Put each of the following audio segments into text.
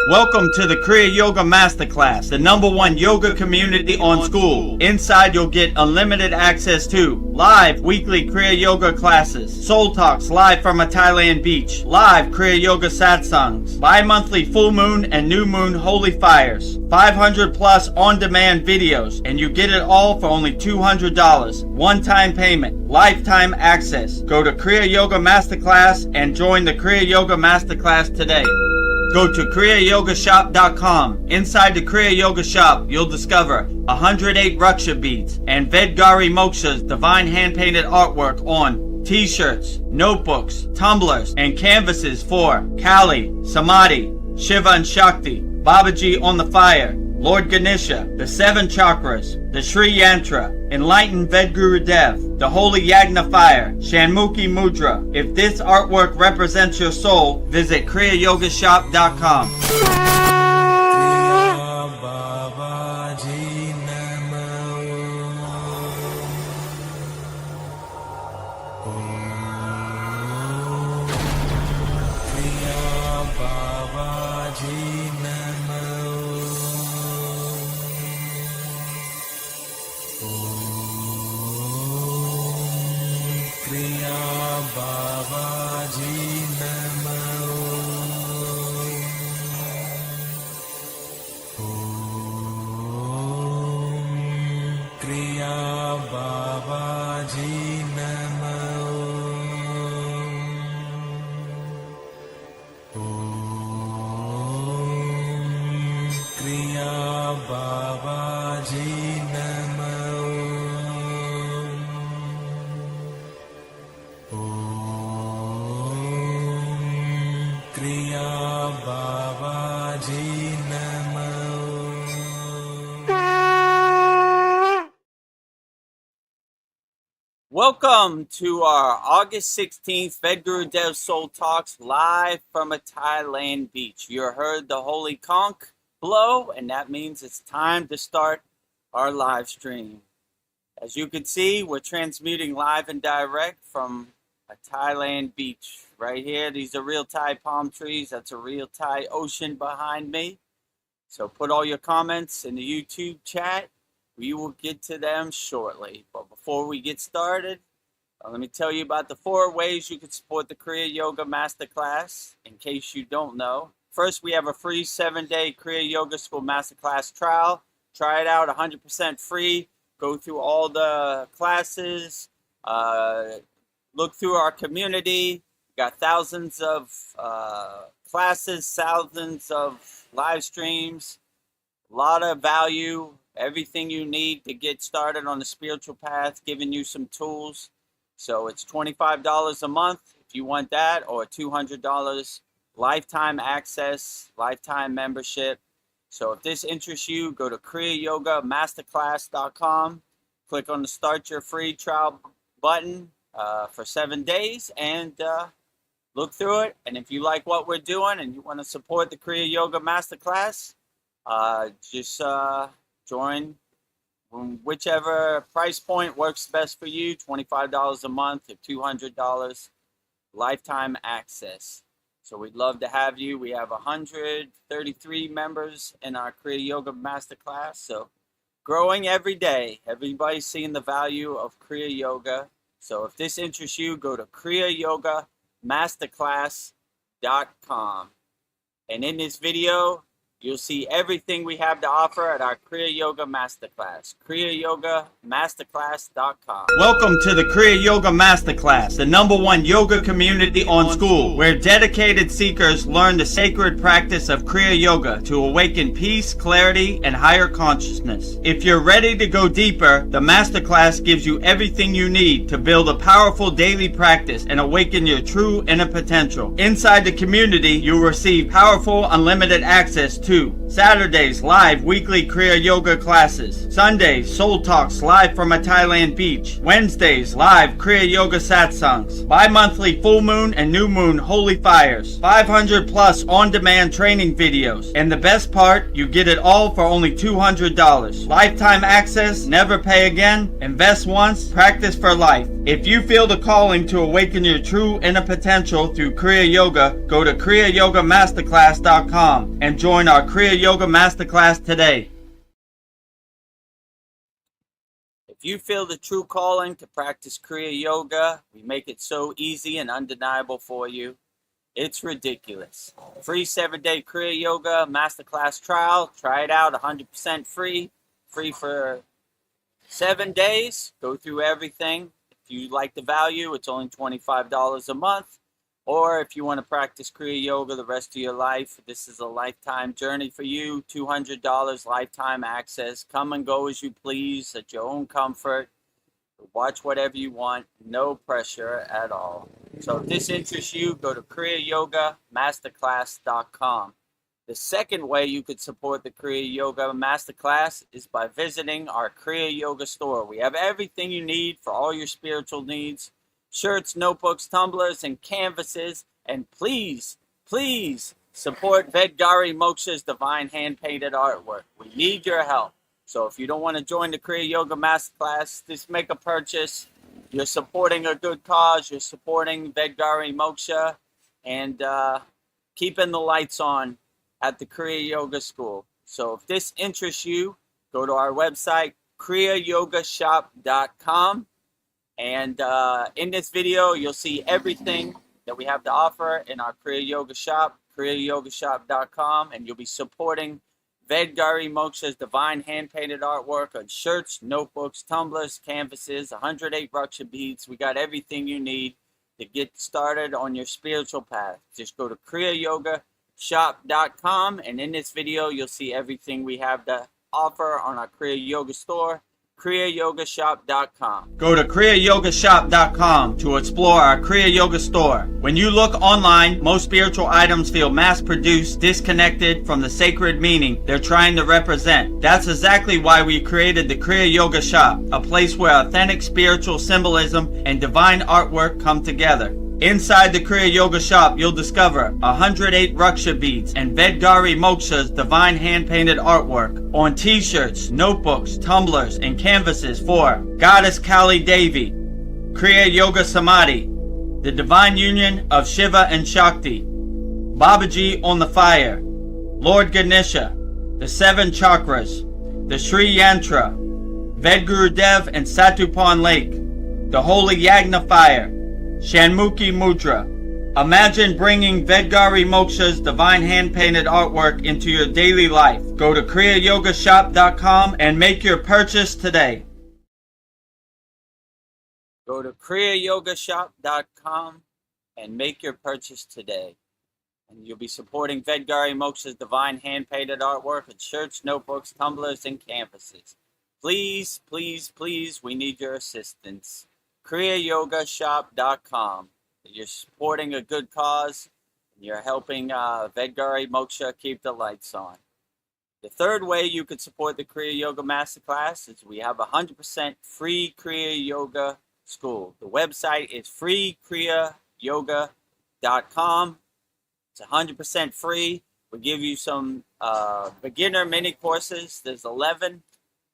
Welcome to the Kriya Yoga Masterclass, the #1 yoga community on SKOOL. Inside you'll get unlimited access to live weekly Kriya Yoga classes, soul talks live from a Thailand beach, live Kriya Yoga satsangs, bi-monthly full moon and new moon holy fires, 500 plus on-demand videos, and you get it all for only $200. One-time payment, lifetime access. Go to Kriya Yoga Masterclass and join the Kriya Yoga Masterclass today. Go to kriyayogashop.com. Inside the Kriya Yoga shop, you'll discover 108 Raksha beads and Vedagurudev divine hand-painted artwork on t-shirts, notebooks, tumblers, and canvases for Kali, Samadhi, Shiva and Shakti, Babaji on the fire, Lord Ganesha, the 7 chakras, the Sri Yantra, enlightened Vedagurudev, the holy Yagna fire, Shanmukhi Mudra. If this artwork represents your soul, visit kriyayogashop.com. Welcome to our August 16th Vedagurudev Soul Talks live from a Thailand beach. You heard the holy conch blow, and that means it's time to start our live stream. As you can see, we're transmuting live and direct from a Thailand beach right here. These are real Thai palm trees. That's a real Thai ocean behind me. So put all your comments in the YouTube chat. We will get to them shortly. But before we get started, let me tell you about the 4 ways you can support the Kriya Yoga Masterclass, in case you don't know. First, we have a free 7-day Kriya Yoga School Masterclass trial. Try it out 100% free. Go through all the classes. Look through our community. We got thousands of classes, thousands of live streams. A lot of value. Everything you need to get started on the spiritual path, giving you some tools. So it's $25 a month if you want that, or $200 lifetime access, lifetime membership. So if this interests you, go to kriyayogashop.com, click on the Start Your Free Trial button for 7 days, and look through it. And if you like what we're doing and you want to support the Kriya Yoga Masterclass, just join whichever price point works best for you. $25 a month or $200 lifetime access. So we'd love to have you. We have 133 members in our Kriya Yoga Masterclass. So growing every day. Everybody's seeing the value of Kriya Yoga. So if this interests you, go to kriyayogashop.com. And in this video, you'll see everything we have to offer at our Kriya Yoga Masterclass. kriyayogashop.com. Welcome to the Kriya Yoga Masterclass, the #1 yoga community on SKOOL, where dedicated seekers learn the sacred practice of Kriya Yoga to awaken peace, clarity, and higher consciousness. If you're ready to go deeper, the Masterclass gives you everything you need to build a powerful daily practice and awaken your true inner potential. Inside the community, you'll receive powerful, unlimited access to Saturdays, live weekly Kriya Yoga classes. Sundays, Soul Talks live from a Thailand beach. Wednesdays, live Kriya Yoga satsangs. Bi-monthly full moon and new moon holy fires. 500 plus on-demand training videos. And the best part, you get it all for only $200. Lifetime access, never pay again, invest once, practice for life. If you feel the calling to awaken your true inner potential through Kriya Yoga, go to kriyayogamasterclass.com and join our Kriya Yoga Masterclass today. If you feel the true calling to practice Kriya Yoga, we make it so easy and undeniable for you. It's ridiculous. Free 7-day Kriya Yoga Masterclass trial. Try it out 100% free. Free for 7 days. Go through everything. If you like the value, it's only $25 a month. Or if you want to practice Kriya Yoga the rest of your life, this is a lifetime journey for you. $200 lifetime access. Come and go as you please at your own comfort. Watch whatever you want. No pressure at all. So if this interests you, go to kriyayogamasterclass.com. The second way you could support the Kriya Yoga Masterclass is by visiting our Kriya Yoga store. We have everything you need for all your spiritual needs. Shirts, notebooks, tumblers, and canvases. And please, please support Vedgari Moksha's divine hand-painted artwork. We need your help. So if you don't want to join the Kriya Yoga Masterclass, just make a purchase. You're supporting a good cause. You're supporting Vedgari Moksha and keeping the lights on at the Kriya Yoga School. So if this interests you, go to our website, kriyayogashop.com. And in this video, you'll see everything that we have to offer in our Kriya Yoga Shop, kriyayogashop.com. And you'll be supporting Vedgari Moksha's divine hand-painted artwork on shirts, notebooks, tumblers, canvases, 108 Raksha beads. We got everything you need to get started on your spiritual path. Just go to kriyayogashop.com, and in this video, you'll see everything we have to offer on our Kriya Yoga store, kriyayogashop.com. Go to kriyayogashop.com to explore our Kriya Yoga store. When you look online, most spiritual items feel mass-produced, disconnected from the sacred meaning they're trying to represent. That's exactly why we created the Kriya Yoga Shop, a place where authentic spiritual symbolism and divine artwork come together. Inside the Kriya Yoga Shop, you'll discover 108 Raksha beads and Vedgari Moksha's divine hand-painted artwork on t-shirts, notebooks, tumblers, and canvases for Goddess Kali Devi, Kriya Yoga Samadhi, the divine union of Shiva and Shakti, Babaji on the fire, Lord Ganesha, the 7 chakras, the Sri Yantra, Vedagurudev and Satupan Lake, the Holy Yagna fire, Shanmukhi Mudra. Imagine bringing Vedgari Moksha's divine hand-painted artwork into your daily life. Go to kriyayogashop.com and make your purchase today. Go to kriyayogashop.com and make your purchase today. And you'll be supporting Vedgari Moksha's divine hand-painted artwork in shirts, notebooks, tumblers, and canvases. Please, please, please, we need your assistance. kriyayogashop.com. You're supporting a good cause, and you're helping Vedgari Moksha keep the lights on. The third way you could support the Kriya Yoga Masterclass is we have 100% free Kriya Yoga School. The website is freekriyayoga.com. It's 100% free. We give you some beginner mini courses. There's 11.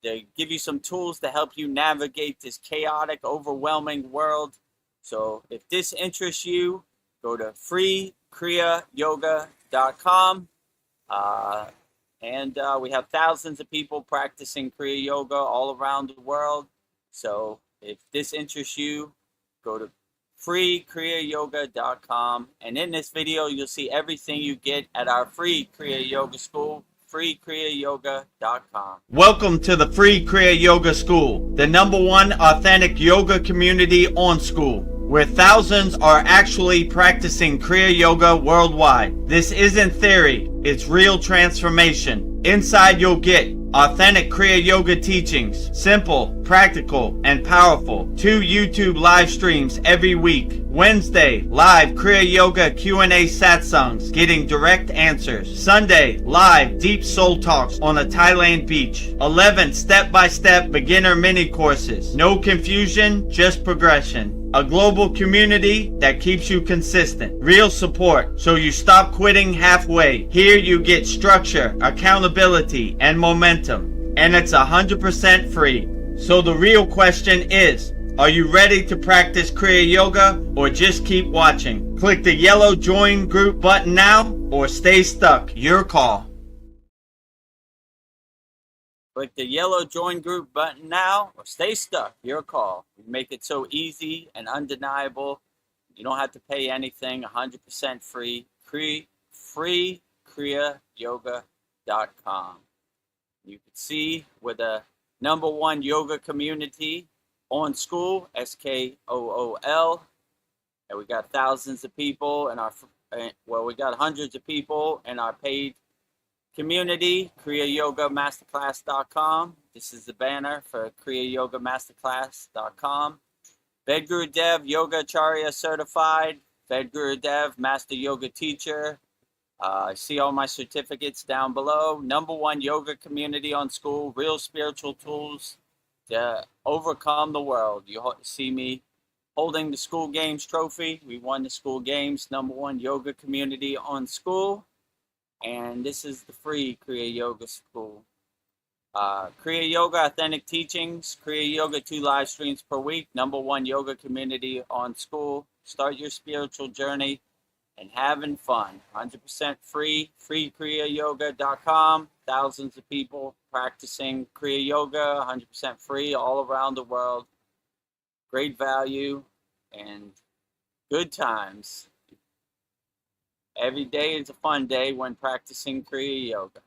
They give you some tools to help you navigate this chaotic, overwhelming world. So if this interests you, go to freekriyayoga.com. And we have thousands of people practicing Kriya Yoga all around the world. So if this interests you, go to freekriyayoga.com. And in this video, you'll see everything you get at our free Kriya Yoga School, freekriyayoga.com. Welcome to the Free Kriya Yoga School, the #1 authentic yoga community on School, where thousands are actually practicing Kriya Yoga worldwide. This isn't theory, it's real transformation. Inside you'll get authentic Kriya Yoga teachings, simple, practical, and powerful. 2 YouTube live streams every week. Wednesday, live Kriya Yoga Q&A satsangs, getting direct answers. Sunday, live deep soul talks on a Thailand beach. 11 step-by-step beginner mini courses. No confusion, just progression. A global community that keeps you consistent. Real support, so you stop quitting halfway. Here you get structure, accountability, and momentum. And it's 100% free. So the real question is, Are you ready to practice Kriya Yoga or just keep watching? Click the yellow Join Group button now or stay stuck. Your call. Click the yellow Join Group button now or stay stuck. Your call. We make it so easy and undeniable. You don't have to pay anything. 100% free. Free kriyayogashop.com. You can see we're the #1 yoga community on SKOOL, SKOOL, and we got thousands of people in our, we got hundreds of people in our paid community, kriyayogamasterclass.com. This is the banner for kriyayogamasterclass.com. Vedagurudev Yoga Acharya certified, Vedagurudev Master Yoga Teacher. See all my certificates down below. #1 yoga community on SKOOL, real spiritual tools to overcome the world. You see me holding the SKOOL Games trophy. We won the SKOOL Games, #1 yoga community on SKOOL. And this is the free Kriya Yoga School. Kriya Yoga Authentic Teachings, Kriya Yoga 2 live streams per week, #1 yoga community on SKOOL. Start your spiritual journey and having fun. 100% free, freekriyayoga.com. Thousands of people practicing Kriya Yoga, 100% free all around the world. Great value and good times. Every day is a fun day when practicing Kriya Yoga.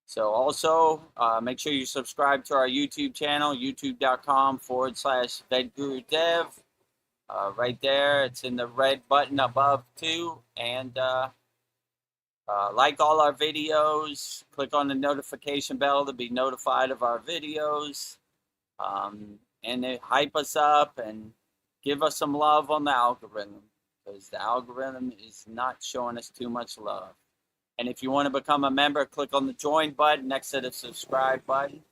So also, make sure you subscribe to our YouTube channel, youtube.com/Vedagurudev. Right there, it's in the red button above too. And like all our videos, click on the notification bell to be notified of our videos. And they hype us up and give us some love on the algorithm, because the algorithm is not showing us too much love. And if you want to become a member, click on the join button next to the subscribe button.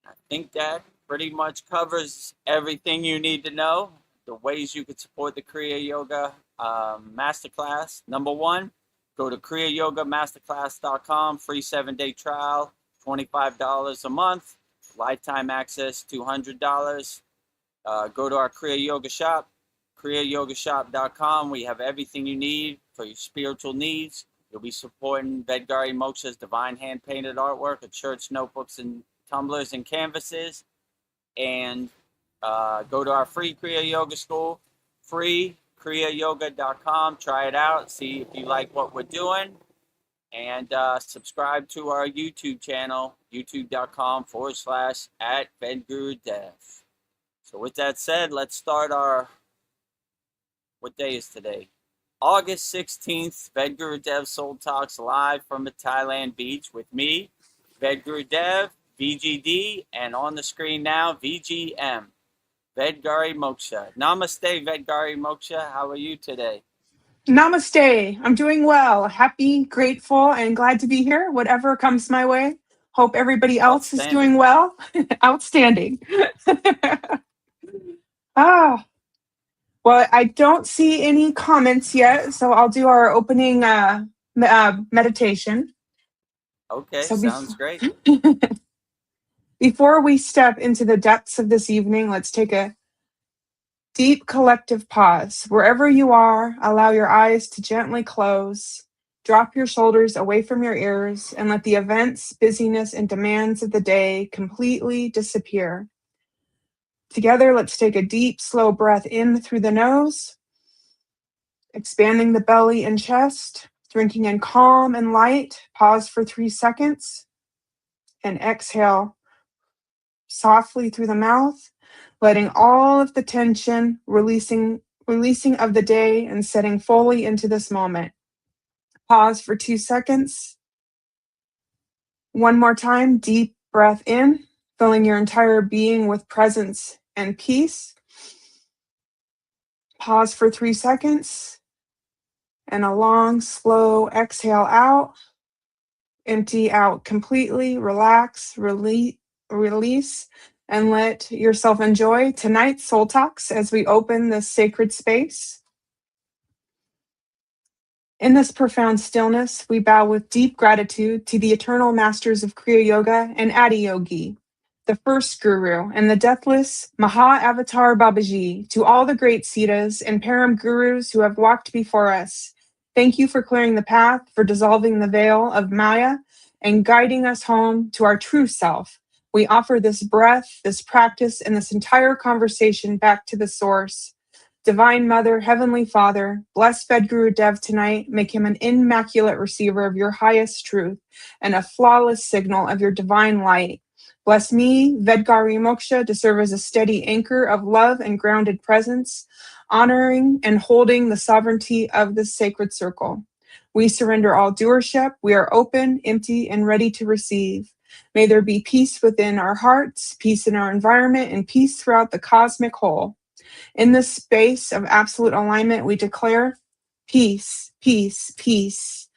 I think that pretty much covers everything you need to know. The ways you could support the Kriya Yoga Masterclass. #1, go to kriyayogamasterclass.com, free 7-day trial, $25 a month, lifetime access, $200. Go to our Kriya Yoga shop, kriyayogashop.com. We have everything you need for your spiritual needs. You'll be supporting Vedgari Moksha's divine hand-painted artwork of church notebooks and tumblers and canvases. And go to our free Kriya Yoga School, freekriyayoga.com. Try it out. See if you like what we're doing. And subscribe to our YouTube channel, youtube.com/@Vedagurudev. So with that said, let's start our, what day is today? August 16th, Vedagurudev Soul Talks live from a Thailand beach with me, Vedagurudev, VGD, and on the screen now, VGM, Vedgari Moksha. Namaste, Vedgari Moksha. How are you today? Namaste. I'm doing well. Happy, grateful, and glad to be here. Whatever comes my way. Hope everybody else is doing well. Outstanding. Well, I don't see any comments yet, so I'll do our opening meditation. Okay, so sounds great. Before we step into the depths of this evening, let's take a deep collective pause. Wherever you are, allow your eyes to gently close. Drop your shoulders away from your ears and let the events, busyness, and demands of the day completely disappear. Together, let's take a deep, slow breath in through the nose, expanding the belly and chest, drinking in calm and light. Pause for 3 seconds and exhale softly through the mouth, letting all of the tension, releasing of the day and setting fully into this moment. Pause for 2 seconds. One more time, deep breath in, filling your entire being with presence and peace. Pause for 3 seconds. And a long, slow exhale out. Empty out completely, relax, release, and let yourself enjoy tonight's Soul Talks as we open this sacred space. In this profound stillness, we bow with deep gratitude to the eternal masters of Kriya Yoga and Adi Yogi, the first guru, and the deathless Maha Avatar Babaji, to all the great Siddhas and Param Gurus who have walked before us. Thank you for clearing the path, for dissolving the veil of Maya, and guiding us home to our true self. We offer this breath, this practice, and this entire conversation back to the source. Divine Mother, Heavenly Father, bless Vedagurudev tonight. Make him an immaculate receiver of your highest truth and a flawless signal of your divine light. Bless me, Vedgari Moksha, to serve as a steady anchor of love and grounded presence, honoring and holding the sovereignty of this sacred circle. We surrender all doership. We are open, empty, and ready to receive. May there be peace within our hearts, peace in our environment, and peace throughout the cosmic whole. In this space of absolute alignment, we declare peace, peace, peace,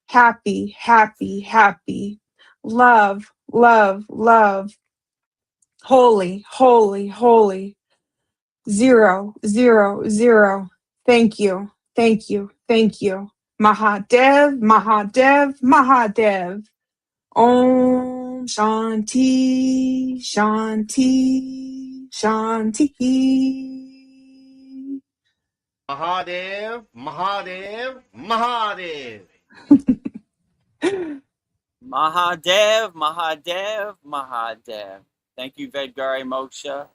happy, happy, happy, love, love, love, holy, holy, holy, zero, zero, zero. Thank you, thank you, thank you. Mahadev, Mahadev, Mahadev. Om Shanti, Shanti, Shanti. Mahadev, Mahadev, Mahadev. Mahadev, Mahadev, Mahadev. Thank you, Vedgari Moksha.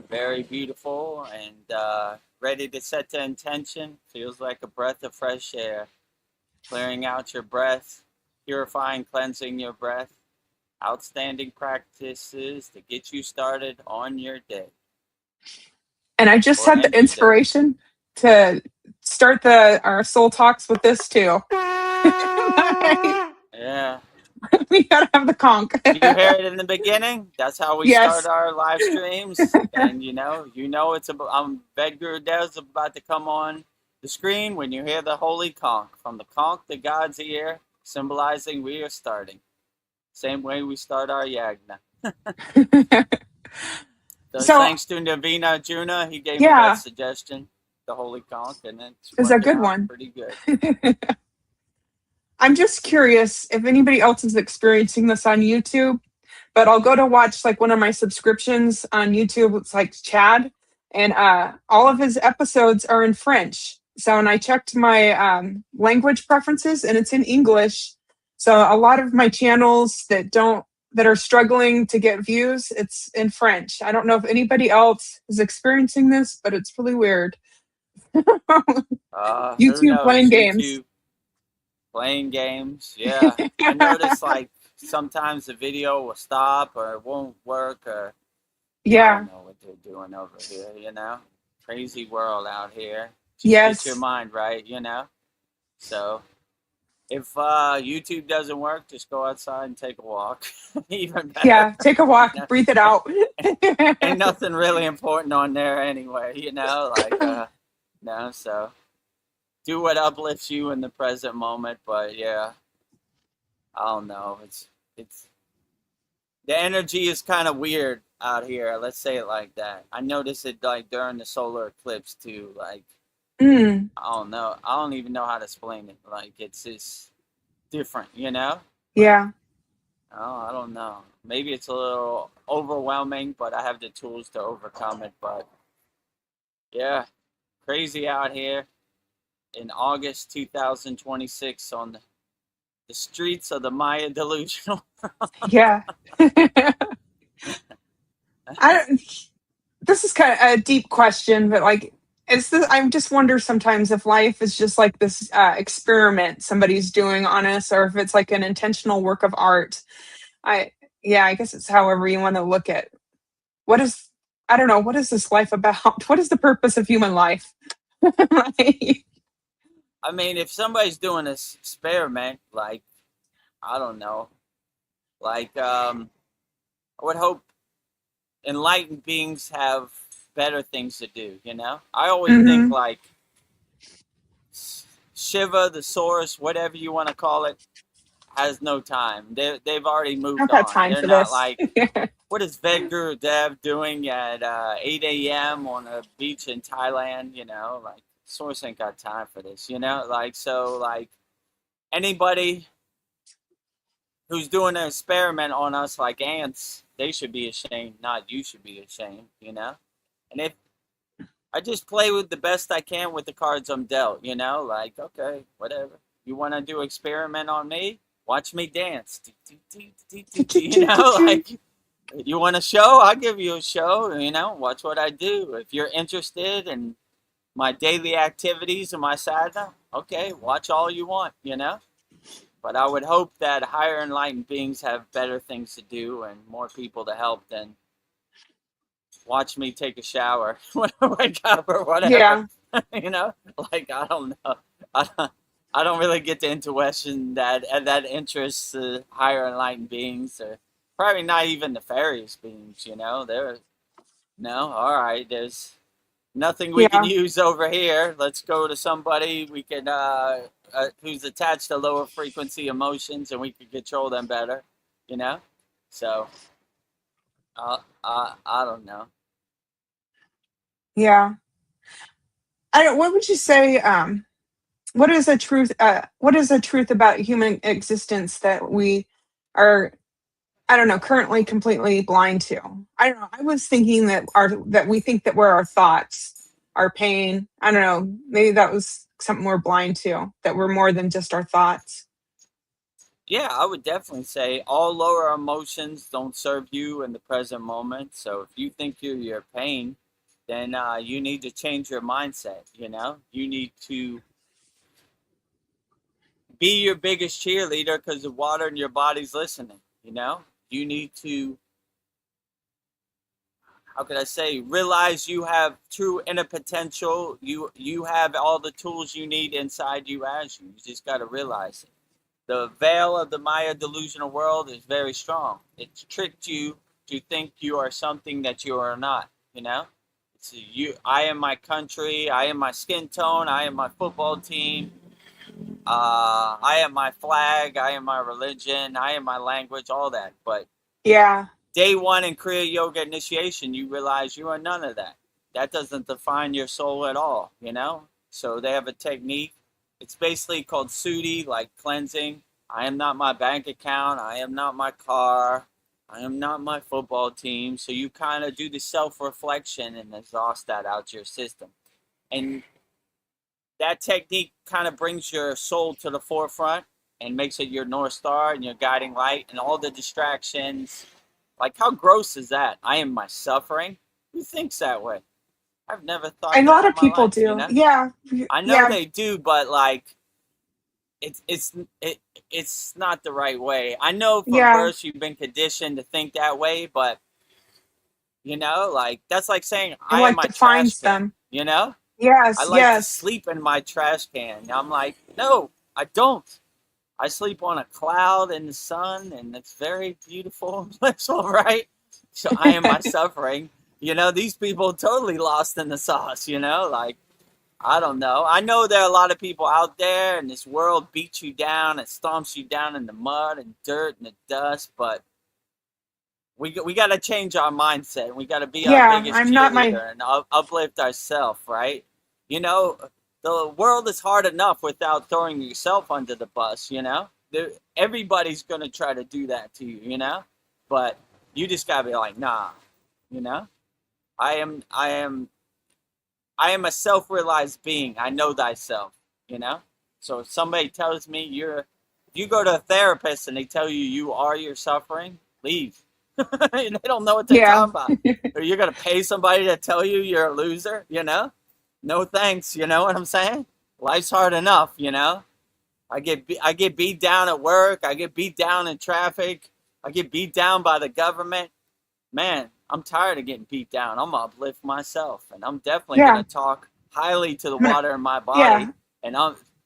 Very beautiful and ready to set the intention. Feels like a breath of fresh air. Clearing out your breath, purifying, cleansing your breath. Outstanding practices to get you started on your day. And I just Or had end the your day. inspiration to start our soul talks with this too. Yeah. We gotta have the conch. You hear it in the beginning? That's how we Yes. start our live streams. And you know it's about Vedgurudev's about to come on the screen when you hear the holy conch. From the conch to God's ear, symbolizing we are starting. Same way we start our yagna. So thanks to Navina Juna, he gave me that suggestion, the holy conch, and it's a good one. Pretty good. I'm just curious if anybody else is experiencing this on YouTube, but I'll go to watch like one of my subscriptions on YouTube. It's like Chad, and all of his episodes are in French. So, and I checked my language preferences, and it's in English. So, a lot of my channels that are struggling to get views, it's in French. I don't know if anybody else is experiencing this, but it's really weird. YouTube playing games. Playing games, yeah. I noticed like sometimes the video will stop or it won't work or I don't know what they're doing over here, you know. Crazy world out here. Just get your mind right, you know. So if YouTube doesn't work, just go outside and take a walk. Even better. Yeah, take a walk, breathe it out. Ain't nothing really important on there anyway, you know, like no, so do what uplifts you in the present moment, but yeah, I don't know. It's the energy is kind of weird out here. Let's say it like that. I noticed it like during the solar eclipse too. Like I don't know. I don't even know how to explain it. Like it's just different, you know? Yeah. I don't know. Maybe it's a little overwhelming, but I have the tools to overcome it. But yeah, crazy out here. In August 2026 on the streets of the Maya delusional. Yeah. This is kind of a deep question, but like, I just wonder sometimes if life is just like this experiment somebody's doing on us, or if it's like an intentional work of art. I guess it's however you want to look at I don't know, what is this life about? What is the purpose of human life? I mean, if somebody's doing this experiment, like, I don't know, like, I would hope enlightened beings have better things to do, you know? I always think, like, Shiva, the source, whatever you want to call it, has no time. They've already moved on. They're not like, what is Vedagurudev doing at 8 a.m. on a beach in Thailand, you know? Like, source ain't got time for this, you know? Like, so, like, anybody who's doing an experiment on us like ants, they should be ashamed, not you should be ashamed, you know? And if I just play with the best I can with the cards I'm dealt, you know, like, okay, whatever. You want to do experiment on me? Watch me dance. You know, like, you want a show? I'll give you a show, you know, watch what I do. If you're interested in my daily activities and my sadhana, okay, watch all you want, you know? But I would hope that higher enlightened beings have better things to do and more people to help than watch me take a shower when I wake up or whatever. Yeah. You know, like I don't know, I don't really get the intuition that interests higher enlightened beings, or probably not even nefarious beings. You know, they're no, all right. There's nothing we can Yeah. use over here. Let's go to somebody we can who's attached to lower frequency emotions, and we can control them better. You know, so I don't know. Yeah. I don't, what would you say, what is a truth, what is a truth about human existence that we are, I don't know, currently completely blind to? I don't know. I was thinking that we think that we're our thoughts, our pain. I don't know. Maybe that was something we're blind to, that we're more than just our thoughts. Yeah, I would definitely say all lower emotions don't serve you in the present moment. So if you think you're your pain, then you need to change your mindset. You know, you need to be your biggest cheerleader because the water in your body's listening. You know, you need to, how could I say, realize you have true inner potential. You have all the tools you need inside you as you. You just got to realize it. The veil of the Maya delusional world is very strong. It's tricked you to think you are something that you are not. You know, it's you. I am my country. I am my skin tone. I am my football team. I am my flag. I am my religion. I am my language. All that. But Yeah. day one in Kriya Yoga initiation, you realize you are none of that. That doesn't define your soul at all. You know. So they have a technique. It's basically called Sudi, like cleansing. I am not my bank account. I am not my car. I am not my football team. So you kind of do the self reflection and exhaust that out your system. And that technique kind of brings your soul to the forefront and makes it your North Star and your guiding light and all the distractions. Like, how gross is that? I am my suffering. Who thinks that way? I've never thought A lot that in of my people life, you do. know? Yeah. I know Yeah. they do, but like, it's it's it, it's not the right way. I know from Yeah. birth you've been conditioned to think that way, but you know, like that's like saying And I am what my trash defines can. them? You know, I Yes. like to Yes. sleep in my trash can. I'm like, no, I don't. I sleep on a cloud in the sun, and it's very beautiful. That's all right. So I am my suffering. You know, these people totally lost in the sauce. You know, like I don't know. I know there are a lot of people out there, and this world beats you down and stomps you down in the mud and dirt and the dust. But we got to change our mindset. We got to be our Yeah. biggest I'm not my, cheerleader and uplift ourselves, right? You know, the world is hard enough without throwing yourself under the bus. You know, everybody's gonna try to do that to you. You know, but you just gotta be like, nah. You know, I am a self-realized being. I know thyself, you know? So if somebody tells me if you go to a therapist and they tell you you are your suffering, leave. They don't know what they're yeah. talking about. Or you're going to pay somebody to tell you you're a loser, you know? No thanks, you know what I'm saying? Life's hard enough, you know? I get beat down at work. I get beat down in traffic. I get beat down by the government. Man, I'm tired of getting beat down. I'm gonna uplift myself, and I'm definitely Yeah. gonna talk highly to the I'm gonna, water in my yeah. body. And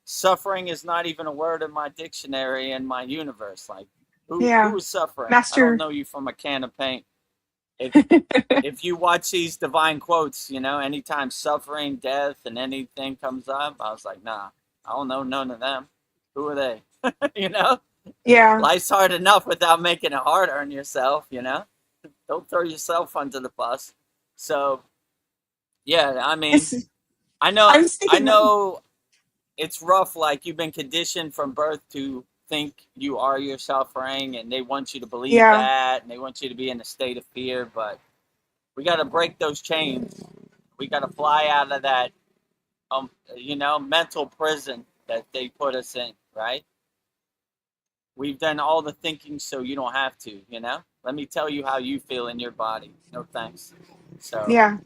suffering is not even a word in my dictionary in my universe. Like, who Yeah. is suffering? I don't Master. know you from a can of paint. If if you watch these divine quotes, you know, anytime suffering, death, and anything comes up, I was like, nah, I don't know none of them. Who are they? You know, Yeah. life's hard enough without making it harder on yourself. You know, don't throw yourself under the bus. So yeah, I mean, It's, I know, I was I thinking that, know it's rough. Like you've been conditioned from birth to think you are your suffering, and they want you to believe Yeah. that, and they want you to be in a state of fear. But we got to break those chains. We got to fly out of that, mental prison that they put us in, right? We've done all the thinking so you don't have to, Let me tell you how you feel in your body. No thanks. So, Yeah.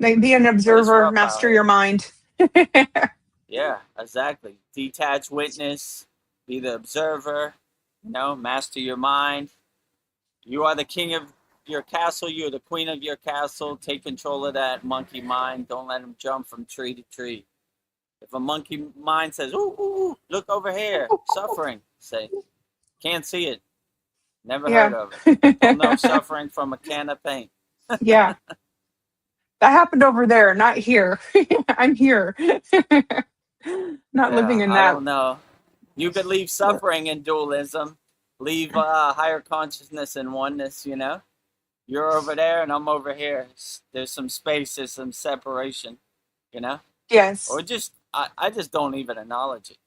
Like, be an but it's observer, rough out master here. your mind. Yeah, exactly. Detach witness, be the observer, master your mind. You are the king of your castle. You're the queen of your castle. Take control of that monkey mind. Don't let him jump from tree to tree. If a monkey mind says, ooh, ooh, ooh, look over here, suffering, say, can't see it. Never heard Yeah. of it. Don't know suffering from a can of paint. Yeah. That happened over there, not here. I'm here. Not living Yeah, in I that. don't know. You could leave suffering in dualism, leave higher consciousness and oneness, You're over there and I'm over here. There's some space, there's some separation, Yes. Or just, I just don't even acknowledge it,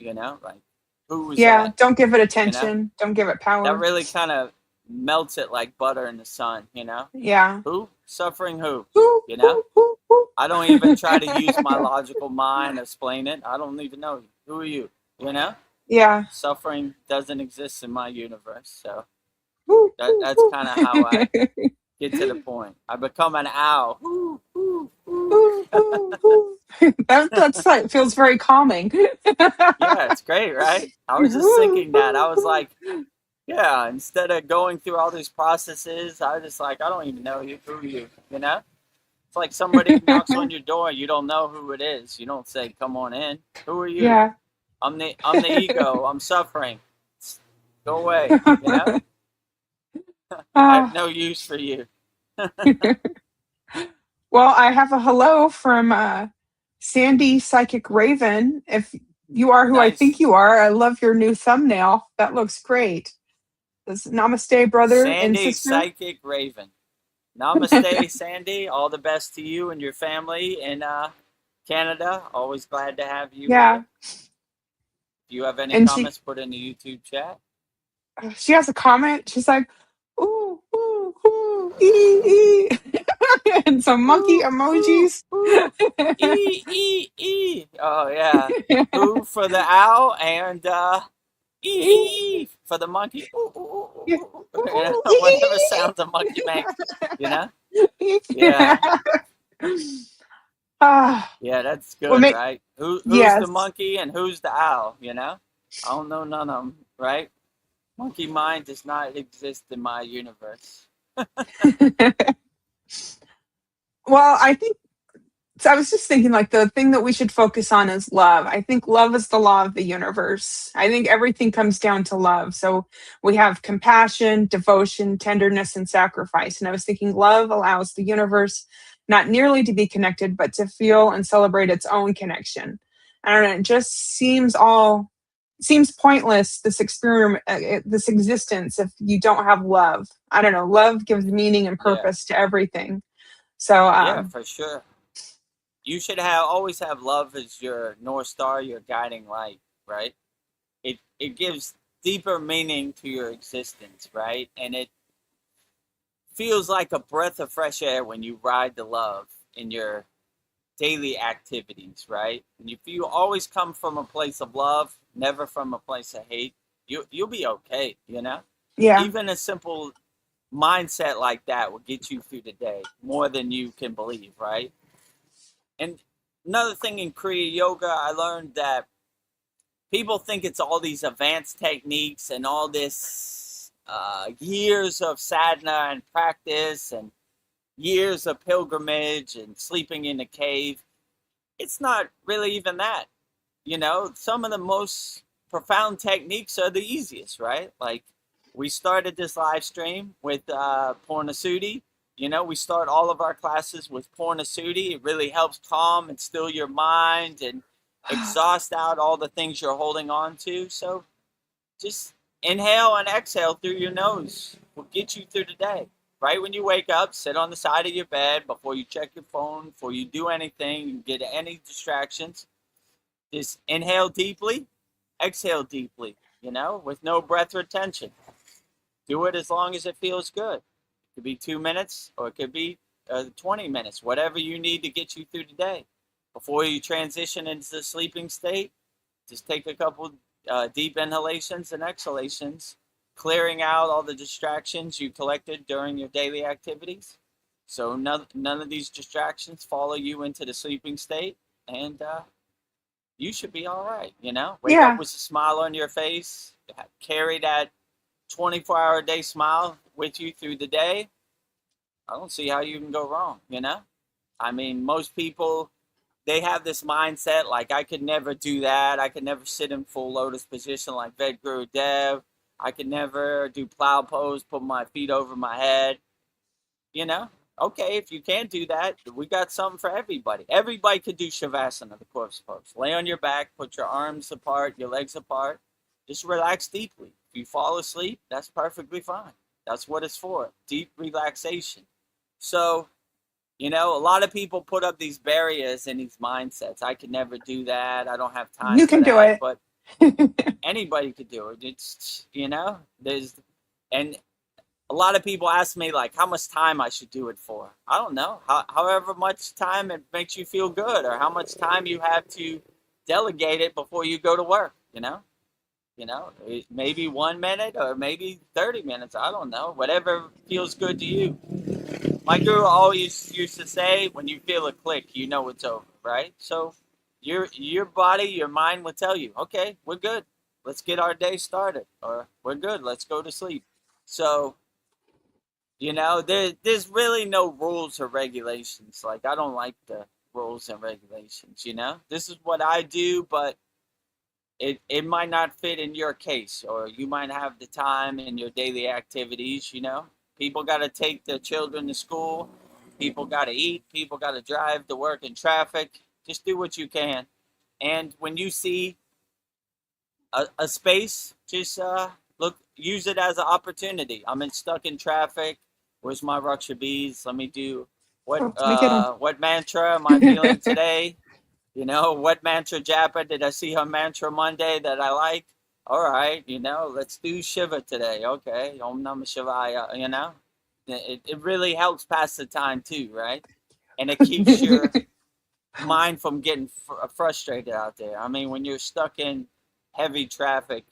Like, who was Yeah. that, Don't give it you know? attention. Don't give it That power. really kind of melts it like butter in the sun, Yeah. Who? Suffering who? Ooh, You know? ooh, ooh, ooh. I don't even try to use my logical mind to explain it. I don't even know. Who are you? Yeah. Suffering doesn't exist in my universe. So Ooh, ooh, that's ooh. kind of how I get to the point. I become an owl. Ooh, ooh, ooh. Ooh, ooh, ooh. That's like feels very calming. Yeah, it's great, right? I was just thinking that. I was like, yeah, instead of going through all these processes, I was just like, I don't even know you. Who are you? It's like somebody knocks on your door, you don't know who it is. You don't say, "Come on in." Who are you? Yeah. I'm the ego. I'm suffering. Go away. I have Ah. no use for you. Well, I have a hello from Sandy Psychic Raven. If you are who I think Nice. you are, I love your new thumbnail. That looks great. Namaste, brother and Sandy, sister. Psychic Raven. Namaste, Sandy. All the best to you and your family in Canada. Always glad to have you Yeah. here. If you have any And comments, put in the YouTube chat. she has a comment. She's like, ooh, ooh, ooh, ee, ee. And some monkey Ooh, ooh, emojis. ooh. E, E, E. Oh, yeah. Ooh for the owl and E, E, E for the monkey. Ooh, ooh, ooh, Yeah. ooh, ooh. Ooh, Whatever sounds a monkey makes, you know? yeah. Yeah. Ah, Yeah, that's well, good, right? Who's the yes. monkey and who's the owl, I don't know none of them, right? Monkey mind does not exist in my universe. Well, I think so. I was just thinking, like, the thing that we should focus on is love. I think love is the law of the universe. I think everything comes down to love. So we have compassion, devotion, tenderness, and sacrifice. And I was thinking love allows the universe not nearly to be connected, but to feel and celebrate its own connection. I don't know. It just seems pointless, this experiment, this existence, if you don't have love. I don't know. Love gives meaning and Yeah, purpose to everything. So yeah, for sure. You should always have love as your North Star, your guiding light, right? It gives deeper meaning to your existence, right? And it feels like a breath of fresh air when you ride the love in your daily activities, right? And if you always come from a place of love, never from a place of hate, you'll be okay. yeah. Even a simple mindset like that will get you through the day more than you can believe, right? And another thing in Kriya Yoga, I learned that people think it's all these advanced techniques and all this years of sadhana and practice and years of pilgrimage and sleeping in a cave. It's not really even that. Some of the most profound techniques are the easiest, right? Like, we started this live stream with Purnasudi. We start all of our classes with Purnasudi. It really helps calm and still your mind and exhaust out all the things you're holding on to. So just inhale and exhale through your nose will get you through the day. Right when you wake up, sit on the side of your bed before you check your phone, before you do anything, you get any distractions. Just inhale deeply, exhale deeply, with no breath retention. Do it as long as it feels good. It could be 2 minutes or it could be 20 minutes, whatever you need to get you through the day. Before you transition into the sleeping state, just take a couple deep inhalations and exhalations, clearing out all the distractions you collected during your daily activities. So none of these distractions follow you into the sleeping state, and you should be all right. Wake up Yeah. with a smile on your face, carry that 24-hour-a-day smile with you through the day. I don't see how you can go wrong. I mean, most people, they have this mindset like, I could never do that. I could never sit in full lotus position like Vedagurudev. I could never do plow pose, put my feet over my head. Okay, if you can't do that, we got something for everybody. Everybody could do Shavasana, the corpse pose. Lay on your back, put your arms apart, your legs apart. Just relax deeply. If you fall asleep, that's perfectly fine. That's what it's for, deep relaxation. So, a lot of people put up these barriers and these mindsets. I could never do that. I don't have time You for can do that. it. But anybody could do it. It's, and a lot of people ask me, like, how much time I should do it for. I don't know. However much time it makes you feel good, or how much time you have to delegate it before you go to work, maybe 1 minute or maybe 30 minutes. I don't know. Whatever feels good to you. My guru always used to say, when you feel a click, you know it's over, right? So your body, your mind will tell you, okay, we're good. Let's get our day started. Or we're good. Let's go to sleep. So, there's really no rules or regulations. Like, I don't like the rules and regulations, This is what I do, but it might not fit in your case, or you might have the time in your daily activities. People got to take their children to school, people got to eat, people got to drive to work in traffic. Just do what you can, and when you see a space, just use it as an opportunity. I'm stuck in traffic. Where's my Raksha beads? Let me do Oh, let me get them. what mantra am I feeling today? What mantra japa did I see on Mantra Monday that I like? All right, let's do Shiva today. Okay, Om Namah Shivaya, It really helps pass the time too, right? And it keeps your mind from getting frustrated out there. I mean, when you're stuck in heavy traffic,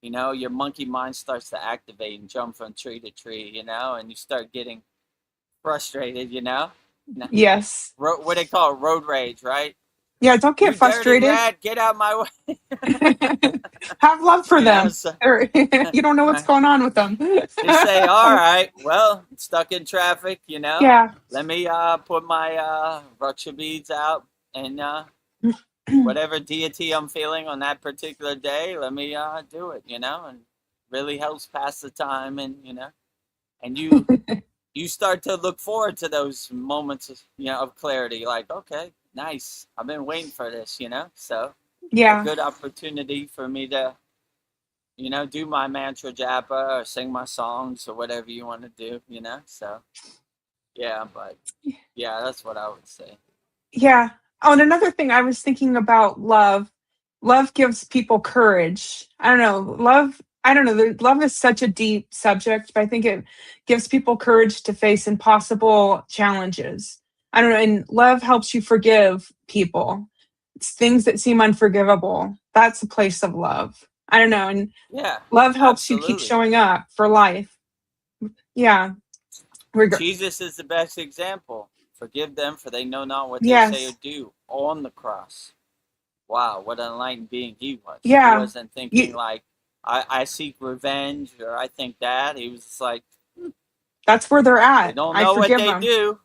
your monkey mind starts to activate and jump from tree to tree, and you start getting frustrated, Yes. What they call it, road rage, right? Yeah, don't get You dirty frustrated. rat, get out my way. Have love for them. So, You don't know what's going on with them. just say, all right, well, stuck in traffic, Yeah. let me put my Raksha beads out, and whatever deity I'm feeling on that particular day, let me do it, and really helps pass the time, and and you start to look forward to those moments of clarity, like, okay, nice, I've been waiting for this, so a Yeah. good opportunity for me to do my mantra japa or sing my songs or whatever you want to do, so yeah, but yeah, that's what I would say. Yeah. Oh, and another thing I was thinking about love. Love gives people courage. I don't know. I don't know. Love is such a deep subject, but I think it gives people courage to face impossible challenges. I don't know. And love helps you forgive people. It's things that seem unforgivable. That's a place of love. I don't know. And Yeah, love helps you keep absolutely. showing up for life. Yeah. Jesus is the best example. Forgive them, for they know not what they say or Yes. do, on the cross. Wow, what an enlightened being he was. He Yeah. wasn't thinking like, I seek revenge, or I think that. He was just like, That's where they're they at. don't I know what forgive they them. do.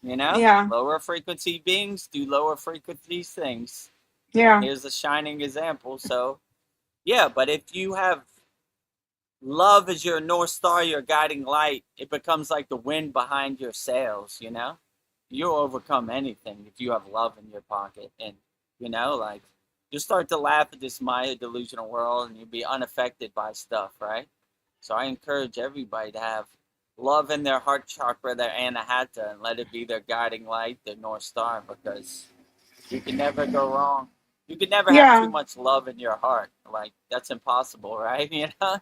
Yeah. Lower frequency beings do lower frequency things. Yeah. Here's a shining example. So, yeah, but if you have love as your North Star, your guiding light, it becomes like the wind behind your sails, You'll overcome anything if you have love in your pocket. And, like, you start to laugh at this Maya delusional world and you'll be unaffected by stuff, right? So I encourage everybody to have love in their heart chakra, their anahata, and let it be their guiding light, their North Star, because you can never go wrong. You could never have too Yeah. much love in your heart. Like, that's impossible, right? You know?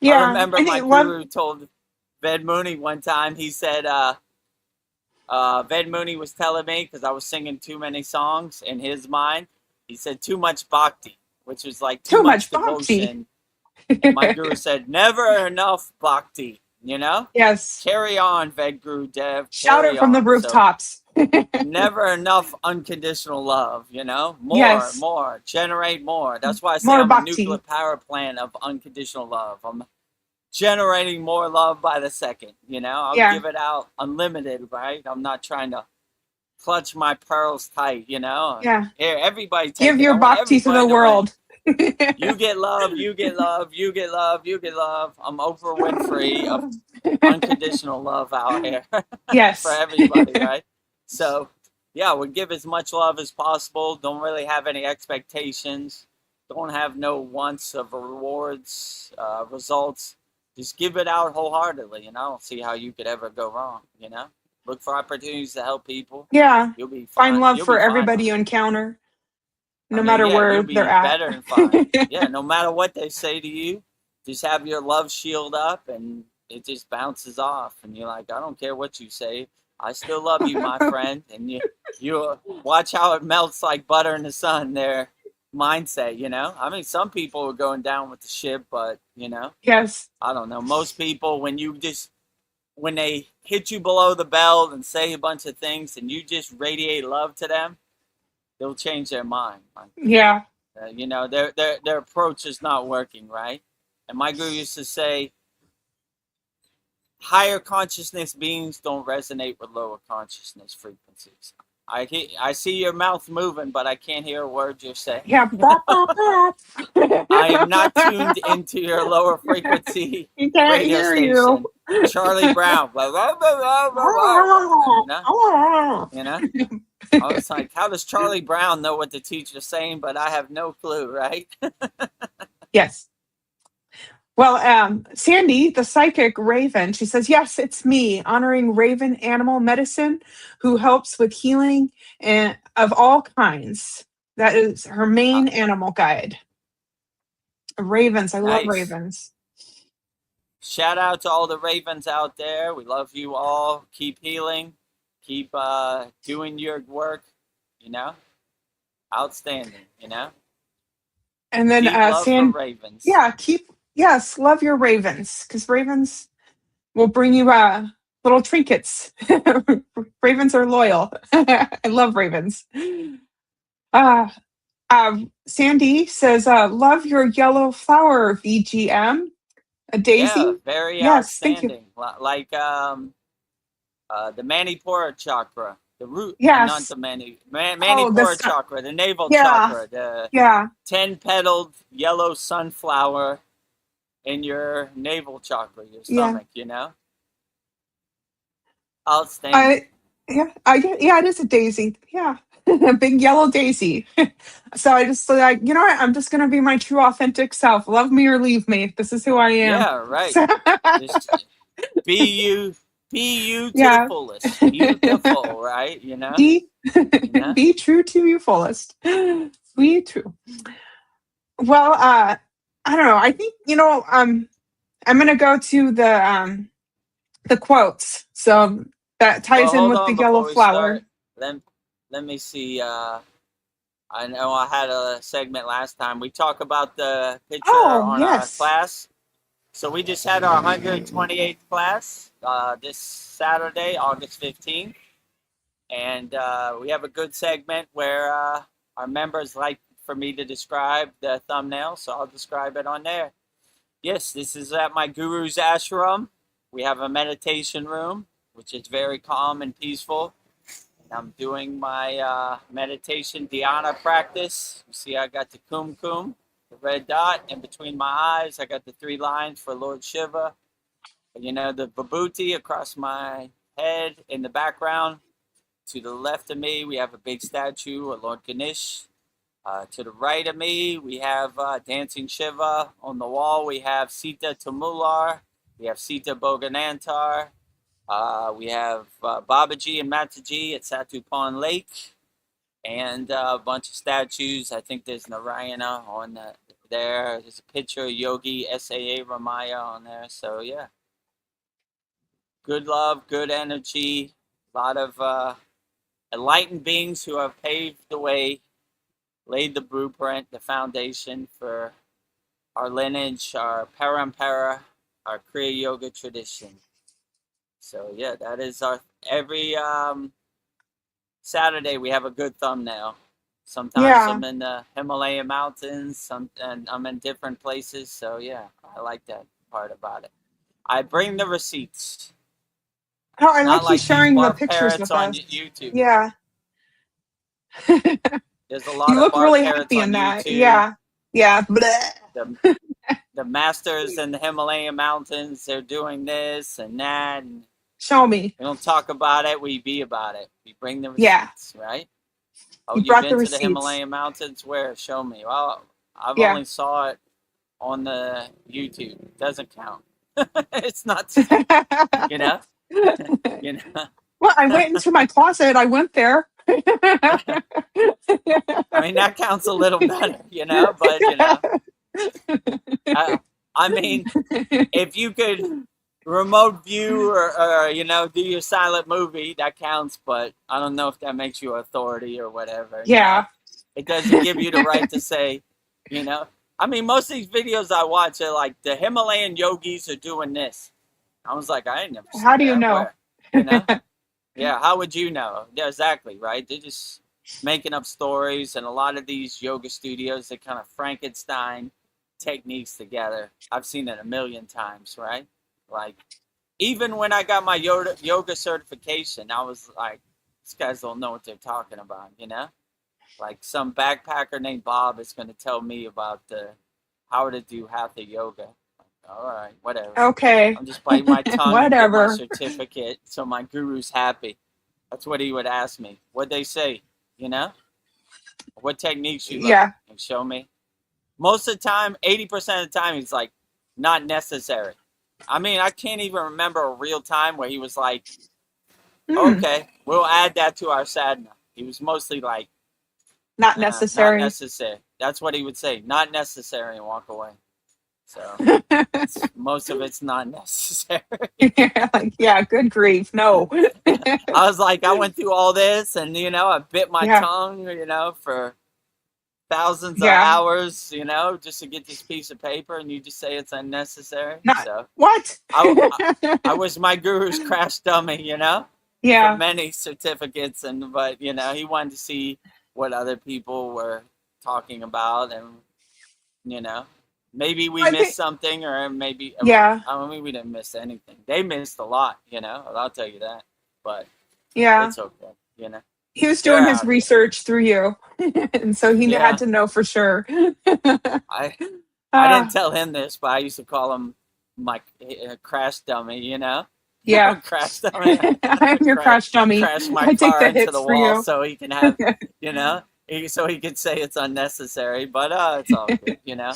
I Yeah. remember I my think love. guru told Ved Mooney one time, he said, Ved Mooney was telling me, because I was singing too many songs in his mind, he said too much bhakti, which was like too Too much much bhakti. devotion. And my guru said, never enough bhakti, you know? Yes. Carry on, Vedagurudev, Shout it carry from the on. So rooftops. never enough unconditional love, you know? Yes. More, generate more. That's why I say More I'm a nuclear bhakti. power plant of unconditional love. I'm generating more love by the second, you know? I'll Yeah. give it out unlimited, right? I'm not trying to clutch my pearls tight, you know? Yeah. Here, everybody take Give it. I your want bhakti to the everybody to win. world. You get love, you get love, you get love, you get love. I'm Oprah Winfrey of unconditional love out here for Yes. everybody, right? So, yeah, we give as much love as possible. Don't really have any expectations. Don't have no wants of rewards, results. Just give it out wholeheartedly, and I don't see how you could ever go wrong. You know, look for opportunities to help people. Yeah. You'll be Find fine. love You'll for be fine, everybody my you friend. encounter, I no mean, matter yeah, you'll where they're be at. better than fine. Yeah, no matter what they say to you, just have your love shield up and it just bounces off. And you're like, I don't care what you say. I still love you, my friend. And you watch how it melts like butter in the sun, their mindset, you know? I mean, some people are going down with the ship, but, you know, Yes. I don't know. Most people, when they hit you below the belt and say a bunch of things and you just radiate love to them, they'll change their mind. Yeah. You know, their approach is not working, right? And my guru used to say, higher consciousness beings don't resonate with lower consciousness frequencies. I see your mouth moving, but I can't hear a word you're saying. Yeah. Bop, bop, bop. I am not tuned into your lower frequency He can't radio hear you. station. Charlie Brown. Blah, blah, blah, blah, blah, blah, you know? I was like, how does Charlie Brown know what the teacher's saying, but I have no clue, right? Yes. Well, Sandy, the psychic Raven, she says, yes, it's me, honoring Raven Animal Medicine, who helps with healing and of all kinds. That is her Uh, main animal guide. Ravens. I love nice. ravens. Shout out to all the ravens out there. We love you all. Keep healing. Keep doing your work. You know, outstanding. You know, And then deep love for Sand, ravens. yeah, yes, love your ravens because ravens will bring you little trinkets. Ravens are loyal. I love ravens. Uh, Sandy says, love your yellow flower, VGM. A Yeah, daisy? very Yes, thank you. outstanding. Like the Manipura chakra, the root, not Yes. the Oh, Manipura chakra, the navel yeah, chakra, the yeah, 10-petaled yellow sunflower in your navel chakra, your yeah. stomach. You know, outstanding. I, yeah, it is a daisy. Yeah, a big yellow daisy. So I just like, you know what? I'm just gonna be my true authentic self. Love me or leave me. This is who I am. Yeah, right. So, Just be you, be you to the yeah. fullest, beautiful, right? Be You know. be true to your fullest. Be true. Well, I don't know. I think I'm gonna go to the quotes. So that ties Well, in hold with the on yellow before we flower. start. Let Let me see. I know I had a segment last time. We talk about the picture Oh on our yes. class. So we just had our 128th class this Saturday, August 15th. And we have a good segment where our members like for me to describe the thumbnail, so I'll describe it on there. Yes, this is at my guru's ashram. We have a meditation room, which is very calm and peaceful. I'm doing my meditation dhyana practice. You see, I got the kumkum, the red dot, in between my eyes. I got the 3 lines for Lord Shiva. You know, the vibhuti across my head in the background. To the left of me, we have a big statue of Lord Ganesh. To the right of me, we have Dancing Shiva. On the wall, we have Sita Tumular. We have Sita Bhoganantar. We have Babaji and Mataji at Satu Pond Lake. and a bunch of statues. I think there's Narayana on there. There's a picture of Yogi SAA Ramaya on there. So yeah, good love, good energy, a lot of enlightened beings who have paved the way, laid the blueprint, the foundation for our lineage, our parampara, our Kriya Yoga tradition. So yeah, that is our every Saturday we have a good thumbnail. Sometimes Yeah. I'm in the Himalayan mountains, and I'm in different places. So yeah, I like that part about it. I bring the receipts, Oh, I not like you like these sharing the barf pictures parrots with on us. YouTube. Yeah. There's a You lot of look barf really parrots happy on in that. YouTube. Yeah. Yeah. Bleh. The the masters in the Himalayan mountains, they're doing this and that, and Show me. we don't talk about it. We be about it. We bring the Yeah. receipts, right? Oh, You you've brought the been to the receipts. Himalayan mountains? Where? Show me. Well, I've Yeah. only saw it on the YouTube. It doesn't count. It's not the same, you know. You know. Well, I went into my closet. I went there. I mean, that counts a little better, you know. But you know, I, I mean, if you could remote view or you know do your silent movie, that counts. But I don't know if that makes you authority or whatever. You know, Yeah. it doesn't give you the right to say, you know. I mean, most of these videos I watch are like the Himalayan yogis are doing this. I was like, I ain't never How seen do you that. know? Where, you know? Yeah, how would you know? Yeah, exactly, right? They're just making up stories, and a lot of these yoga studios, they kind of Frankenstein techniques together. I've seen it a million times, right? Like, even when I got my yoga certification, I was like, these guys don't know what they're talking about, you know? Like, some backpacker named Bob is going to tell me about how to do hatha yoga. All right, whatever. Okay. I'm just biting my tongue and get my Whatever. certificate so my guru's happy. That's what he would ask me. What'd they say? You know? What techniques you learn? Yeah. And show me. Most of the time, 80% of the time, he's like, not necessary. I mean, I can't even remember a real time where he was like, Hmm. okay, we'll add that to our sadhana. He was mostly like, Not not necessary. necessary. That's what he would say. Not necessary and walk away. So most of it's not necessary. Like, yeah, good grief. No. I was like, I went through all this, and you know, I bit my Yeah. tongue, you know, for thousands of Yeah. hours, you know, just to get this piece of paper, and you just say it's unnecessary. Not So what? I was my guru's crash dummy, you know, for Yeah. many certificates, but you know, he wanted to see what other people were talking about, and you know, maybe we I missed think something, or maybe yeah. I mean, we didn't miss anything. They missed a lot, you know, I'll tell you that, but Yeah. it's okay, you know. He was They're doing his out here. research through you. And so he had Yeah, to know for sure. I I didn't Ah, tell him this, but I used to call him my crash dummy. You know, yeah. crash dummy. I'm your crash, crash dummy. crash my I take car the into hits the for wall you. so he can have, you know, so he could say it's unnecessary. But it's all good. You know,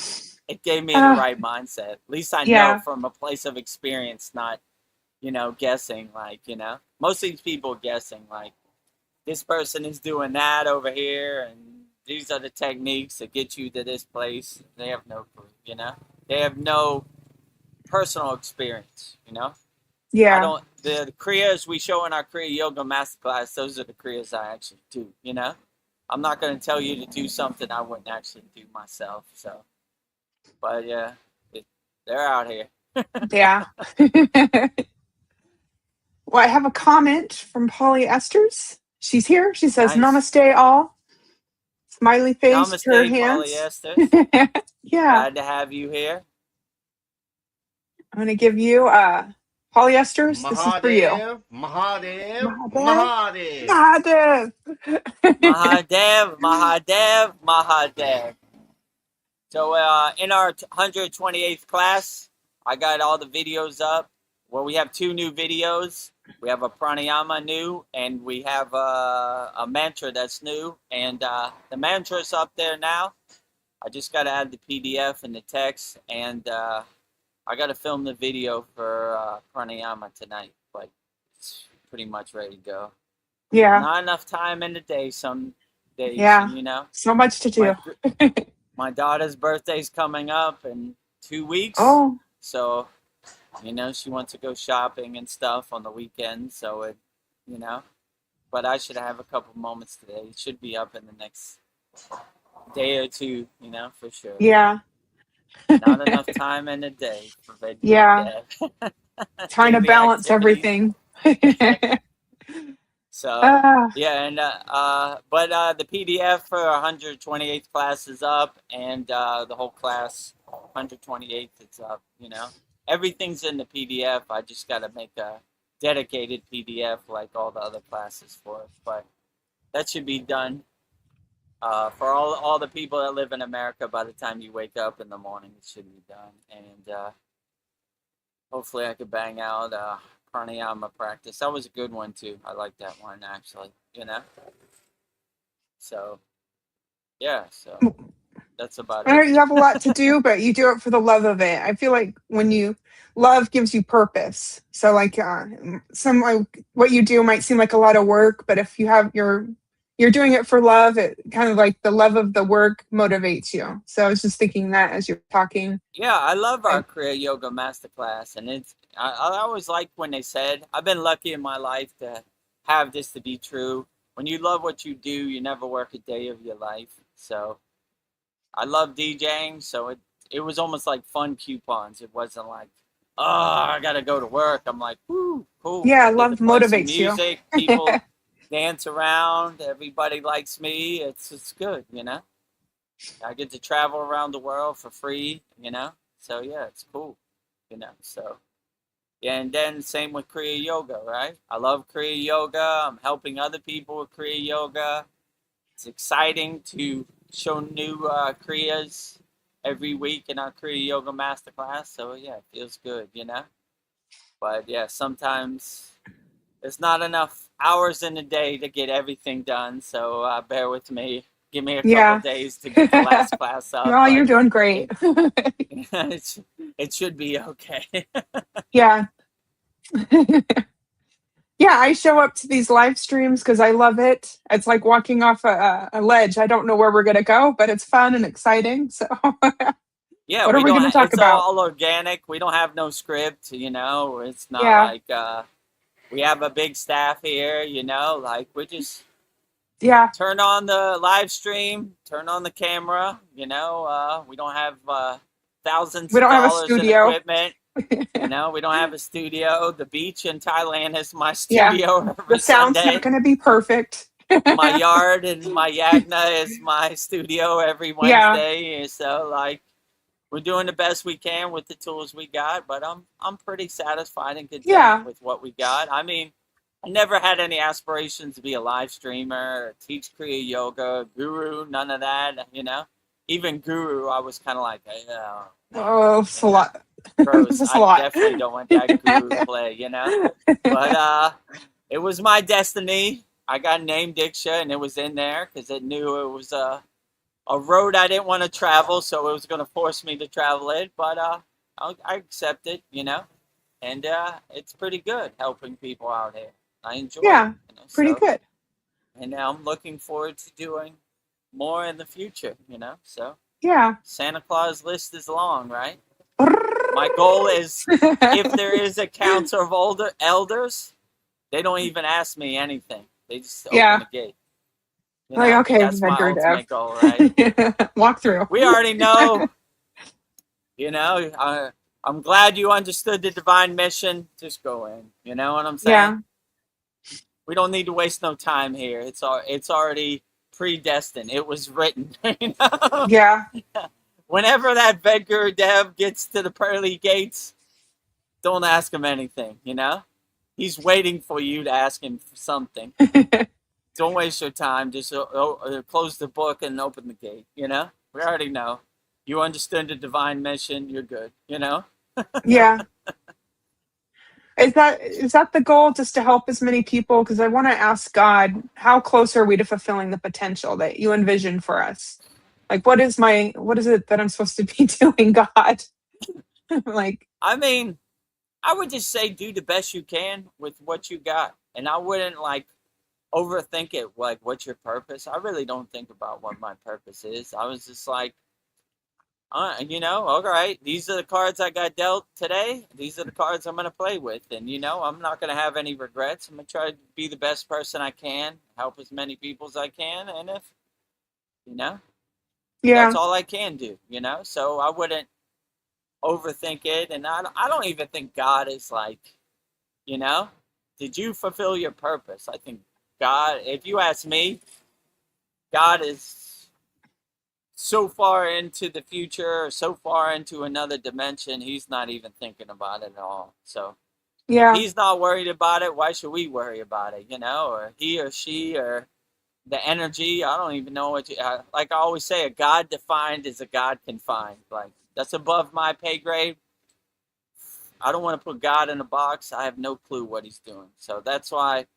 it gave me the Ah, right mindset. At least I know yeah. from a place of experience, not you know guessing. Like you know, most of these people guessing like this person is doing that over here, and these are the techniques that get you to this place. They have no clue, you know? They have no personal experience, you know? I Yeah. don't, the Kriyas we show in our Kriya Yoga Masterclass, those are the Kriyas I actually do, you know? I'm not going to tell you to do something I wouldn't actually do myself, so. But yeah, they're out here. Yeah. Well, I have a comment from Polly Esters. She's here. She says, Nice. Namaste, all. Smiley face, her Namaste, hands. polyesters. Yeah. Glad to have you here. I'm going to give you polyesters. This is for you. Mahadev, Mahadev, Mahadev. Mahadev. Mahadev. Mahadev, Mahadev, Mahadev. So in our 128th class, I got all the videos up. Well, we have two new videos. We have a pranayama new, and we have a mantra that's new. And the mantra's up there now. I just got to add the PDF and the text, and I got to film the video for pranayama tonight. But it's pretty much ready to go. Yeah. Not enough time in the day. Some days, Yeah. you know. So much to My do. my daughter's birthday's coming up in 2 weeks, Oh, so you know she wants to go shopping and stuff on the weekend. So it, you know, but I should have a couple moments today. It should be up in the next day or two, you know, for sure. yeah. Not enough time in a day for Yeah. Vedagurudev. Trying to Daily balance activities. everything. So Ah, yeah, and but the PDF for 128th class is up, and the whole class 128th is up. You know, everything's in the PDF. I just got to make a dedicated PDF like all the other classes for it. But that should be done for all the people that live in America. By the time you wake up in the morning, it should be done, and hopefully I could bang out pranayama practice. That was a good one too. I like that one actually. You know. So yeah, so that's about I know it. you have a lot to do, but you do it for the love of it. I feel like when you love gives you purpose. So like some like what you do might seem like a lot of work, but if you have you're doing it for love, it kind of like the love of the work motivates you. So I was just thinking that as you're talking. Yeah, I love our Like, Kriya Yoga Masterclass, and I always like when they said I've been lucky in my life to have this to be true. When you love what you do, you never work a day of your life. So I love DJing, so it was almost like fun coupons. It wasn't like, oh, I gotta go to work. I'm like, whoo, cool. yeah, I get to love play some motivates you. music. People dance around. Everybody likes me. It's good, you know. I get to travel around the world for free, you know. So yeah, it's cool, you know. So yeah, and then same with Kriya Yoga, right? I love Kriya Yoga. I'm helping other people with Kriya Yoga. It's exciting to show new Kriyas every week in our Kriya Yoga Masterclass. So yeah, it feels good, you know. But yeah, sometimes there's not enough hours in the day to get everything done. So bear with me. Give me a couple Yeah. days to get the last class up, Well, you're but doing great. it it should be okay. Yeah. Yeah, I show up to these live streams because I love it. It's like walking off a ledge. I don't know where we're going to go, but it's fun and exciting. So, Yeah, what are we we don't. going to talk It's about? all organic. We don't have no script. You know, it's not Yeah. like we have a big staff here. You know, like we just Yeah. turn on the live stream, turn on the camera. You know, we don't have thousands We of don't have a dollars in studio. equipment. You know, we don't have a studio. The beach in Thailand is my Yeah. studio The every sound's not Sunday. going to be perfect. My yard and my yagna is my studio every Yeah. Wednesday. So like we're doing the best we can with the tools we got, but I'm pretty satisfied and content Yeah. with what we got. I mean, I never had any aspirations to be a live streamer, or teach Kriya yoga, guru, none of that. You know, even guru, I was kind of like, oh no, Oh, it's a you know, lot. gross. This is a I lot. definitely don't want that guru play. You know, but it was my destiny. I got named Diksha, and it was in there because it knew it was a road I didn't want to travel, so it was going to force me to travel it. But I accept it, you know, and it's pretty good helping people out here. I enjoy it, Yeah. you know. Pretty So, good. and now I'm looking forward to doing more in the future, you know. So Yeah. Santa Claus list is long, right? My goal is if there is a council of older elders, they don't even ask me anything. They just open Yeah. the gate. You Like, know, okay, that's my Vedagurudev. ultimate goal, right? Walk through. We already know. You know, I'm glad you understood the divine mission. Just go in. You know what I'm saying? Yeah. We don't need to waste no time here. It's already predestined. It was written. You know? Yeah. Whenever that Vedagurudev gets to the pearly gates, don't ask him anything. You know, he's waiting for you to ask him for something. Don't waste your time. Just close the book and open the gate. You know, we already know. You understood the divine mission. You're good. You know. Yeah. Is that the goal, just to help as many people? Because I want to ask God, how close are we to fulfilling the potential that you envision for us? Like, what is it that I'm supposed to be doing, God? Like, I mean, I would just say do the best you can with what you got, and I wouldn't like overthink it. Like, what's your purpose? I really don't think about what my purpose is. I was just like, all right, these are the cards I got dealt today. These are the cards I'm going to play with. And, I'm not going to have any regrets. I'm going to try to be the best person I can, help as many people as I can. And if, that's Yeah. all I can do, So I wouldn't overthink it. And I don't even think God is like, did you fulfill your purpose? I think God, if you ask me, God is so far into the future, or so far into another dimension, he's not even thinking about it at all. So if Yeah. he's not worried about it, why should we worry about it, or he or she or the energy? I don't even know like I always say, a God defined is a God confined. Like, that's above my pay grade. I don't want to put God in a box. I have no clue what he's doing. So that's why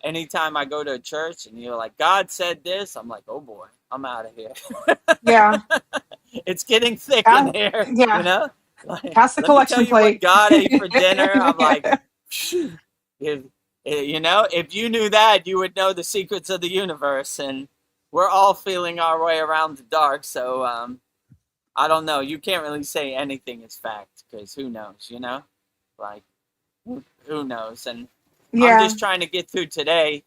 anytime I go to a church and you're like, God said this, I'm like, oh boy, I'm out of here. Yeah. It's getting thick in here, Yeah. Like, Pass the let me tell collection you what plate. God ate for dinner. I'm like, if you knew that, you would know the secrets of the universe. And we're all feeling our way around the dark. So I don't know. You can't really say anything is fact, because who knows, Like, who knows? And I'm Yeah. just trying to get through today.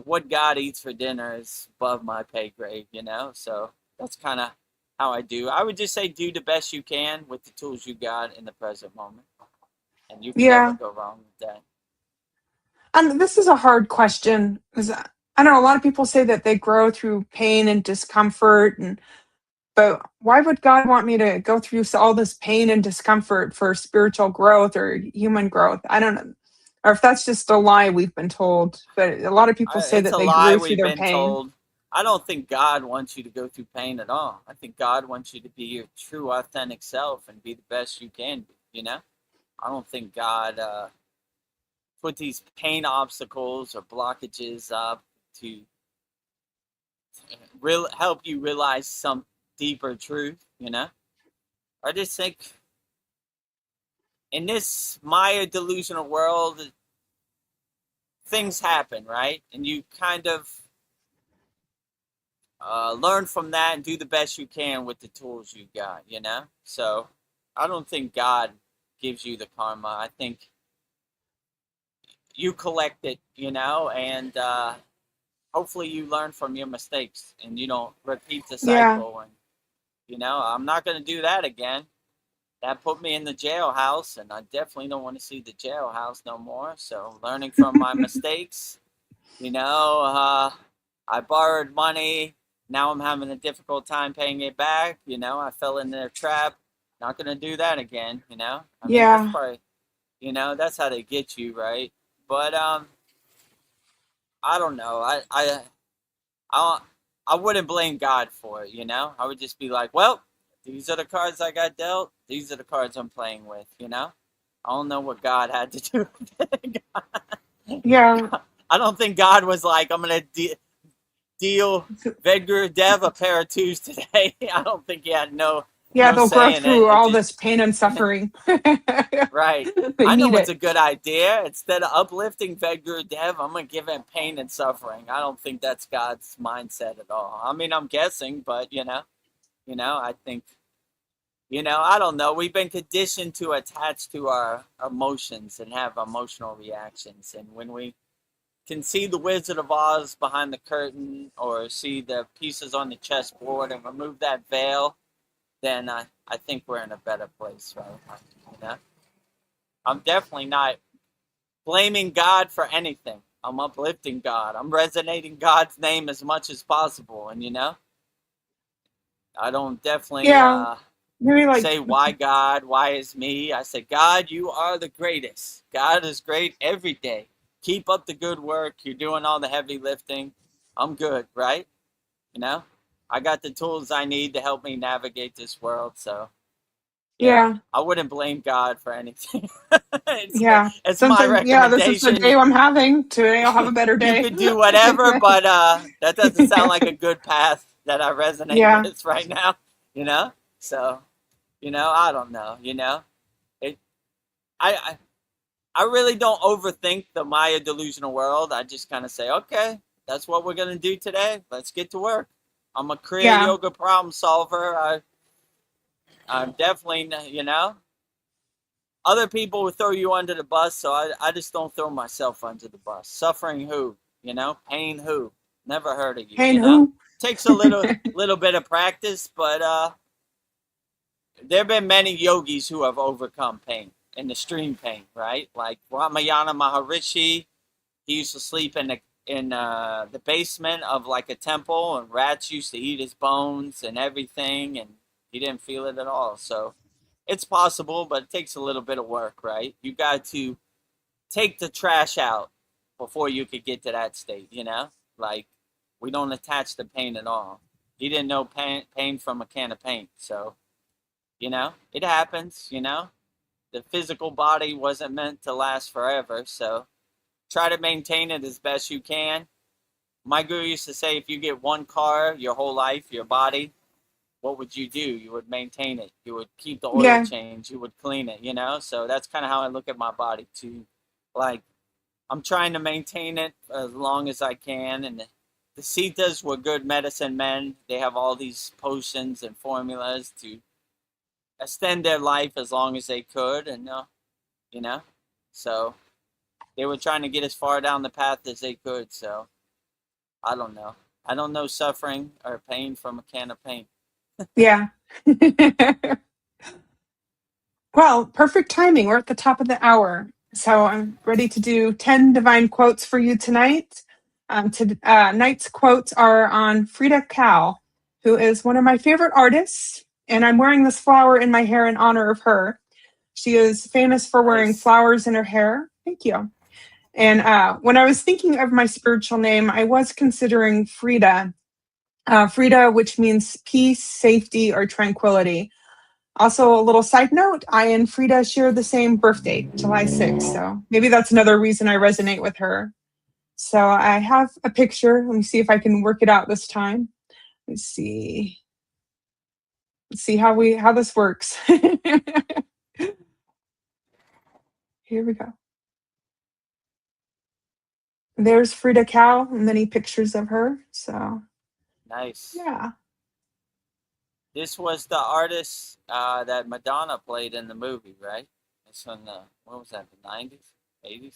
What God eats for dinner is above my pay grade, So that's kind of how I do. I would just say do the best you can with the tools you got in the present moment. And you can never Yeah. go wrong with that. And this is a hard question because I don't know. A lot of people say that they grow through pain and discomfort, but why would God want me to go through all this pain and discomfort for spiritual growth or human growth? I don't know. Or if that's just a lie we've been told. But a lot of people say It's that a they lie grew through we've their been pain. told. I don't think God wants you to go through pain at all. I think God wants you to be your true, authentic self and be the best you can be, I don't think God put these pain obstacles or blockages up to help you realize some deeper truth, I just think in this Maya delusional world, things happen, right? And you kind of learn from that and do the best you can with the tools you got, So I don't think God gives you the karma. I think you collect it, and hopefully you learn from your mistakes and you don't repeat the Yeah. cycle. And, I'm not going to do that again. That put me in the jailhouse, and I definitely don't want to see the jailhouse no more. So learning from my mistakes, I borrowed money. Now I'm having a difficult time paying it back. I fell in their trap. Not going to do that again, I mean, that's Yeah. probably, that's how they get you, right? But I don't know. I, I wouldn't blame God for it, I would just be like, well, these are the cards I got dealt. These are the cards I'm playing with, I don't know what God had to do with it. Yeah. I don't think God was like, I'm going to deal Vedagurudev a pair of twos today. I don't think he had no Yeah, they'll grow say in it. through It all just, this pain and suffering. right. They I know need what's it. a good idea. Instead of uplifting Vedagurudev, I'm going to give him pain and suffering. I don't think that's God's mindset at all. I mean, I'm guessing, but, I think, I don't know. We've been conditioned to attach to our emotions and have emotional reactions. And when we can see the Wizard of Oz behind the curtain or see the pieces on the chessboard and remove that veil, then I think we're in a better place, right? I'm definitely not blaming God for anything. I'm uplifting God. I'm resonating God's name as much as possible. And, I don't definitely Yeah. Maybe like, say, why God? Why is me? I say, God, you are the greatest. God is great every day. Keep up the good work. You're doing all the heavy lifting. I'm good, right? I got the tools I need to help me navigate this world. So, yeah, yeah. I wouldn't blame God for anything. Yeah. It's my Something, yeah, this is the recommendation. day I'm having. Today I'll have a better You day. could do whatever, but that doesn't sound like a good path that I resonate Yeah. with right now, So, I don't know, it, I I really don't overthink the Maya delusional world. I just kind of say, okay, that's what we're going to do today. Let's get to work. I'm a Kriya Yeah. yoga problem solver. I'm definitely, other people would throw you under the bus, so I just don't throw myself under the bus. Suffering who? Pain who? Never heard of you, Pain who? Takes a little bit of practice, but there have been many yogis who have overcome pain and extreme pain, right? Like Ramayana Maharishi, he used to sleep in the basement of like a temple, and rats used to eat his bones and everything, and he didn't feel it at all. So it's possible, but it takes a little bit of work, right? You got to take the trash out before you could get to that state, Like, we don't attach the pain at all. He didn't know pain from a can of paint, so, it happens, The physical body wasn't meant to last forever, so try to maintain it as best you can. My guru used to say, if you get one car your whole life, your body, what would you do? You would maintain it. You would keep the oil Yeah. change. You would clean it, So that's kind of how I look at my body too. Like, I'm trying to maintain it as long as I can. And the Sitas were good medicine men. They have all these potions and formulas to extend their life as long as they could. And, so they were trying to get as far down the path as they could. So I don't know. I don't know suffering or pain from a can of paint. Yeah. Well, perfect timing. We're at the top of the hour. So I'm ready to do 10 divine quotes for you tonight. Tonight's quotes are on Frida Kahlo, who is one of my favorite artists. And I'm wearing this flower in my hair in honor of her. She is famous for wearing Nice. flowers in her hair. Thank you. And when I was thinking of my spiritual name, I was considering Frida. Frida, which means peace, safety, or tranquility. Also, a little side note, I and Frida share the same birthday, July 6th. So maybe that's another reason I resonate with her. So I have a picture. Let me see if I can work it out this time. Let's see. Let's see how this works. Here we go. There's Frida Kahlo, many pictures of her. So Nice. yeah. This was the artist that Madonna played in the movie, right? It's from what was that, the 90s, 80s?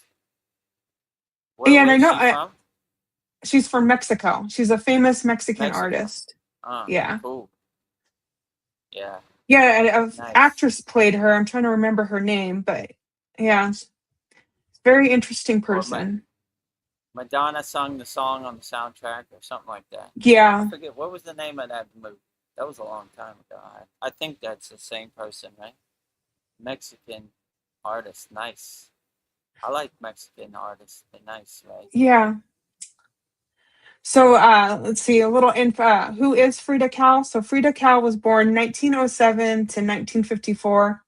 Yeah, and I Where's know she from? she's from Mexico. She's a famous Mexican Mexico. artist. Yeah. Cool. Yeah. Yeah, an Nice. actress played her. I'm trying to remember her name, but yeah, very interesting Or person. Madonna sung the song on the soundtrack or something like that. Yeah. I forget, what was the name of that movie? That was a long time ago. I think that's the same person, right? Mexican artist. Nice. I like Mexican artists. They're nice, right? Yeah. So let's see a little info. Who is Frida Kahlo? So Frida Kahlo was born 1907 to 1954.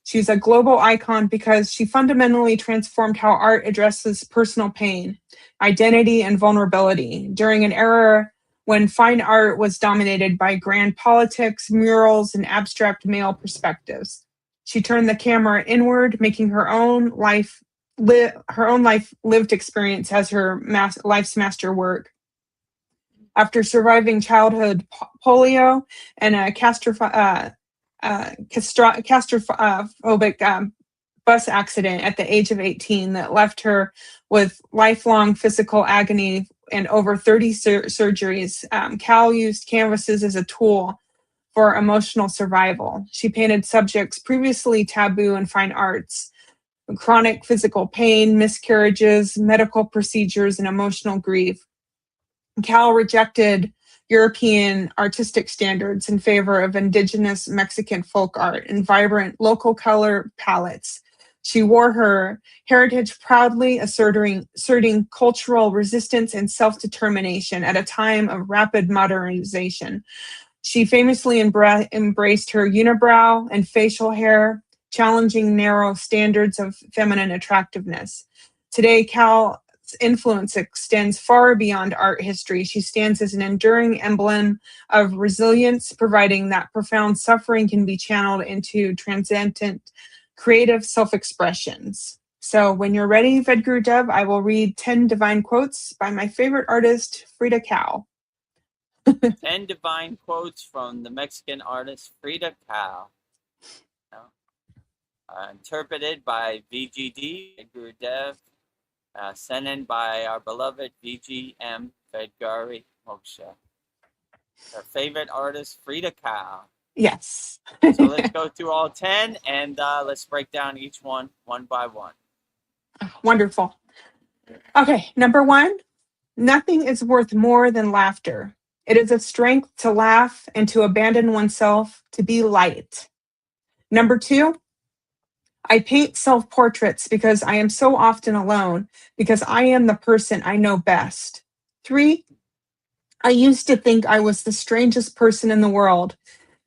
She's a global icon because she fundamentally transformed how art addresses personal pain, identity, and vulnerability during an era when fine art was dominated by grand politics, murals, and abstract male perspectives. She turned the camera inward, making her own life lived experience as her life's master work. After surviving childhood polio and a claustrophobic bus accident at the age of 18 that left her with lifelong physical agony and over 30 surgeries, Cal used canvases as a tool for emotional survival. She painted subjects previously taboo in fine arts: chronic physical pain, miscarriages, medical procedures, and emotional grief. Cal rejected European artistic standards in favor of indigenous Mexican folk art and vibrant local color palettes. She wore her heritage proudly, asserting cultural resistance and self-determination at a time of rapid modernization. She famously embraced her unibrow and facial hair, challenging narrow standards of feminine attractiveness. Today, Cal's influence extends far beyond art history. She stands as an enduring emblem of resilience, providing that profound suffering can be channeled into transcendent creative self-expressions. So when you're ready, Vedagurudev, I will read 10 divine quotes by my favorite artist, Frida Kahlo. 10 divine quotes from the Mexican artist Frida Kahlo. Interpreted by VGD, Vedagurudev, sent in by our beloved VGM, Vedgari Moksha. Our favorite artist, Frida Kahlo. Yes. So let's go through all 10 and let's break down each one by one. Wonderful. Okay, number 1, nothing is worth more than laughter. It is a strength to laugh and to abandon oneself, to be light. Number 2, I paint self portraits because I am so often alone, because I am the person I know best. 3, I used to think I was the strangest person in the world,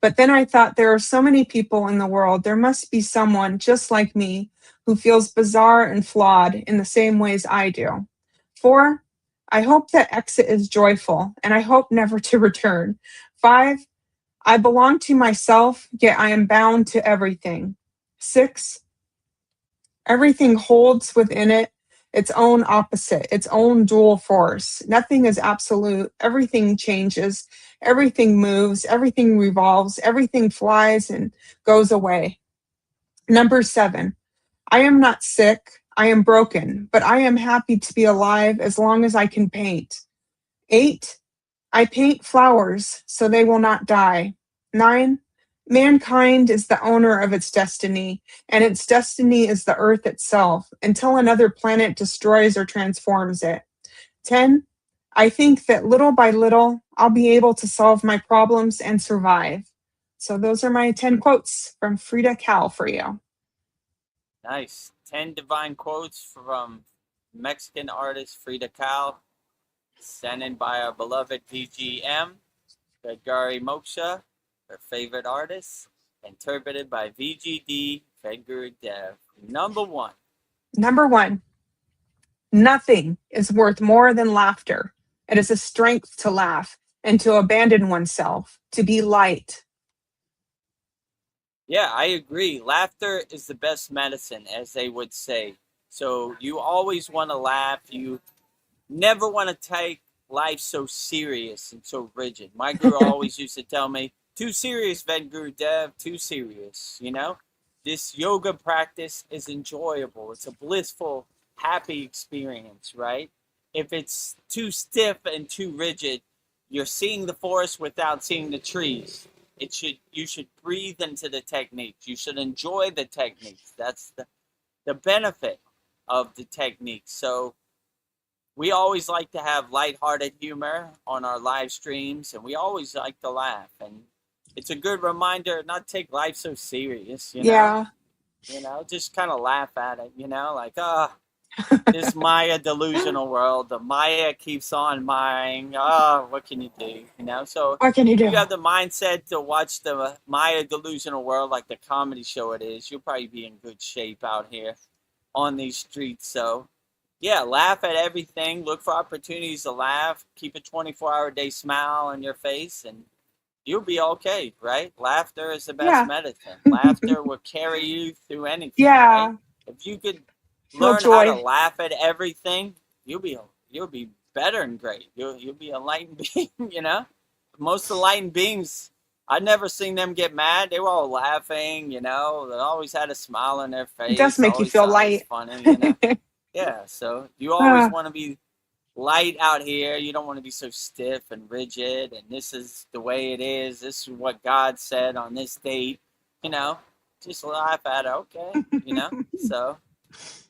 but then I thought there are so many people in the world, there must be someone just like me who feels bizarre and flawed in the same ways I do. 4, I hope that exit is joyful, and I hope never to return. 5, I belong to myself, yet I am bound to everything. 6, everything holds within it its own opposite, its own dual force. Nothing is absolute. Everything changes. Everything moves. Everything revolves. Everything flies and goes away. Number 7, I am not sick. I am broken, but I am happy to be alive as long as I can paint. 8, I paint flowers so they will not die. 9, mankind is the owner of its destiny, and its destiny is the earth itself until another planet destroys or transforms it. 10, I think that little by little, I'll be able to solve my problems and survive. So those are my 10 quotes from Frida Kahlo for you. Nice. 10 divine quotes from Mexican artist Frida Kahlo, sent in by our beloved VGM, Vedgari Moksha, her favorite artist, interpreted by VGD, Vedagurudev. Number 1. Number 1, nothing is worth more than laughter. It is a strength to laugh and to abandon oneself, to be light. Yeah, I agree. Laughter is the best medicine, as they would say. So you always want to laugh. You never want to take life so serious and so rigid. My guru always used to tell me, too serious, Vedagurudev, too serious. This yoga practice is enjoyable. It's a blissful, happy experience, right? If it's too stiff and too rigid, you're seeing the forest without seeing the trees. You should breathe into the techniques. You should enjoy the techniques. That's the benefit of the techniques. So we always like to have lighthearted humor on our live streams, and we always like to laugh. And it's a good reminder not to take life so serious, Yeah. Just kind of laugh at it, like, this Maya delusional world, the Maya keeps on Maying. What can you do, So What can you do? if you have the mindset to watch the Maya delusional world like the comedy show it is, you'll probably be in good shape out here on these streets. So yeah, laugh at everything. Look for opportunities to laugh. Keep a 24-hour-a-day smile on your face, and you'll be okay, right? Laughter is the best Yeah. medicine. Laughter will carry you through anything, Yeah. right? If you could Feel learn how to joy. laugh at everything, you'll be better and great. You'll be a enlightened being, Most of the enlightened beings, I've never seen them get mad. They were all laughing, They always had a smile on their face. It does make you always feel thought it was light. funny, Yeah, so you always Ah, want to be light out here. You don't want to be so stiff and rigid, and this is the way it is. This is what God said on this date, Just laugh at it, okay, So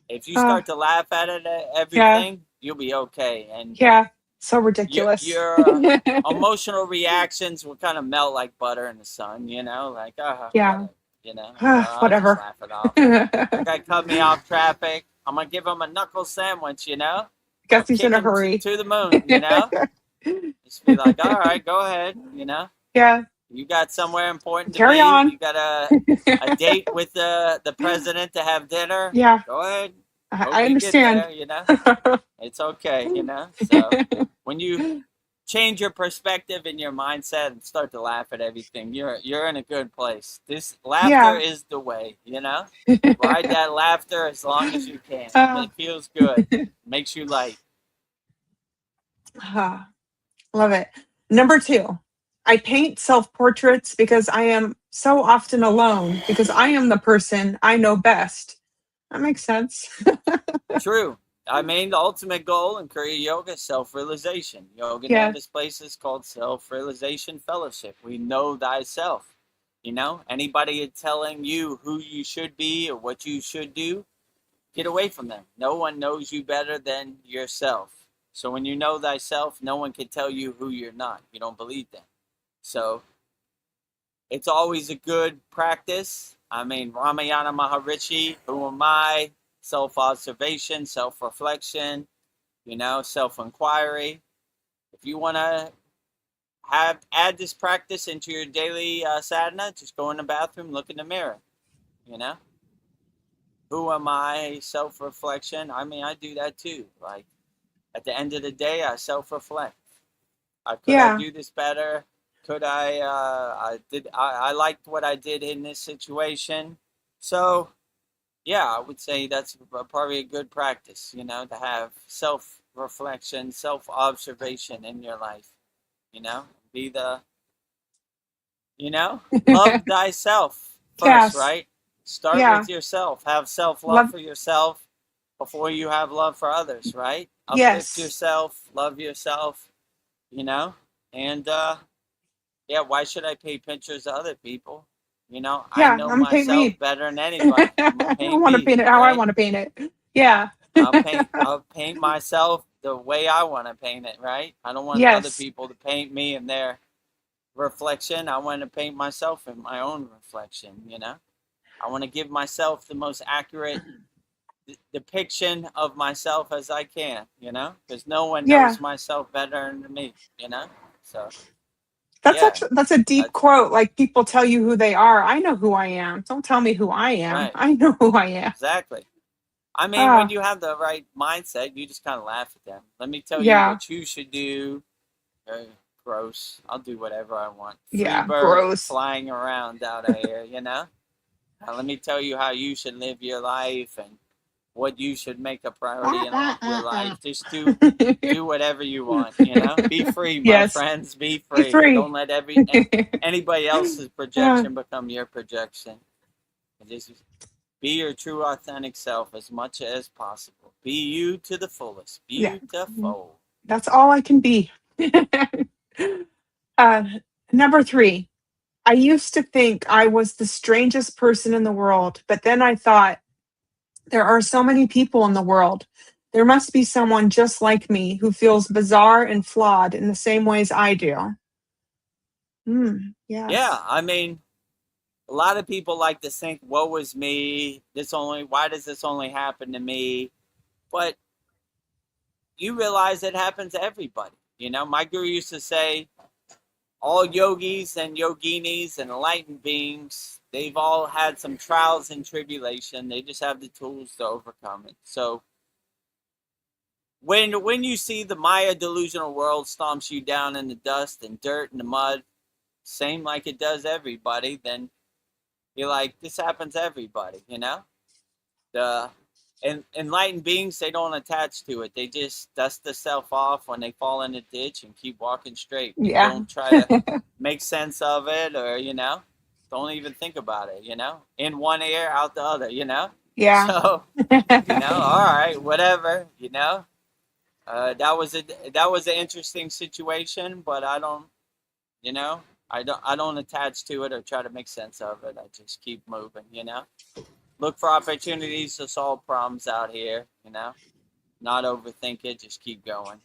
if you start to laugh at it, yeah. everything, you'll be okay. And Yeah. So your, ridiculous. your emotional reactions will kind of melt like butter in the sun, like, Yeah. whatever, I'll just Whatever. laugh it off. That guy cut me off traffic. I'm going to give him a knuckle sandwich, I'll Guess he's kick in a him hurry. to the moon, Just be like, all right, go ahead, Yeah. You got somewhere important to Carry be. on. You got a date with the president to have dinner. Yeah. Go ahead. I Hope you get understand. there, It's okay, So when you change your perspective and your mindset and start to laugh at everything, you're in a good place. This laughter Yeah. is the way, Ride that laughter as long as you can. uh, It feels good. Makes you light. Love it. Number 2, I paint self portraits because I am so often alone, because I am the person I know best. That makes sense. True. I mean, the ultimate goal in Kriya Yoga is self-realization. Yoga Yes. Nama's place is called Self-Realization Fellowship. We know thyself. Anybody telling you who you should be or what you should do, get away from them. No one knows you better than yourself. So when you know thyself, no one can tell you who you're not. You don't believe them. So it's always a good practice. I mean, Ramayana Maharishi, who am I? Self-observation, self-reflection, self-inquiry. If you want to add this practice into your daily sadhana, just go in the bathroom, look in the mirror, you know? Who am I? Self-reflection. I mean, I do that too. Like, at the end of the day, I self-reflect. Could I Yeah. do this better? Could I liked what I did in this situation. So, yeah, I would say that's probably a good practice, to have self-reflection, self-observation in your life, be love thyself first, Yes. right? Start Yeah. with yourself. Have self-love Love. for yourself before you have love for others, right? Uplift Yes. yourself, love yourself, you know? And yeah, why should I paint pictures of other people? I Yeah. know I'm paint myself me. better than anybody. I'm gonna I paint want to me, paint it how I right? want to paint it. Yeah. I'll paint myself the way I want to paint it, right? I don't want other Yes. people to paint me in their reflection. I want to paint myself in my own reflection. I want to give myself the most accurate depiction of myself as I can, because no one Yeah. knows myself better than me. So, That's yeah, actually that's a deep that's quote. Like, people tell you who they are. I know who I am. Don't tell me who I am. right. I know who I am. Exactly. I mean, when Ah, you have the right mindset, you just kind of laugh at them. Let me tell you yeah. what you should do. Uh, Gross. I'll do whatever I want. Free Yeah. bird Gross. flying around out of here. Let me tell you how you should live your life and what you should make a priority in your life. Just do whatever you want. Be free, my Yes. friends. Be Be free. Don't free. let anybody else's Ah, projection become your projection. Just be your true authentic self as much as possible. Be you to the fullest. yeah. Beautiful. That's all I can be. uh, Number 3. I used to think I was the strangest person in the world, but then I thought, there are so many people in the world. There must be someone just like me who feels bizarre and flawed in the same ways I do. Yeah, Yes. I mean, a lot of people like to think, woe is me. Why does this only happen to me? But you realize it happens to everybody. My guru used to say, all yogis and yoginis and enlightened beings, they've all had some trials and tribulation. They just have the tools to overcome it. So when you see the Maya delusional world stomps you down in the dust and dirt and the mud, same like it does everybody, then you're like, this happens to everybody. The enlightened beings, they don't attach to it. They just dust themselves off when they fall in a ditch and keep walking straight and Yeah. don't try to make sense of it, or don't even think about it. In one ear, out the other. Yeah. So all right, whatever. That was an interesting situation, but you know I don't attach to it or try to make sense of it. I just keep moving. Look for opportunities to solve problems out here. Not overthink it, just keep going.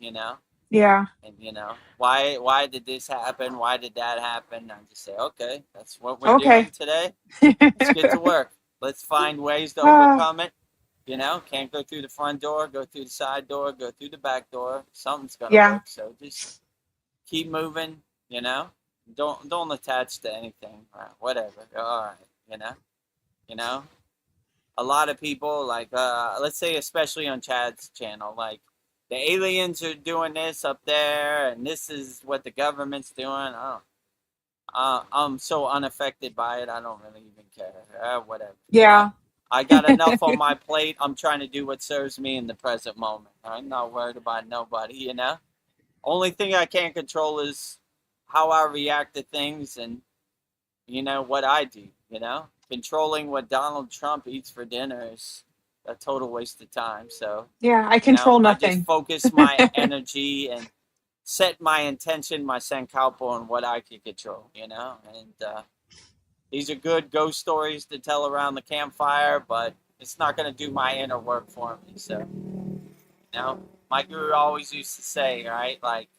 Yeah. And why did this happen? Why did that happen? I just say, okay, that's what we're Okay. doing today. Let's get to work. Let's find ways to Ah, overcome it. Can't go through the front door, go through the side door, go through the back door. Something's gonna yeah. work. So just keep moving. You know, don't attach to anything. Whatever. All right. You know. You know. A lot of people like let's say especially on Chad's channel, like the aliens are doing this up there, and this is what the government's doing. I'm so unaffected by it. I don't really even care. Whatever. Yeah. I got enough on my plate. I'm trying to do what serves me in the present moment. I'm not worried about nobody, Only thing I can't control is how I react to things and, what I do, Controlling what Donald Trump eats for dinner is a total waste of time. So, Yeah, I control I just nothing. focus my energy and set my intention, my sankalpa on what I can control, And these are good ghost stories to tell around the campfire, but it's not going to do my inner work for me. So, my guru always used to say, right, like,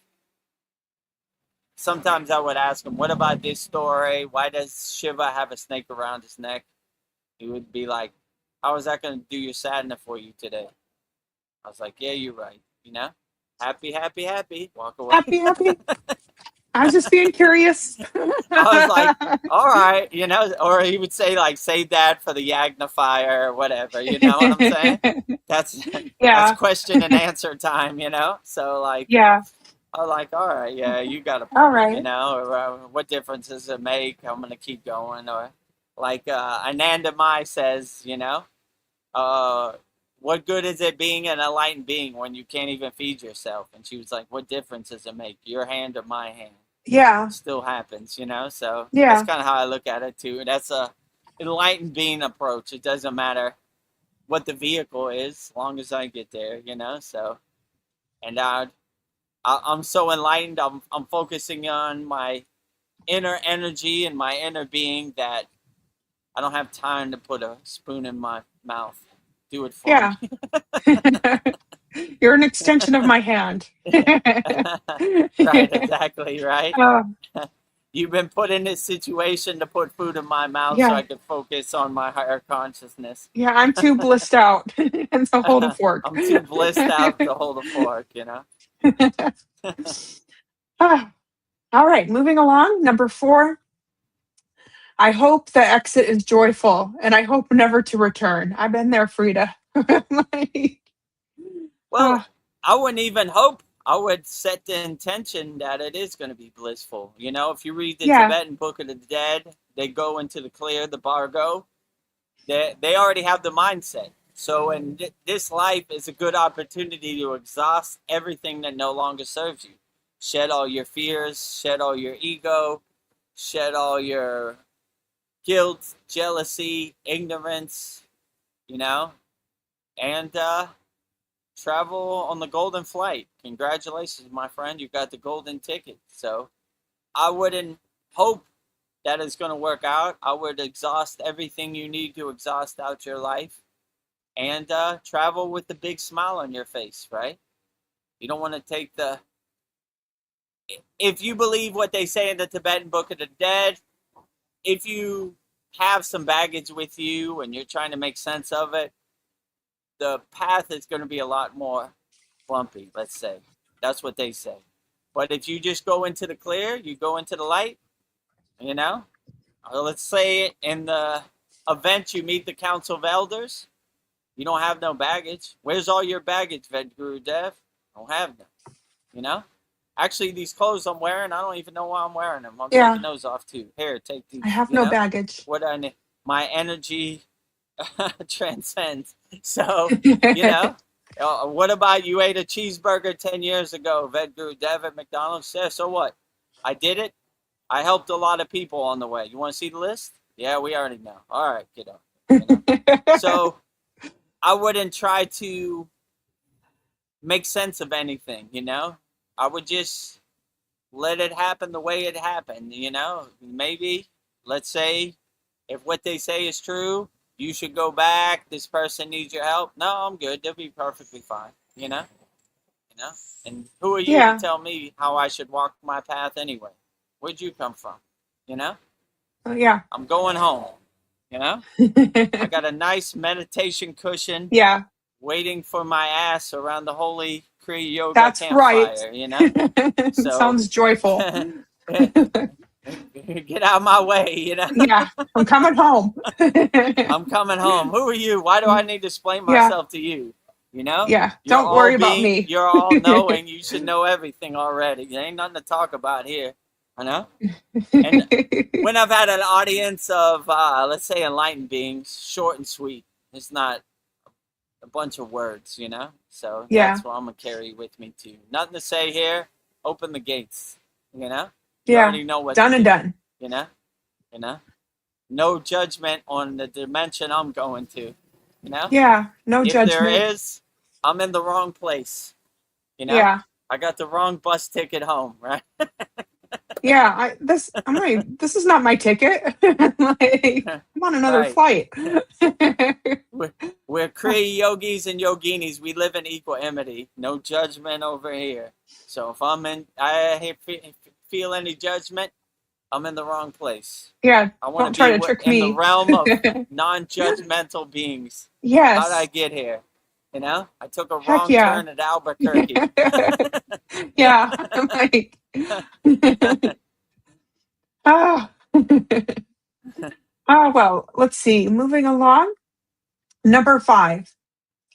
sometimes I would ask him, what about this story? Why does Shiva have a snake around his neck? He would be like, how is that going to do your sadhana for you today? I was like, yeah, you're right. Happy, happy, happy. Walk away. Happy, happy. I was just being curious. I was like, all right, or he would say, like, save that for the Yagna fire or whatever, you know what I'm saying? That's question and answer time, So, like, yeah. I was like, all right, yeah, you got a point, All right. or what difference does it make? I'm going to keep going. Or like Ananda Mai says, what good is it being an enlightened being when you can't even feed yourself? And she was like, what difference does it make, your hand or my hand? Yeah. It still happens, So yeah. That's kind of how I look at it too. That's a enlightened being approach. It doesn't matter what the vehicle is, as long as I get there, So, and I'm so enlightened. I'm focusing on my inner energy and my inner being that I don't have time to put a spoon in my mouth. Do it for me. You're an extension of my hand. Right, exactly, right? Oh. You've been put in this situation to put food in my mouth so I can focus on my higher consciousness. Yeah, I'm too blissed out and to hold a fork. I'm too blissed out to hold a fork, All right, moving along. Number 4. I hope the exit is joyful, and I hope never to return. I've been there, Frida. Well, I wouldn't even hope. I would set the intention that it is going to be blissful. If you read the Tibetan Book of the Dead, they go into the clear, the Bargo. They already have the mindset. So in this life is a good opportunity to exhaust everything that no longer serves you. Shed all your fears, shed all your ego, shed all your guilt, jealousy, ignorance, and travel on the golden flight. Congratulations, my friend. You got the golden ticket. So I wouldn't hope that it's going to work out. I would exhaust everything you need to exhaust out your life and travel with the big smile on your face, right? You don't want to take if you believe what they say in the Tibetan Book of the Dead, if you have some baggage with you and you're trying to make sense of it, the path is going to be a lot more bumpy, let's say. That's what they say. But if you just go into the clear, you go into the light, let's say in the event you meet the Council of Elders, you don't have no baggage. Where's all your baggage, Vedagurudev? Don't have them, Actually, these clothes I'm wearing, I don't even know why I'm wearing them. I'm taking those off too. Here, take these. I have no baggage. What I need. My energy transcends. So, what about you ate a cheeseburger 10 years ago, Vedagurudev at McDonald's? Yeah, so what? I did it. I helped a lot of people on the way. You want to see the list? Yeah, we already know. All right, kiddo. So I wouldn't try to make sense of anything, I would just let it happen the way it happened, Maybe, let's say, if what they say is true, you should go back. This person needs your help. No, I'm good. They'll be perfectly fine, And who are you to tell me how I should walk my path anyway? Where'd you come from, Yeah. I'm going home, I got a nice meditation cushion. Yeah. Waiting for my ass around the holy Kriya yoga That's campfire, right. So, sounds joyful. Get out of my way, Yeah, I'm coming home. I'm coming home. Who are you? Why do I need to explain myself to you? You know, Yeah. Don't worry about me. You're all knowing. You should know everything already. There ain't nothing to talk about here. I know. And when I've had an audience of, let's say, enlightened beings, short and sweet. It's not a bunch of words, you know. So Yeah. that's what I'm gonna carry with me too. Nothing to say here. Open the gates. You know. You Yeah. already know what Done to and do. done. You know. You know. No judgment on the dimension I'm going to. You know. Yeah. No If there judgment. is, I'm in the wrong place. You know. Yeah. I got the wrong bus ticket home, right? Yeah. This is not my ticket. Like, I'm on another Right. flight. We're Kriya yogis and yoginis. We live in equanimity. No judgment over here. So if I feel any judgment, I'm in the wrong place. Yeah. I want Don't to try be to trick in the me. realm of non-judgmental beings. Yes. How did I get here? You know, I took a Heck wrong yeah. turn at Albuquerque. Yeah. I'm like, oh. Oh, well, let's see. Moving along. Number 5.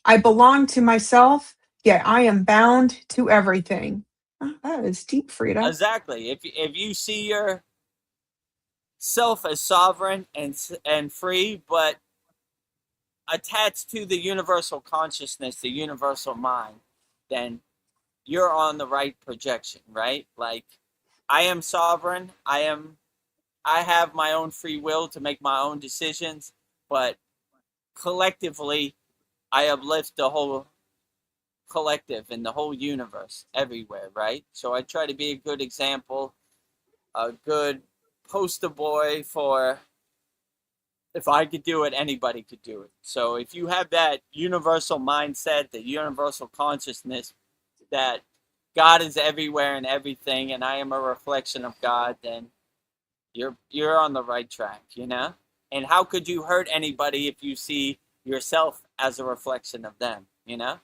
I belong to myself, yet I am bound to everything. Oh, that is deep, Frida. Exactly. If you see yourself as sovereign and free, but attached to the universal consciousness, the universal mind, then you're on the right projection, right? Like, I am sovereign. I have my own free will to make my own decisions, but collectively I uplift the whole collective and the whole universe everywhere, right? So I try to be a good example, a good poster boy for, if I could do it, anybody could do it. So if you have that universal mindset, the universal consciousness that God is everywhere and everything, and I am a reflection of God, then you're on the right track, you know? And how could you hurt anybody if you see yourself as a reflection of them, you know?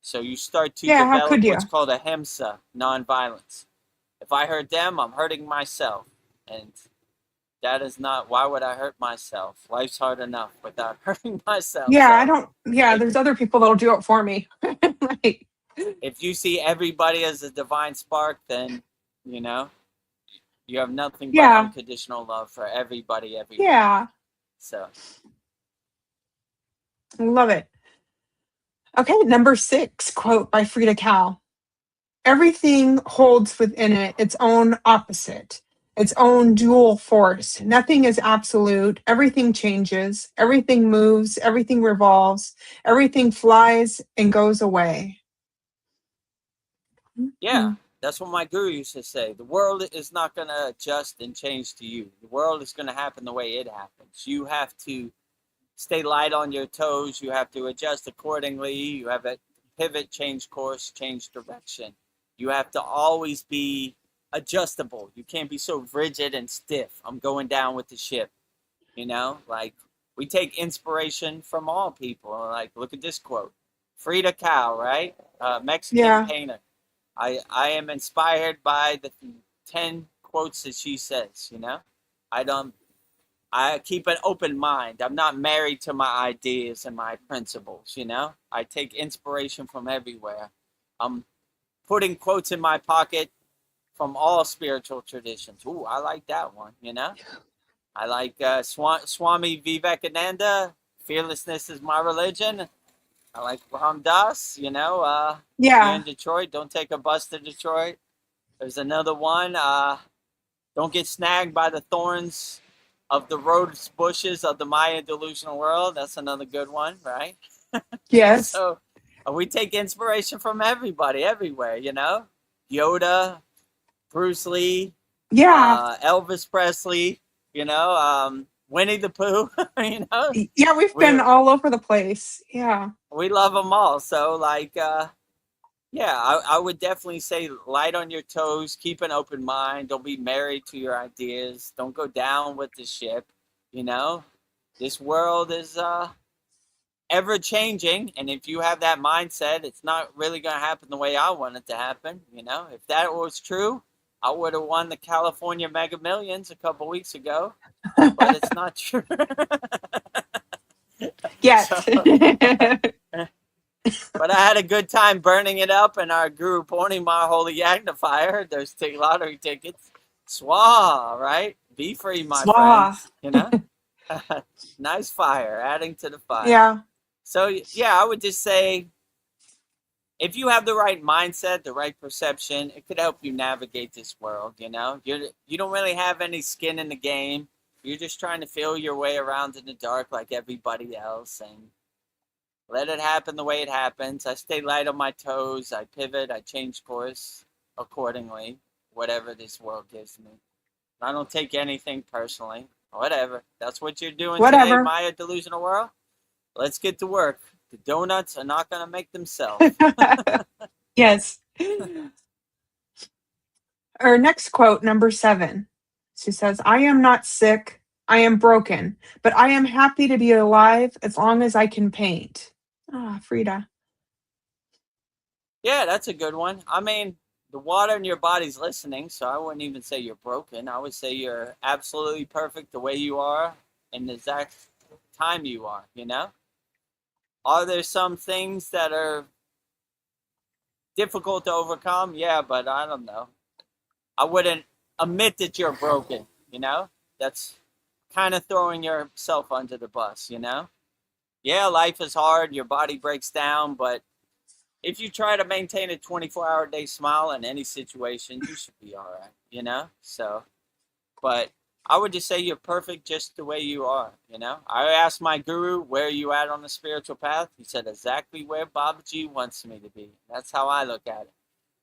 So you start to Yeah, how could develop you? what's called ahimsa, nonviolence. If I hurt them, I'm hurting myself. And that is not, why would I hurt myself? Life's hard enough without hurting myself. Yeah, So I don't. Yeah, there's other people that'll do it for me. Like, if you see everybody as a divine spark, then, you know, you have nothing but yeah, unconditional love for everybody everywhere. yeah, So love it. Okay, number 6, quote by Frida Kahlo. Everything holds within it its own opposite, its own dual force. Nothing is absolute. Everything changes. Everything moves. Everything revolves. Everything flies and goes away. yeah, that's what my guru used to say. The world is not going to adjust and change to you. The world is going to happen the way it happens. You have to stay light on your toes. You have to adjust accordingly. You have to pivot, change course, change direction. You have to always be adjustable. You can't be so rigid and stiff. I'm going down with the ship. You know, like, we take inspiration from all people. Like, look at this quote. Frida Kahlo, right? Mexican Yeah, painter. I am inspired by the 10 quotes that she says, you know? I keep an open mind. I'm not married to my ideas and my principles, you know? I take inspiration from everywhere. I'm putting quotes in my pocket from all spiritual traditions. Ooh, I like that one, you know? I like Swami Vivekananda, fearlessness is my religion. I like Ram Dass, you know? If you're yeah, in Detroit, don't take a bus to Detroit. There's another one, don't get snagged by the thorns of the rose bushes of the Maya delusional world. That's another good one, right? yes, So we take inspiration from everybody, everywhere, you know? Yoda, Bruce Lee, yeah, Elvis Presley, you know, Winnie the Pooh, you know? yeah. We've been all over the place. Yeah, We love them all. So, like, yeah, I would definitely say light on your toes, keep an open mind. Don't be married to your ideas. Don't go down with the ship. You know, this world is ever changing. And if you have that mindset, it's not really going to happen the way I want it to happen. You know, if that was true, I would have won the California Mega Millions a couple weeks ago, but it's not true. yes. So, but But I had a good time burning it up in our Guru Purnima Holy Agnifier. There's lottery tickets. Swa, right? Be free, my Swaha. friends. You know? Nice fire, adding to the fire. Yeah. So, yeah, I would just say if you have the right mindset, the right perception, it could help you navigate this world, you know? You don't really have any skin in the game. You're just trying to feel your way around in the dark like everybody else and let it happen the way it happens. I stay light on my toes. I pivot. I change course accordingly, whatever this world gives me. I don't take anything personally. Whatever. That's what you're doing today, Whatever. Maya Delusional World. Let's get to work. The donuts are not going to make themselves. Yes. Our next quote, number 7. She says, I am not sick. I am broken, but I am happy to be alive as long as I can paint. Ah, Frida. Yeah, that's a good one. I mean, the water in your body's listening, so I wouldn't even say you're broken. I would say you're absolutely perfect the way you are in the exact time you are, you know? Are there some things that are difficult to overcome? Yeah, but I don't know. I wouldn't admit that you're broken, you know? That's kind of throwing yourself under the bus, you know? Yeah, life is hard, your body breaks down, but if you try to maintain a 24-hour day smile in any situation, you should be all right, you know? So, but I would just say you're perfect just the way you are, you know? I asked my guru, where are you at on the spiritual path? He said, exactly where Babaji wants me to be. That's how I look at it.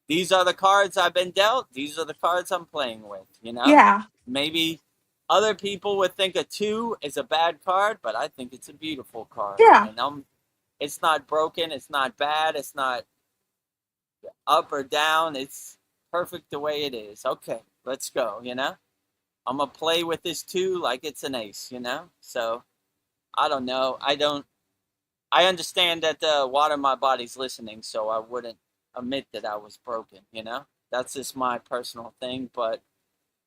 These are the cards I've been dealt. These are the cards I'm playing with, you know? Yeah. Maybe other people would think a 2 is a bad card, but I think it's a beautiful card. Yeah. And it's not broken. It's not bad. It's not up or down. It's perfect the way it is. Okay, let's go, you know? I'm going to play with this 2 like it's an ace, you know? So, I don't know. I understand that the water in my body's listening, so I wouldn't admit that I was broken, you know? That's just my personal thing, but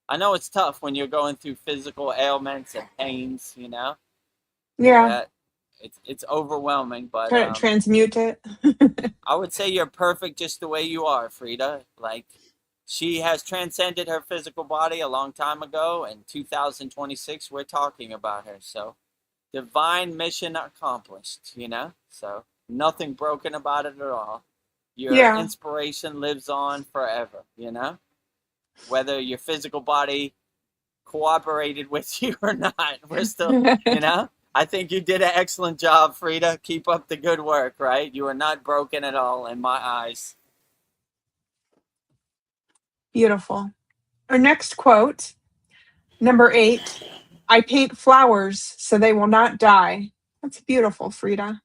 I know it's tough when you're going through physical ailments and pains, you know? Yeah. It's overwhelming, but Try to transmute it. I would say you're perfect just the way you are, Frida. Like, she has transcended her physical body a long time ago. In 2026, we're talking about her. So, divine mission accomplished, you know? So, nothing broken about it at all. Your inspiration lives on forever, you know? Whether your physical body cooperated with you or not, we're still, you know? I think you did an excellent job, Frida. Keep up the good work, right? You are not broken at all in my eyes. Beautiful. Our next quote, number 8. I paint flowers so they will not die. That's beautiful, Frida.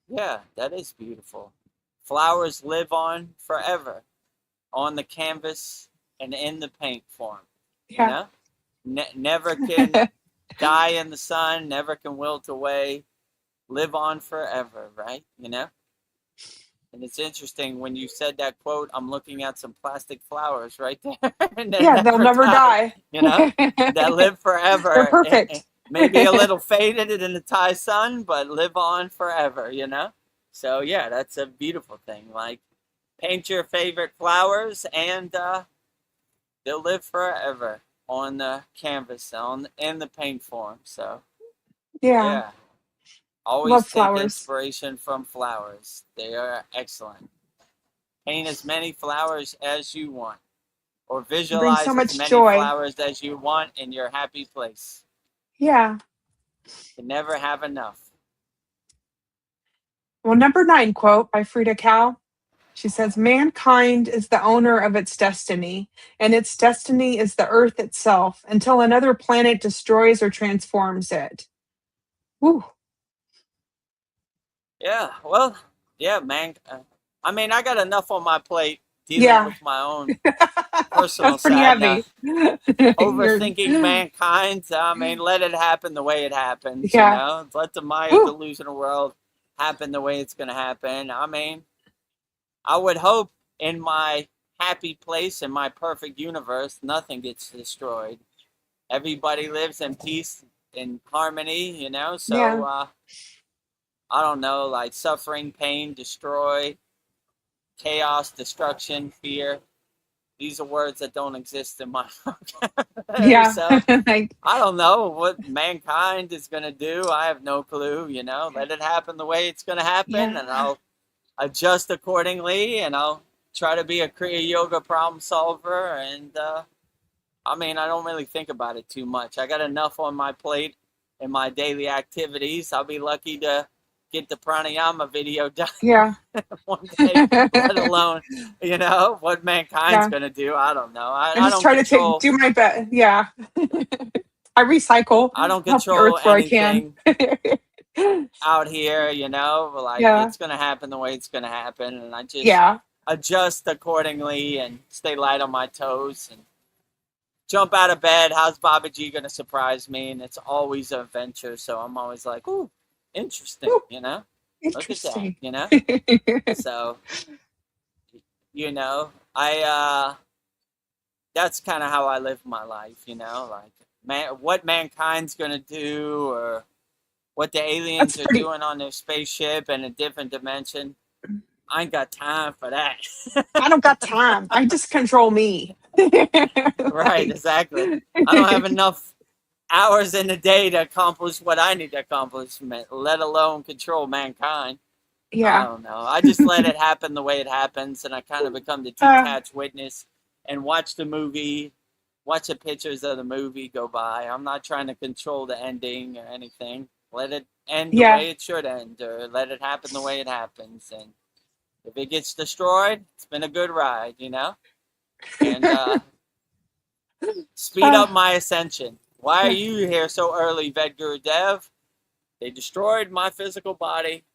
Yeah, that is beautiful. Flowers live on forever on the canvas and in the paint form. You Yeah. know? Never can die in the sun, never can wilt away, live on forever, right? You know? And it's interesting when you said that quote, I'm looking at some plastic flowers right there. And Yeah, they'll never die. You know? That live forever. They're perfect. Maybe a little faded in the Thai sun, but live on forever, you know? So, yeah, that's a beautiful thing. Like, paint your favorite flowers and they'll live forever on the canvas, in the paint form. So, yeah. Always Love take flowers. inspiration from flowers. They are excellent. Paint as many flowers as you want, or visualize so as much many joy. flowers as you want in your happy place. Yeah. You never have enough. Well, number 9 quote by Frida Kahlo. She says, mankind is the owner of its destiny, and its destiny is the earth itself until another planet destroys or transforms it. Woo. Yeah, well, yeah, man. I mean, I got enough on my plate dealing with my own personal That's pretty side heavy. overthinking mankind. I mean, let it happen the way it happens, Yeah. you know? Let the Maya delusional world happen the way it's going to happen. I mean, I would hope in my happy place, in my perfect universe, nothing gets destroyed. Everybody lives in peace and harmony, you know? So, I don't know, like suffering, pain, destroy, chaos, destruction, fear. These are words that don't exist in my vocabulary. Yeah. So Like, I don't know what mankind is going to do. I have no clue, you know. Let it happen the way it's going to happen, and yeah. I'll adjust accordingly, and I'll try to be a Kriya yoga problem solver. And I mean, I don't really think about it too much. I got enough on my plate in my daily activities. I'll be lucky to get the pranayama video done Yeah. one day, let alone, you know, what mankind's Yeah. going to do. I don't know. I I just don't try to control. do my best. Yeah. I recycle, I don't help the control earth where I can. anything out here, you know, like Yeah. it's going to happen the way it's going to happen. And I just Yeah. adjust accordingly and stay light on my toes and jump out of bed. How's Baba G going to surprise me? And it's always an adventure. So I'm always like, ooh, interesting, Ooh, you know, look at that, interesting. you know? So, you know, that's kind of how I live my life, you know, like what mankind's going to do or what the That's aliens are pretty. doing on their spaceship in a different dimension. I ain't got time for that. I don't got time. I just control me. Right, Like, exactly. I don't have enough hours in the day to accomplish what I need to accomplish, let alone control mankind. I yeah. don't know. I just let it happen the way it happens, and I kind of become the Uh, detached witness and watch the movie, watch the pictures of the movie go by. I'm not trying to control the ending or anything. Let it end the yeah. way it should end, or let it happen the way it happens. And if it gets destroyed, it's been a good ride, you know? And speed Uh, up my ascension. Why are yeah. you here so early, Vedagurudev? They destroyed my physical body.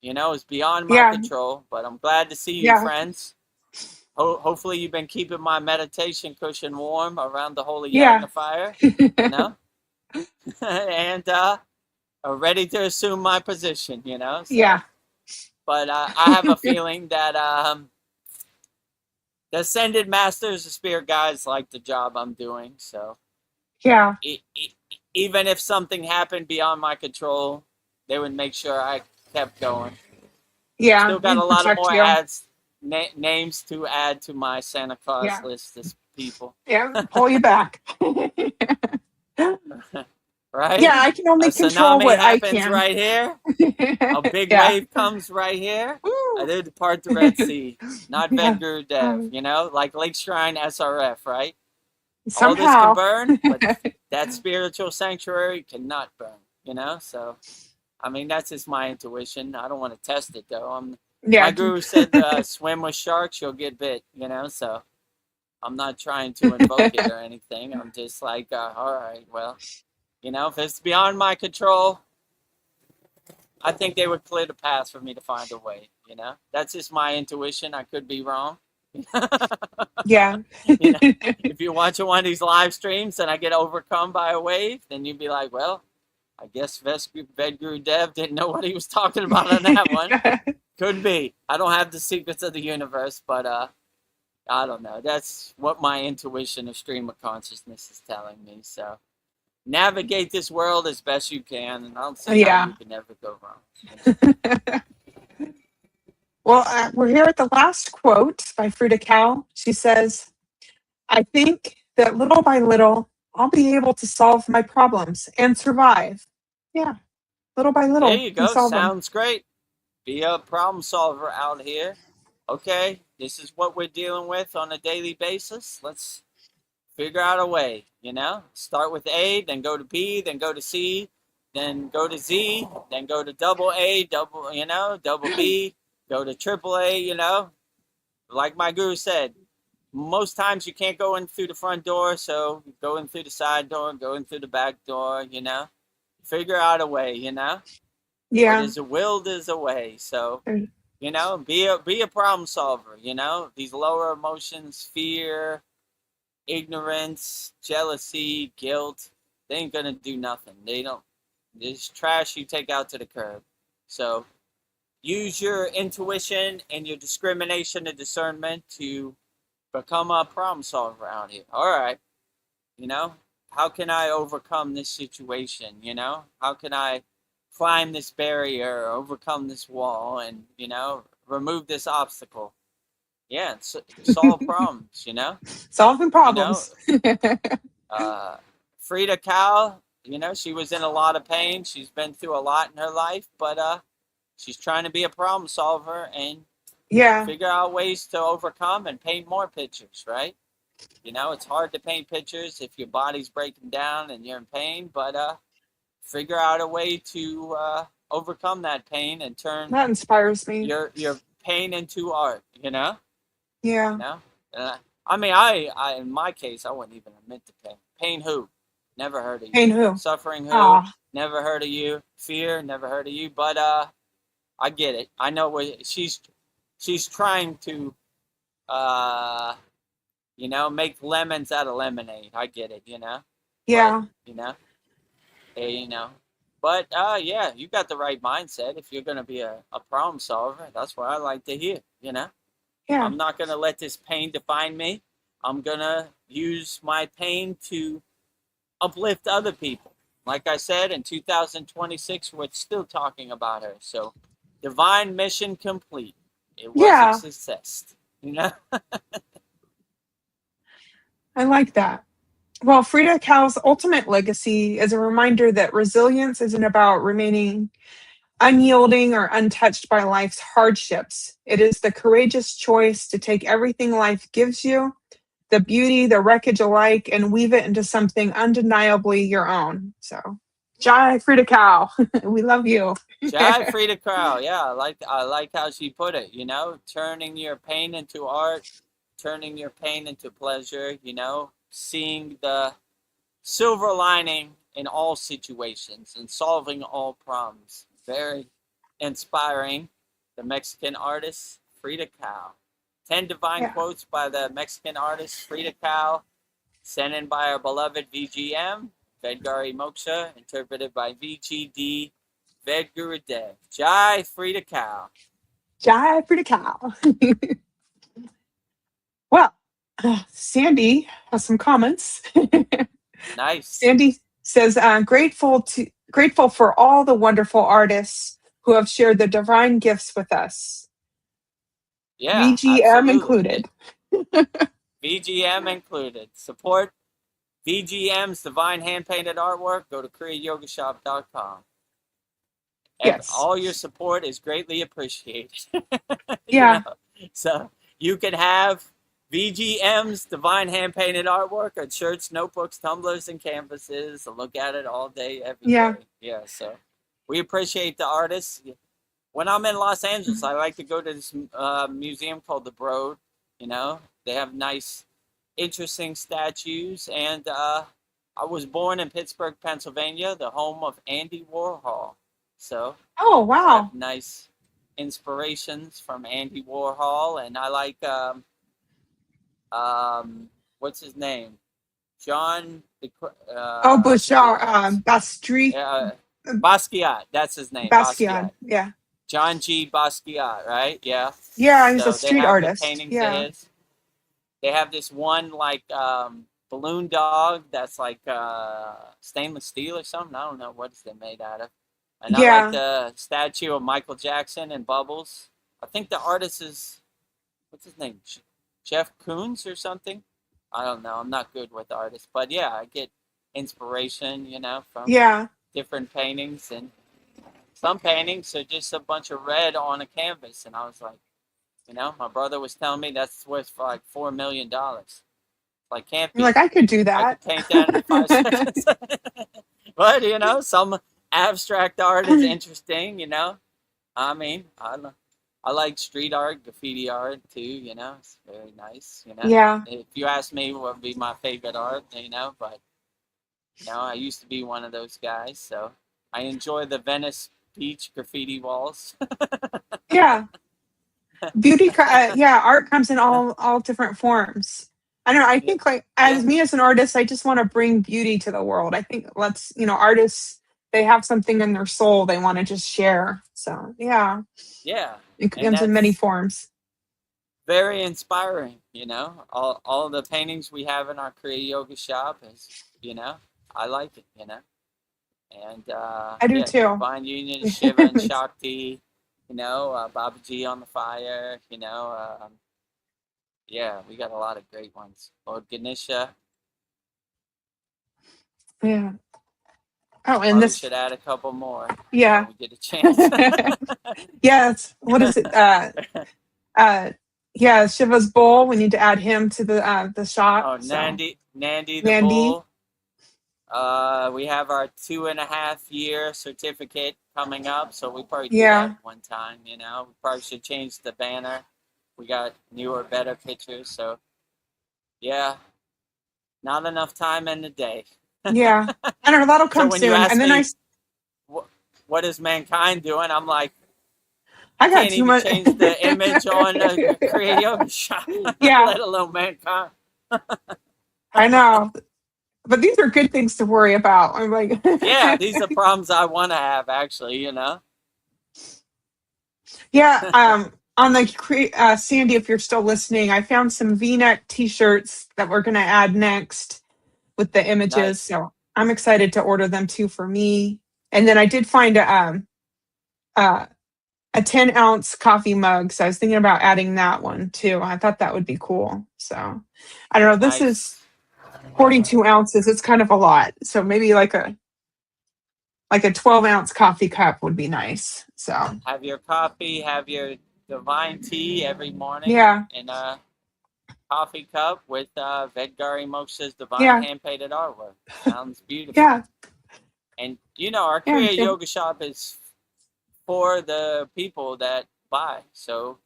You know, it's beyond my Yeah. control, but I'm glad to see you, Yeah. friends. Hopefully, you've been keeping my meditation cushion warm around the holy Yeah. yagna fire, you know, and are ready to assume my position, you know. So, Yeah. but I have a feeling that the ascended masters, the spirit guides, like the job I'm doing. So, Yeah. even if something happened beyond my control, they would make sure I kept going. Yeah. Still got a They'd lot of protect more you. names to add to my Santa Claus Yeah. list of people. Yeah. Pull you back. Yeah. Right? I can A only control tsunami what I happens can. right here. A big Yeah. wave comes right here. I Woo. did part the Red Sea, not Yeah. Vedagurudev, you know, like Lake Shrine SRF, right? All this can Somehow. burn, but that spiritual sanctuary cannot burn, you know? So, I mean, that's just my intuition. I don't want to test it, though. My Yeah. guru said swim with sharks, you'll get bit, you know? So, I'm not trying to invoke it or anything. I'm just like, all right, well, you know, if it's beyond my control, I think they would clear the path for me to find a way. You know, that's just my intuition. I could be wrong. Yeah. You know, if you're watching one of these live streams and I get overcome by a wave, then you'd be like, well, I guess Vedagurudev didn't know what he was talking about on that one. Could be. I don't have the secrets of the universe, but I don't know. That's what my intuition of stream of consciousness is telling me. So navigate this world as best you can, and I don't see how Yeah. you can ever go wrong. You know? Well, we're here at the last quote by Frida Kahlo. She says, I think that little by little, I'll be able to solve my problems and survive. Yeah, little by There little, you we go. solve them. Sounds great. Be a problem solver out here. Okay, this is what we're dealing with on a daily basis. Let's figure out a way, you know? Start with A, then go to B, then go to C, then go to Z, then go to double A, double, you know, double B, go to triple A, you know? Like my guru said, most times you can't go in through the front door, so go in through the side door, go in through the back door, you know? Figure out a way, you know? Where Yeah. there's a will, there's a way. So, There- you know, be a problem solver, you know? These lower emotions, fear, ignorance, jealousy, guilt, they ain't gonna do nothing. They don't. This trash you take out to the curb. So use your intuition and your discrimination and discernment to become a problem solver out here. All right, you know, how can I overcome this situation? You know, how can I climb this barrier, overcome this wall, and, remove this obstacle. Yeah, solve problems, Solving You know, problems. Frida Kahlo, she was in a lot of pain. She's been through a lot in her life, but she's trying to be a problem solver and Yeah, figure out ways to overcome and paint more pictures, right? It's hard to paint pictures if your body's breaking down and you're in pain, but figure out a way to overcome that pain and turn that inspires me. your pain into art, You Yeah. know? I mean, I in my case, I wouldn't even admit to pain. Pain who? Never heard of you. Pain who? Suffering who? Ah, Never heard of you. Fear? Never heard of you. But I get it. I know what she's trying to uh make lemons out of lemonade. I get it, But yeah, hey, But yeah, you got the right mindset. If you're gonna be a problem solver, that's what I like to hear. yeah. I'm not gonna let this pain define me. I'm gonna use my pain to uplift other people. Like I said, in 2026, we're still talking about her. So, divine mission complete. It was a Yeah, success. I like that. Well, Frida Kahlo's ultimate legacy is a reminder that resilience isn't about remaining unyielding or untouched by life's hardships. It is the courageous choice to take everything life gives you, the beauty, the wreckage alike, and weave it into something undeniably your own. So, Jai Frida Kahlo, we love you. Jai Frida Kahlo, yeah, I like how she put it. Turning your pain into art, turning your pain into pleasure. Seeing the silver lining in all situations and solving all problems. Very inspiring. The Mexican artist Frida Kahlo. 10 divine Yeah. quotes by the Mexican artist Frida Kahlo, sent in by our beloved VGM, Vedgari Moksha, interpreted by VGD Vedagurudev. Jai Frida Kahlo. Jai Frida Kahlo. Well, Sandy has some comments. Nice. Sandy says, grateful for all the wonderful artists who have shared the divine gifts with us, Yeah, VGM absolutely. included. VGM included. Support VGM's divine hand painted artwork. Go to kriyayogashop.com. Yes. All your support is greatly appreciated. Yeah. So you can have VGM's divine hand painted artwork on shirts, notebooks, tumblers, and canvases. Look at it all day, every Yeah. day. Yeah, so we appreciate the artists. When I'm in Los Angeles, I like to go to this museum called the Broad. They have nice, interesting statues. And I was born in Pittsburgh, Pennsylvania, the home of Andy Warhol. So Oh, I wow. have nice inspirations from Andy Warhol, and I like what's his name, John. Oh, Bouchard, What's Basquiat? That's his name, Basquiat. Basquiat. Yeah. John G. Basquiat, right? Yeah. Yeah, he's a So they street have the artist. paintings of Yeah. his. They have this one like balloon dog that's like stainless steel or something. I don't know what it's made out of. And I like Yeah. the statue of Michael Jackson in bubbles. I think the artist is, what's his name? Jeff Koons or something? I don't know. I'm not good with artists. But yeah, I get inspiration, from Yeah. different paintings. And some paintings are just a bunch of red on a canvas. And I was like, my brother was telling me that's worth like $4 million. Like, can't I'm be. like, I could do I that. could paint that in 5 seconds. But, some abstract art is interesting, I mean, I like street art, graffiti art too, it's very nice, Yeah. If you ask me what would be my favorite art, but, I used to be one of those guys, so I enjoy the Venice Beach graffiti walls. Yeah. Yeah, art comes in all different forms. I don't know. I think like Yeah, as me as an artist, I just want to bring beauty to the world. I think artists, they have something in their soul they want to just share. So yeah, yeah, it and comes in many that's forms. very inspiring, all the paintings we have in our Kriya Yoga shop is, I like it, And I do yeah, too. Divine Union, Shiva and Shakti, Babaji on the fire, yeah, we got a lot of great ones. Lord Ganesha. Yeah. Oh, and Probably this, should add a couple more yeah. when we get a chance. Yes. What is it? Uh, yeah, Shiva's bowl. We need to add him to the shop. Oh, So Nandi the Mandy. Bull. We have our 2.5-year certificate coming up, so we probably do that Yeah. one time. We probably should change the banner. We got newer, better pictures, so yeah, not enough time in the day. Yeah. I don't know. That'll So come when you soon. ask And then me, what is mankind doing? I'm like, I I got can't too even much. change the image on a Kriya Yoga shop, Yeah, let alone mankind. I know. But these are good things to worry about. I'm like, Yeah, these are problems I want to have, actually. yeah. On the Sandy, if you're still listening, I found some V-neck T-shirts that we're gonna add next with the images. Nice. So I'm excited to order them too for me. And then I did find uh, a 10-ounce coffee mug. So I was thinking about adding that one too. I thought that would be cool. So I don't know. This is Nice. 42 ounces. It's kind of a lot. So maybe like a 12-ounce coffee cup would be nice. So Have your coffee, have your divine tea every morning yeah, in a coffee cup with Vedgari Moksha's divine yeah, hand-painted artwork. Sounds beautiful. yeah, And, our yeah, Kriya Yoga shop is for the people that buy. So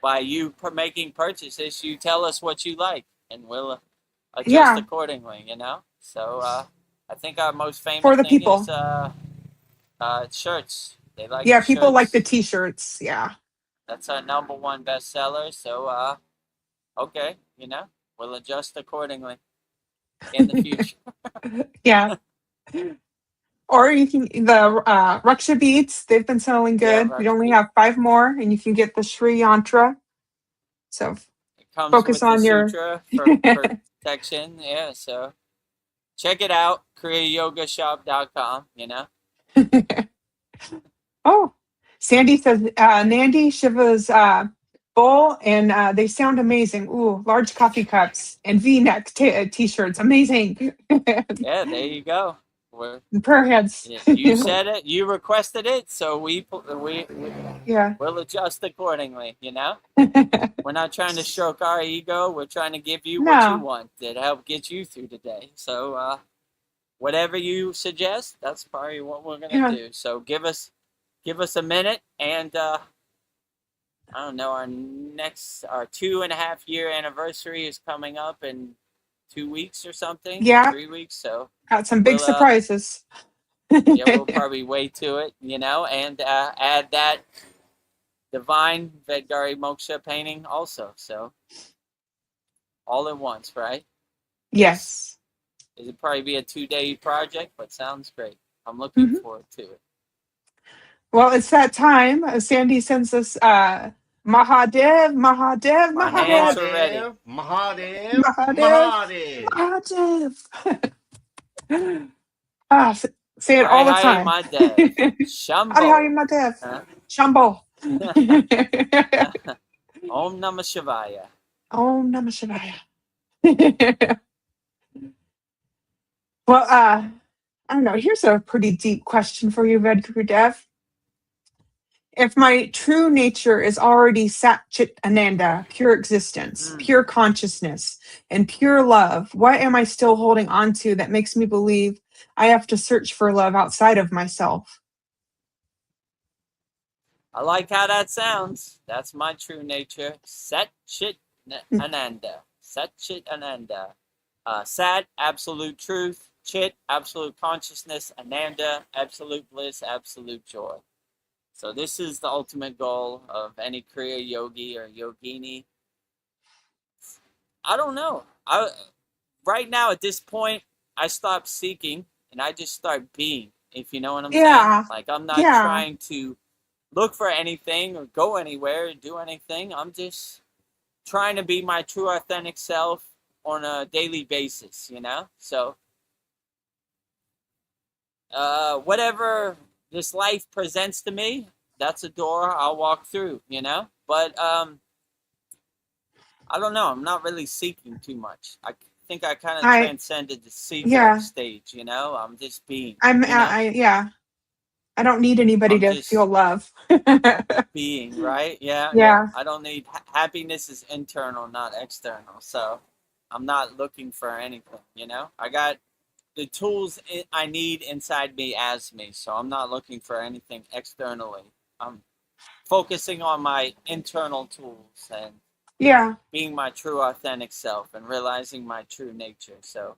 by you making purchases, you tell us what you like, and we'll adjust yeah, accordingly. So I think our most for famous the thing is people. shirts. They like Yeah, the people like the shirts. t-shirts. Yeah, That's our number one bestseller. So okay, we'll adjust accordingly in the future. yeah. Or you can the Raksha beads. They've been selling Yeah, good. We only Rakshmi. have 5 more, and you can get the Sri Yantra. So It comes focus with the on your. sutra for protection. Yeah, so check it out, kriyayogashop.com. Oh, Sandy says Nandi Shiva's bowl, and they sound amazing. Ooh, large coffee cups and V-neck t-shirts, amazing. Yeah, there you go. We're, Prayer heads. you said it, you requested it, so we Yeah. we'll adjust accordingly. We're not trying to stroke our ego. We're trying to give you what you No. want to help get you through the day. So whatever you suggest, that's probably what we're gonna Yeah. do. So give us a minute, and I don't know. Our 2.5-year anniversary is coming up in 2 weeks or something, Yeah. 3 weeks. So Got some big we'll surprises. yeah, we'll probably wait to it, and add that divine Vedgari Moksha painting also. So all at once, right? Yes. It'll probably be a 2-day project, but sounds great. I'm looking Hmm. forward to it. Well, it's that time. Sandy sends us Mahadev, Mahadev, My hands Mahadev, are ready. Mahadev, Mahadev, Mahadev. Mahadev. Ah, say it all Hari the Hari time. Madev. Hari Hari Shambho. Mahadev. Huh? Shambho. Om Namah Shivaya. Om Namah Shivaya. Well, I don't know. Here's a pretty deep question for you, Vedagurudev. If my true nature is already Sat Chit Ananda, pure existence, Mm. pure consciousness, and pure love, what am I still holding on to that makes me believe I have to search for love outside of myself? I like how that sounds. That's my true nature. Sat Chit Ananda. Sat Chit Ananda. Sat, absolute truth. Chit, absolute consciousness. Ananda, absolute bliss, absolute joy. So this is the ultimate goal of any Kriya yogi or yogini. I don't know. Right now at this point, I stopped seeking and I just start being. If you know what I'm saying. Yeah, Like I'm not yeah, trying to look for anything or go anywhere or do anything. I'm just trying to be my true authentic self on a daily basis. So whatever this life presents to me, that's a door I'll walk through, you know? But I don't know. I'm not really seeking too much. I think I kind of I transcended the seeker yeah. stage, you know? I'm just being, I'm you know? yeah. I don't need anybody I'm to feel just love. being, right? Yeah, yeah. Yeah. I don't need happiness is internal, not external. So I'm not looking for anything, you know? I got the tools I need inside me as me. So I'm not looking for anything externally. I'm focusing on my internal tools and Yeah. being my true authentic self and realizing my true nature. So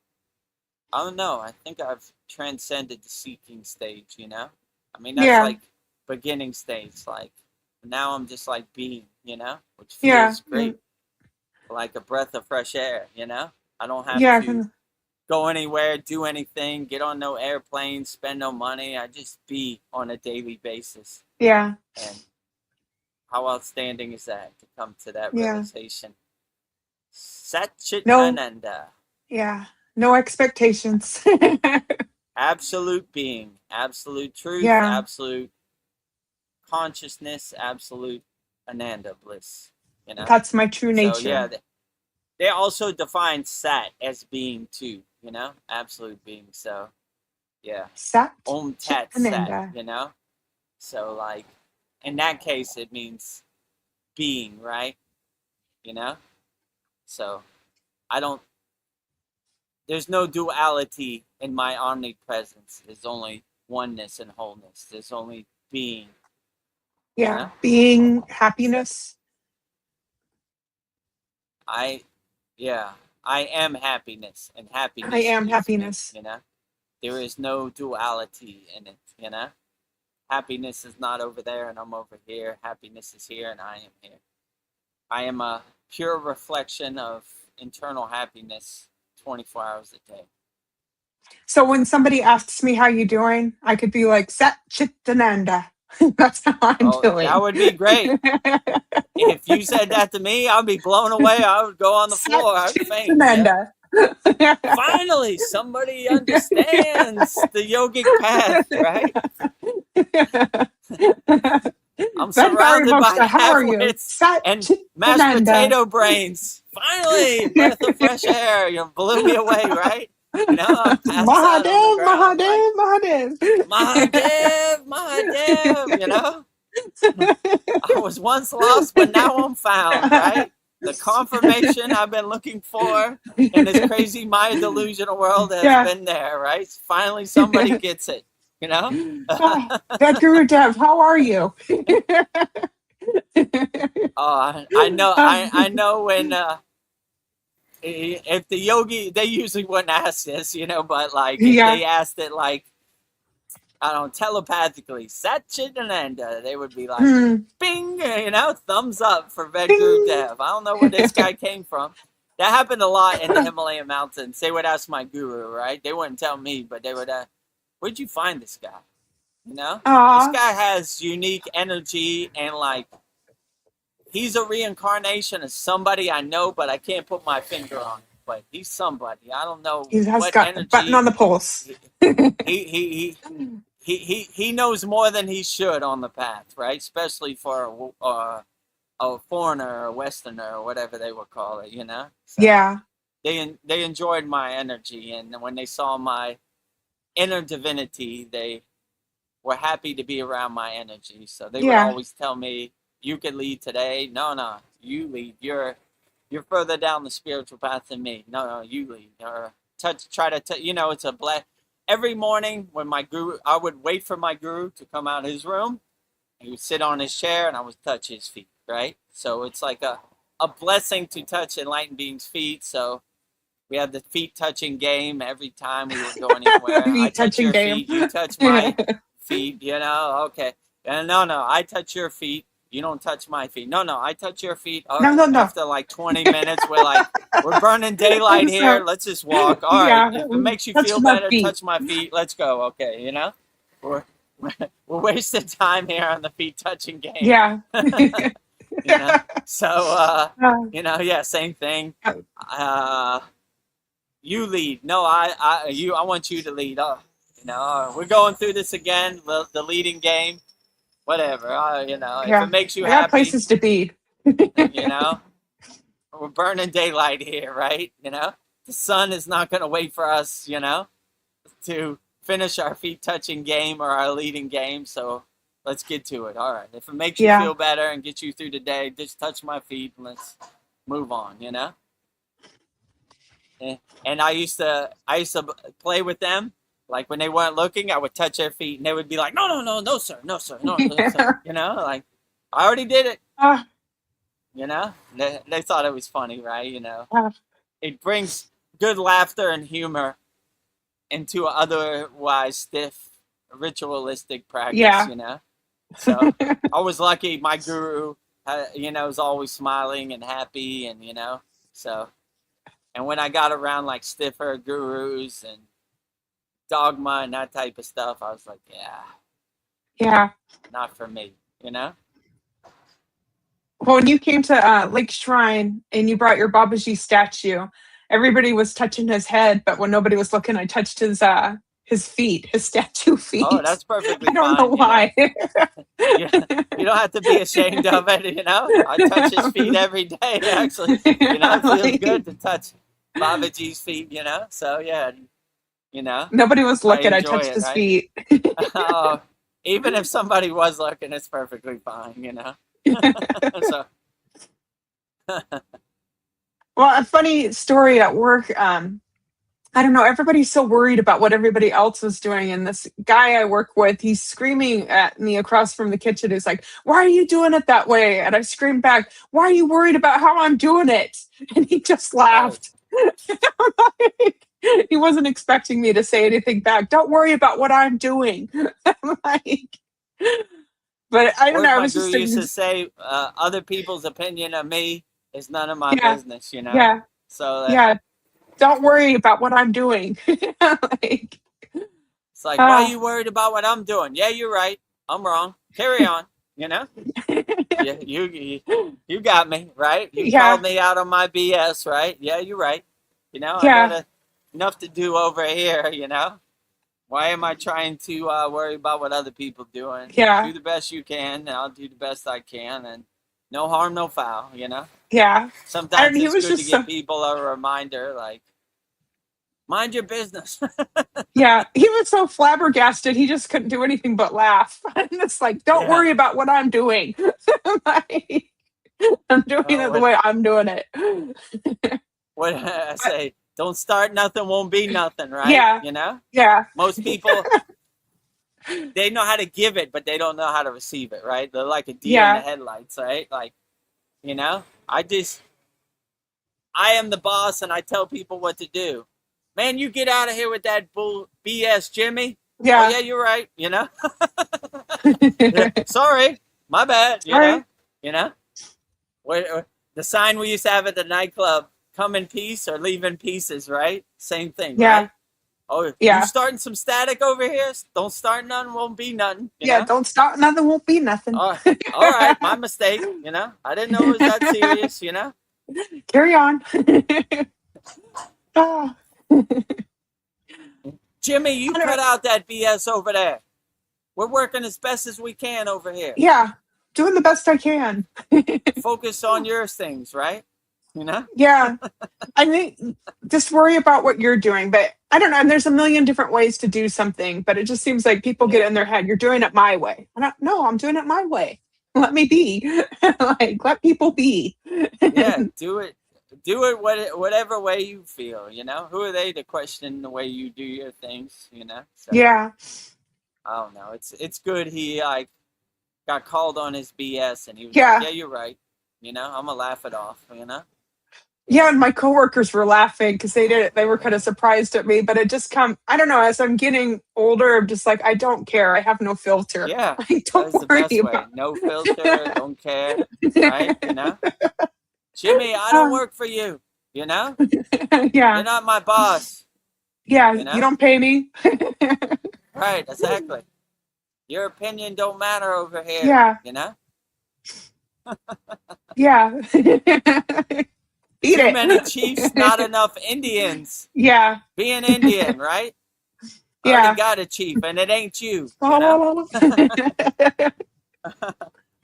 I don't know. I think I've transcended the seeking stage, you know? I mean, that's Yeah. like beginning stage. Like now I'm just like being, you know, which Yeah. feels great, like a breath of fresh air, you know? I don't have Yeah. to go anywhere, do anything, get on no airplane, spend no money. I just be on a daily basis. Yeah. And how outstanding is that to come to that Yeah. realization? No. Satchitananda. Yeah. No expectations. Absolute being, absolute truth, Yeah. absolute consciousness, absolute ananda bliss, you know? That's my true So, yeah, nature. they also define sat as being too, you know? Absolute being. So, yeah. Sat Om tat sat, Chitananda. you know? So, like, in that case, it means being, right? You know? So, I don't, there's no duality in my omnipresence. There's only oneness and wholeness. There's only being, you Yeah. know? Being So, happiness. I, yeah, I am happiness, and I happiness am is me, happiness. you know? There is no duality in it, you know? Happiness is not over there and I'm over here. Happiness is here and I am here. I am a pure reflection of internal happiness 24 hours a day. So when somebody asks me how you doing, I could be like, Sat Chitananda. That's how I'm Oh, that doing. would be great. If you said that to me, I'd be blown away. I would go on the Sat floor. I'd faint. Yeah. Chitananda. Finally, somebody understands the yogic path, right? I'm Vedagurudev surrounded by Moksha, how are you? half-wits Sat and mashed Chitananda. potato brains. Finally, breath of fresh air. You blew me away, right? You know, I'm passed out on the Mahadev, ground like, Mahadev, Mahadev. Mahadev, Mahadev, you know? I was once lost, but now I'm found, right? The confirmation I've been looking for in this crazy Maya delusional world has Yeah. been there, right? Finally, somebody gets it, you know? That Guru Dev, how are you? Oh, I know, I know when if the yogi, they usually wouldn't ask this, you know, but like if yeah. they asked it like, I don't know, telepathically, Satchitananda, they would be like, Hmm. bing, you know, thumbs up for Bing. Vedagurudev. I don't know where this guy came from. That happened a lot in the Himalayan mountains. They would ask my guru, right? They wouldn't tell me, but they would, where'd you find this guy? You know, this Aw. guy has unique energy and like, he's a reincarnation of somebody I know, but I can't put my finger on it. But he's somebody. I don't know He has what got a button on energy. the pulse. He he he he knows more than he should on the path, right? Especially for a foreigner or a Westerner or whatever they would call it, you know. So Yeah. they enjoyed my energy, and when they saw my inner divinity, they were happy to be around my energy. So they would Yeah. always tell me, "You can lead today." No, no, you lead. You're further down the spiritual path than me. No, no, you lead. Or try to you know, it's a black. Every morning when my guru, I would wait for my guru to come out of his room. He would sit on his chair and I would touch his feet, right? So it's like a blessing to touch enlightened beings' feet. So we have the feet touching game every time we would go anywhere. I Feet touch touching your game. feet, you touch my feet, you know, okay. And no, no, I touch your feet, you don't touch my feet. No, no, I touch your feet. No, no, no. After like 20 minutes, we're like, we're burning daylight here. So, Let's just walk. All right, yeah. if it makes you Touch feel my better, feet. touch my feet. Let's go. Okay, you know, we're we're wasting time here on the feet touching game. Yeah. You know, so Uh, you know, yeah, same thing. You lead. No, I want you to lead. Oh, we're going through this again, the leading game, whatever. If Yeah. it makes you I got happy, places to be. you know, we're burning daylight here, right? The sun is not going to wait for us, to finish our feet touching game or our leading game. So let's get to it. All right. If it makes you Yeah. feel better and get you through the day, just touch my feet and let's move on, And I used to play with them. Like when they weren't looking, I would touch their feet and they would be like, no, no, no, no, sir, no, sir, no, no, sir. Like I already did it. Ah, They thought it was funny, right? ah, It brings good laughter and humor into otherwise stiff ritualistic practice, yeah. So I was lucky. My guru, was always smiling and happy, and so. And when I got around like stiffer gurus and dogma and that type of stuff, I was like, Yeah. not for me, Well, when you came to Lake Shrine and you brought your Babaji statue, everybody was touching his head, but when nobody was looking, I touched his feet, his statue feet. Oh, that's perfectly I don't fine. know why. You don't have to be ashamed of it, I touch his feet every day, actually. It feels good to touch Babaji's feet, So, yeah, Nobody was looking. I enjoy touched it, his right? feet. Even if somebody was looking, it's perfectly fine, So, Well, a funny story at work. I don't know. Everybody's so worried about what everybody else was doing. And this guy I work with, he's screaming at me across from the kitchen. He's like, "Why are you doing it that way?" And I screamed back, "Why are you worried about how I'm doing it?" And he just laughed. He wasn't expecting me to say anything back. "Don't worry about what I'm doing." I'm like, but I don't know. I my was guru just used to say, other people's opinion of me is none of my yeah, business, yeah, So yeah. Don't worry about what I'm doing. Like, it's like, why are you worried about what I'm doing? Yeah, you're right. I'm wrong. Carry on, Yeah, you got me, right? You yeah, called me out on my BS, right? Yeah, you're right. I yeah, got enough to do over here, Why am I trying to worry about what other people doing? yeah, Do the best you can, and I'll do the best I can, and no harm, no foul, yeah. Sometimes He it's was good to just so, give people a reminder, like, mind your business. yeah, he was so flabbergasted. He just couldn't do anything but laugh. And it's like, don't Yeah. worry about what I'm doing. Like, I'm doing it the way I'm doing it. What I say, don't start nothing, won't be nothing, right? Yeah, yeah, Most people, they know how to give it, but they don't know how to receive it, right? They're like a deer in the yeah, headlights, right? Like, I am the boss and I tell people what to do. Man, you get out of here with that bull BS, Jimmy. Oh, yeah. yeah, you're right, Sorry, my bad, Sorry. The sign we used to have at the nightclub, come in peace or leave in pieces, right? Same thing, Yeah, right? Oh, yeah, you starting some static over here? Don't start nothing, won't be nothing. yeah. Don't stop. Nothing won't be nothing. All right, my mistake. I didn't know it was that serious. Carry on. Oh. Jimmy, you cut out that BS over there. We're working as best as we can over here. Yeah, doing the best I can. Focus on your things, right? Yeah, I think just worry about what you're doing. But I don't know. And there's a million different ways to do something, but it just seems like people get in their head, "You're doing it my way." No, I'm doing it my way. Let me be. Like, let people be. Yeah, do it. Do it whatever way you feel. Who are they to question the way you do your things? So, Yeah. I don't know. It's good. He got called on his BS, and he was Yeah. like, "Yeah, you're right." I'm gonna laugh it off. Yeah, and my coworkers were laughing because they were kind of surprised at me, but it just I don't know, as I'm getting older, I'm just like, I don't care. I have no filter. Yeah, Like, don't that's the worry best way. about No filter, don't care, right? Jimmy, I don't work for you. Yeah. You're not my boss. Yeah, you don't pay me. Right, exactly. Your opinion don't matter over here. Yeah. Yeah. Eat Too it. many chiefs, not enough Indians. Yeah. Be an Indian, right? I already Yeah. got a chief, and it ain't you.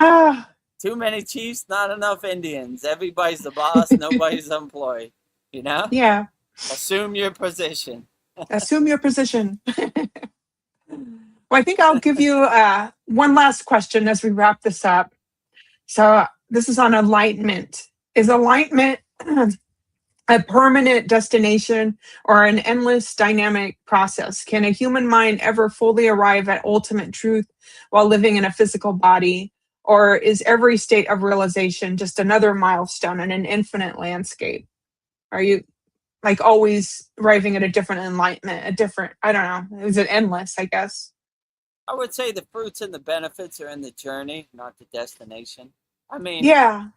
Ah, Too many chiefs, not enough Indians. Everybody's the boss, nobody's the employee. yeah. Assume your position. Assume your position. Well, I think I'll give you one last question as we wrap this up. So, this is on enlightenment. Is enlightenment a permanent destination or an endless dynamic process? Can a human mind ever fully arrive at ultimate truth while living in a physical body? Or is every state of realization just another milestone in an infinite landscape? Are you like always arriving at a different enlightenment, a different, I don't know, is it endless, I guess? I would say the fruits and the benefits are in the journey, not the destination. I mean, Yeah,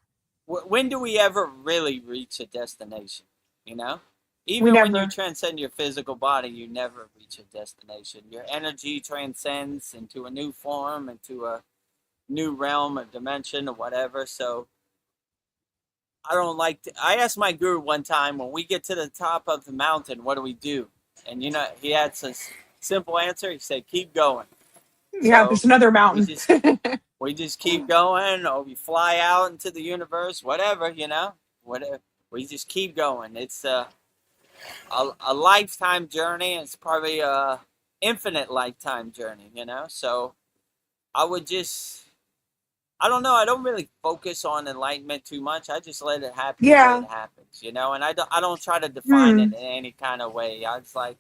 when do we ever really reach a destination? You know, we even when you never. transcend your physical body, you never reach a destination. Your energy transcends into a new form, into a new realm or dimension or whatever. So I don't like to. I asked my guru one time, when we get to the top of the mountain, what do we do? And he had this simple answer. He said, "Keep going." Yeah, So there's another we mountain. just we just keep going, or we fly out into the universe, whatever, whatever. We just keep going. It's a lifetime journey. It's probably a infinite lifetime journey, So I would just, I don't know. I don't really focus on enlightenment too much. I just let it happen the way Yeah. it happens, And I don't try to define it Hmm. in any kind of way. I was like,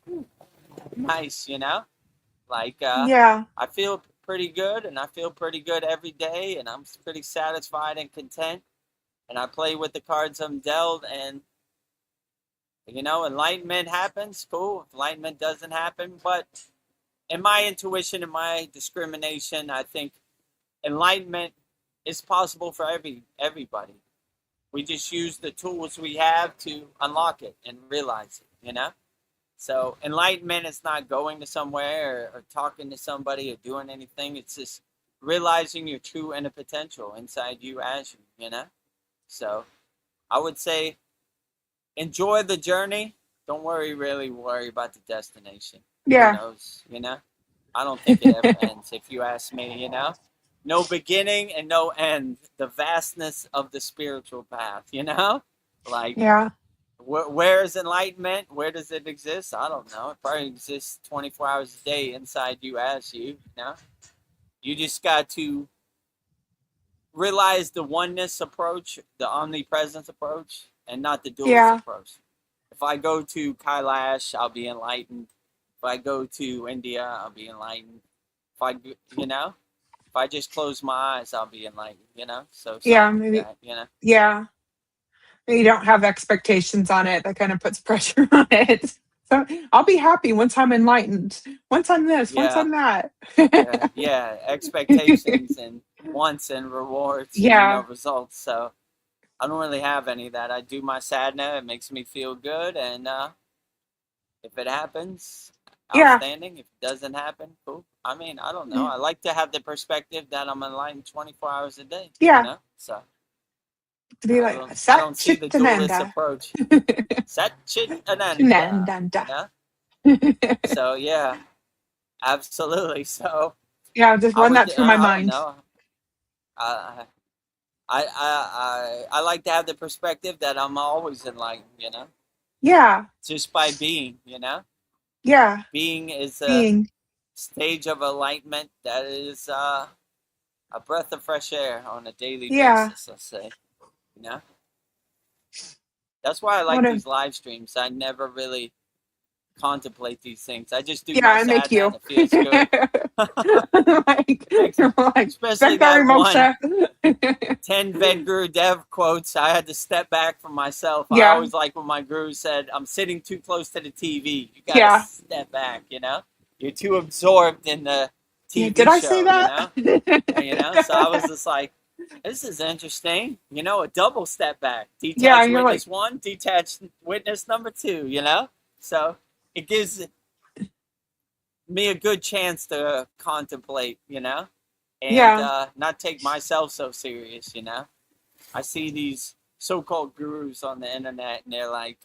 nice, Like, Yeah. I feel pretty good, and I feel pretty good every day, and I'm pretty satisfied and content. And I play with the cards I'm dealt, and enlightenment happens. Cool. If enlightenment doesn't happen, but in my intuition and my discrimination, I think enlightenment is possible for everybody. We just use the tools we have to unlock it and realize it. So enlightenment is not going to somewhere or talking to somebody or doing anything. It's just realizing your true inner potential inside you as you. So I would say enjoy the journey. Don't really worry about the destination. Who Yeah. knows, I don't think it ever ends, if you ask me. No beginning and no end. The vastness of the spiritual path. Like, Yeah. where is enlightenment? Where does it exist? I don't know. It probably exists 24 hours a day inside you as you. You just got to realize the oneness approach, the omnipresence approach, and not the dualist Yeah. approach. If I go to Kailash, I'll be enlightened. If I go to India, I'll be enlightened. If I just close my eyes, I'll be enlightened. So Yeah. something like Maybe. that. Yeah. You don't have expectations on it. That kind of puts pressure on it. So I'll be happy once I'm enlightened. Once I'm this, once Yeah, I'm that. yeah. Expectations and wants and rewards and Yeah. results. So I don't really have any of that. I do my sadhana. It makes me feel good, and if it happens, Yeah. outstanding. If it doesn't happen, cool. I mean, I don't know. I like to have the perspective that I'm enlightened 24 hours a day. Yeah. So To be like I Sat don't see the dualist Chitananda. approach. Sat Chit Ananda. Chinandanda. So yeah, absolutely. So Yeah, just I run would. that through my I don't mind. know. I, I like to have the perspective that I'm always enlightened. Yeah. Just by being. Yeah. Being is a Being. stage of enlightenment that is a breath of fresh air on a daily Yeah. basis. Let's say. You know. That's why I What like a, these live streams. I never really contemplate these things. I just do yeah, my I make sadhana you. and it feels good. like, Makes, like especially Becari that one Moksha. 10 Vedagurudev quotes. I had to step back from myself. I Yeah. always like when my guru said, I'm sitting too close to the TV. You got to Yeah. step back. You're too absorbed in the Yeah. Did TV I say show, that? So I was just like, this is interesting. A double step back. Yeah, Detached you're like, witness one, detached witness number two. So it gives me a good chance to contemplate, and yeah. not take myself so serious. I see these so-called gurus on the internet, and they're like,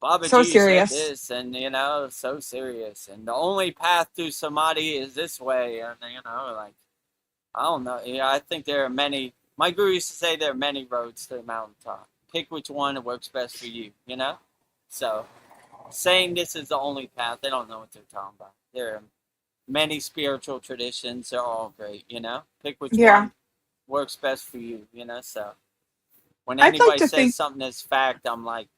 So Babaji said serious. this, and so serious. And the only path to samadhi is this way, and like I don't know. Yeah, I think there are many. My guru used to say there are many roads to the mountaintop. Pick which one that works best for you. So saying this is the only path, they don't know what they're talking about. There are many spiritual traditions. They're all great. Pick which Yeah. one works best for you. So when I'd like anybody to says think something that's fact, I'm like,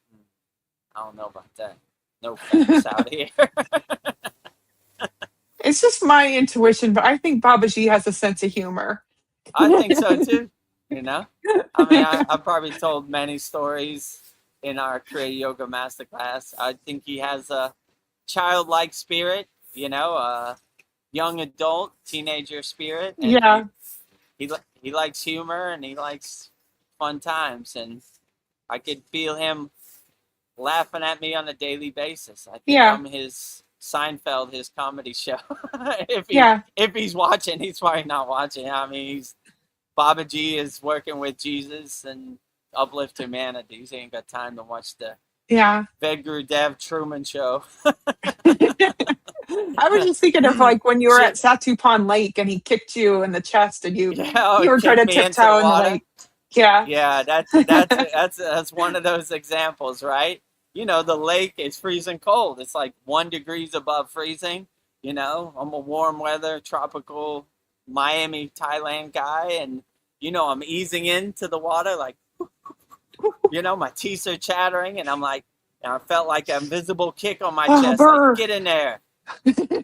I don't know about that. No facts out here. it's just my intuition, but I think Babaji has a sense of humor. I think so too. I mean, I probably told many stories in our Kriya Yoga Masterclass. I think he has a childlike spirit, a young adult, teenager spirit, and Yeah. he likes humor and he likes fun times, and I could feel him laughing at me on a daily basis. I think Yeah. I'm his Seinfeld, his comedy show. Yeah. If he's watching, he's probably not watching. I mean, Babaji is working with Jesus and uplift humanity. He ain't got time to watch the Yeah. Vedagurudev Truman Show. I was just thinking of like when you were at Shit. Satupan Lake and he kicked you in the chest and you Yeah, were trying kicked to me into the tiptoe in the water. lake. Yeah. Yeah, that's one of those examples, right? The lake is freezing cold. It's like 1 degree above freezing. I'm a warm weather, tropical Miami, Thailand guy, and I'm easing into the water like, my teeth are chattering, and I'm like, and I felt like an invisible kick on my chest, like, get in there.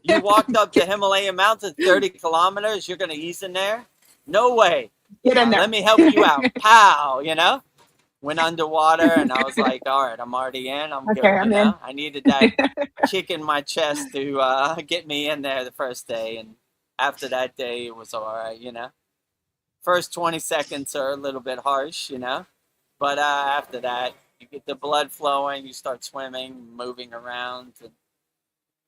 You walked up the Himalayan mountains 30 kilometers, you're gonna ease in there? No way. Get in there. Let me help you out. Pow, went underwater, and I was like, all right, I'm already in. I'm Okay, good. I'm in. I needed that kick in my chest to get me in there the first day, and after that day, it was all right. First 20 seconds are a little bit harsh, but after that, you get the blood flowing, you start swimming, moving around. And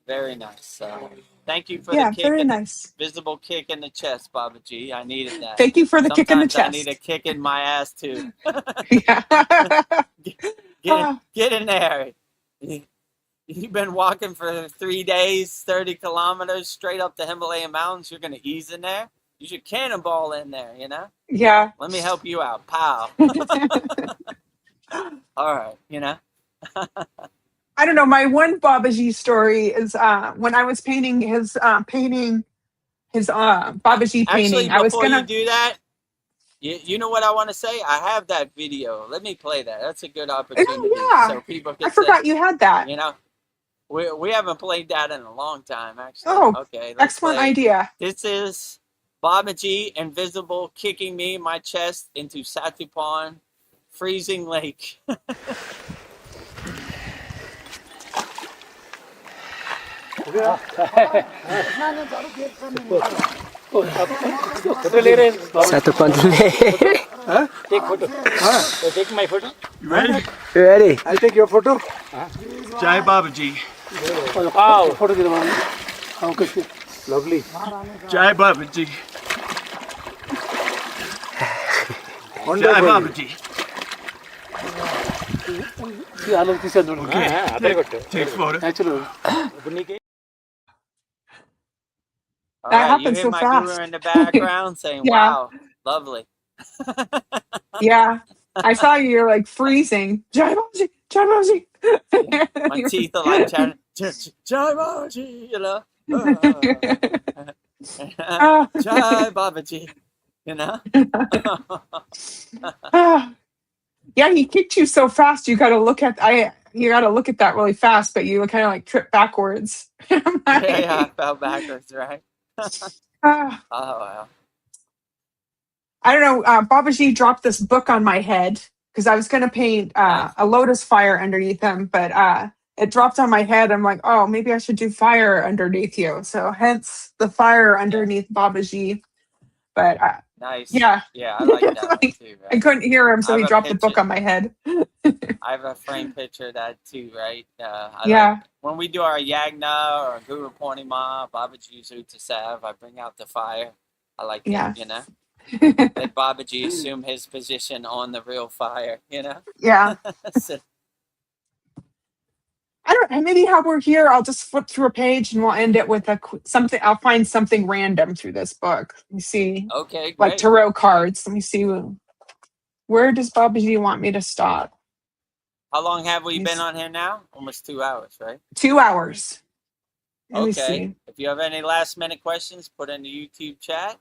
very nice. So thank you for the Yeah, kick very and the nice. visible kick in the chest, Babaji. I needed that. Thank you for the kick in the Sometimes I need a chest. kick in my ass too. Yeah. Get in there. You've been walking for 3 days, 30 kilometers straight up the Himalayan mountains. You're going to ease in there? You should cannonball in there, Yeah. Let me help you out. Pow. All right, I don't know. My one Babaji story is when I was painting his Babaji Actually, painting. I was before you gonna. do that, you know what I want to say? I have that video. Let me play that. That's a good opportunity Oh yeah, so people I can say, forgot you had that. We haven't played that in a long time, actually. Oh, Okay, let's excellent play. idea. This is Babaji invisible kicking me my chest into Satupan freezing lake. Satu pantule. Take photo. Take my photo. You ready? Ready? I'll take your photo. Jai Babaji. Wow. Photo give me. Okay. Lovely. Jai Babaji. Jai Babaji. See, I love this. Okay. Take photo. Natural. All That right, happened you hear so my fast. guru in the background saying, Yeah. wow, lovely. Yeah, I saw you. You're like freezing. Jai Babaji, Jai Babaji. My teeth are like chatting, Jai Babaji, Jai Babaji, Yeah, he kicked you so fast. You got to look at that really fast, but you kind of like trip backwards. I'm like, Yeah, I fell backwards, right? ah. Oh, wow. I don't know. Babaji dropped this book on my head because I was going to paint Nice. a lotus fire underneath him, but it dropped on my head. I'm like, oh, maybe I should do fire underneath you. So hence the fire underneath Babaji. But Nice. yeah, Yeah, I like that one like, too, I right? couldn't hear him, so I he have a dropped the book picture. on my head. I have a framed picture of that too, right? Yeah. When we do our Yagna or Guru Purnima, Babaji's Utsav, I bring out the fire. I like Yeah. it, Let Babaji assume his position on the real fire, Yeah. So, I don't. Maybe how we're here, I'll just flip through a page and we'll end it with something. I'll find something random through this book. Let me see, Okay, like great. tarot cards. Let me see. Where does Babaji want me to stop? How long have we Let me been see. on here now? Almost 2 hours, right? 2 hours. Let me Okay. see. If you have any last minute questions, put in the YouTube chat.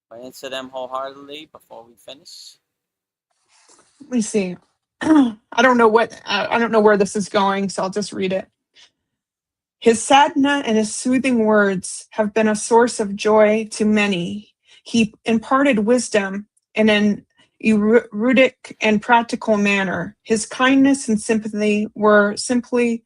I'll answer them wholeheartedly before we finish. Let me see. I don't know I don't know where this is going, so I'll just read it. His sadhana and his soothing words have been a source of joy to many. He imparted wisdom in an erudic and practical manner. His kindness and sympathy were simply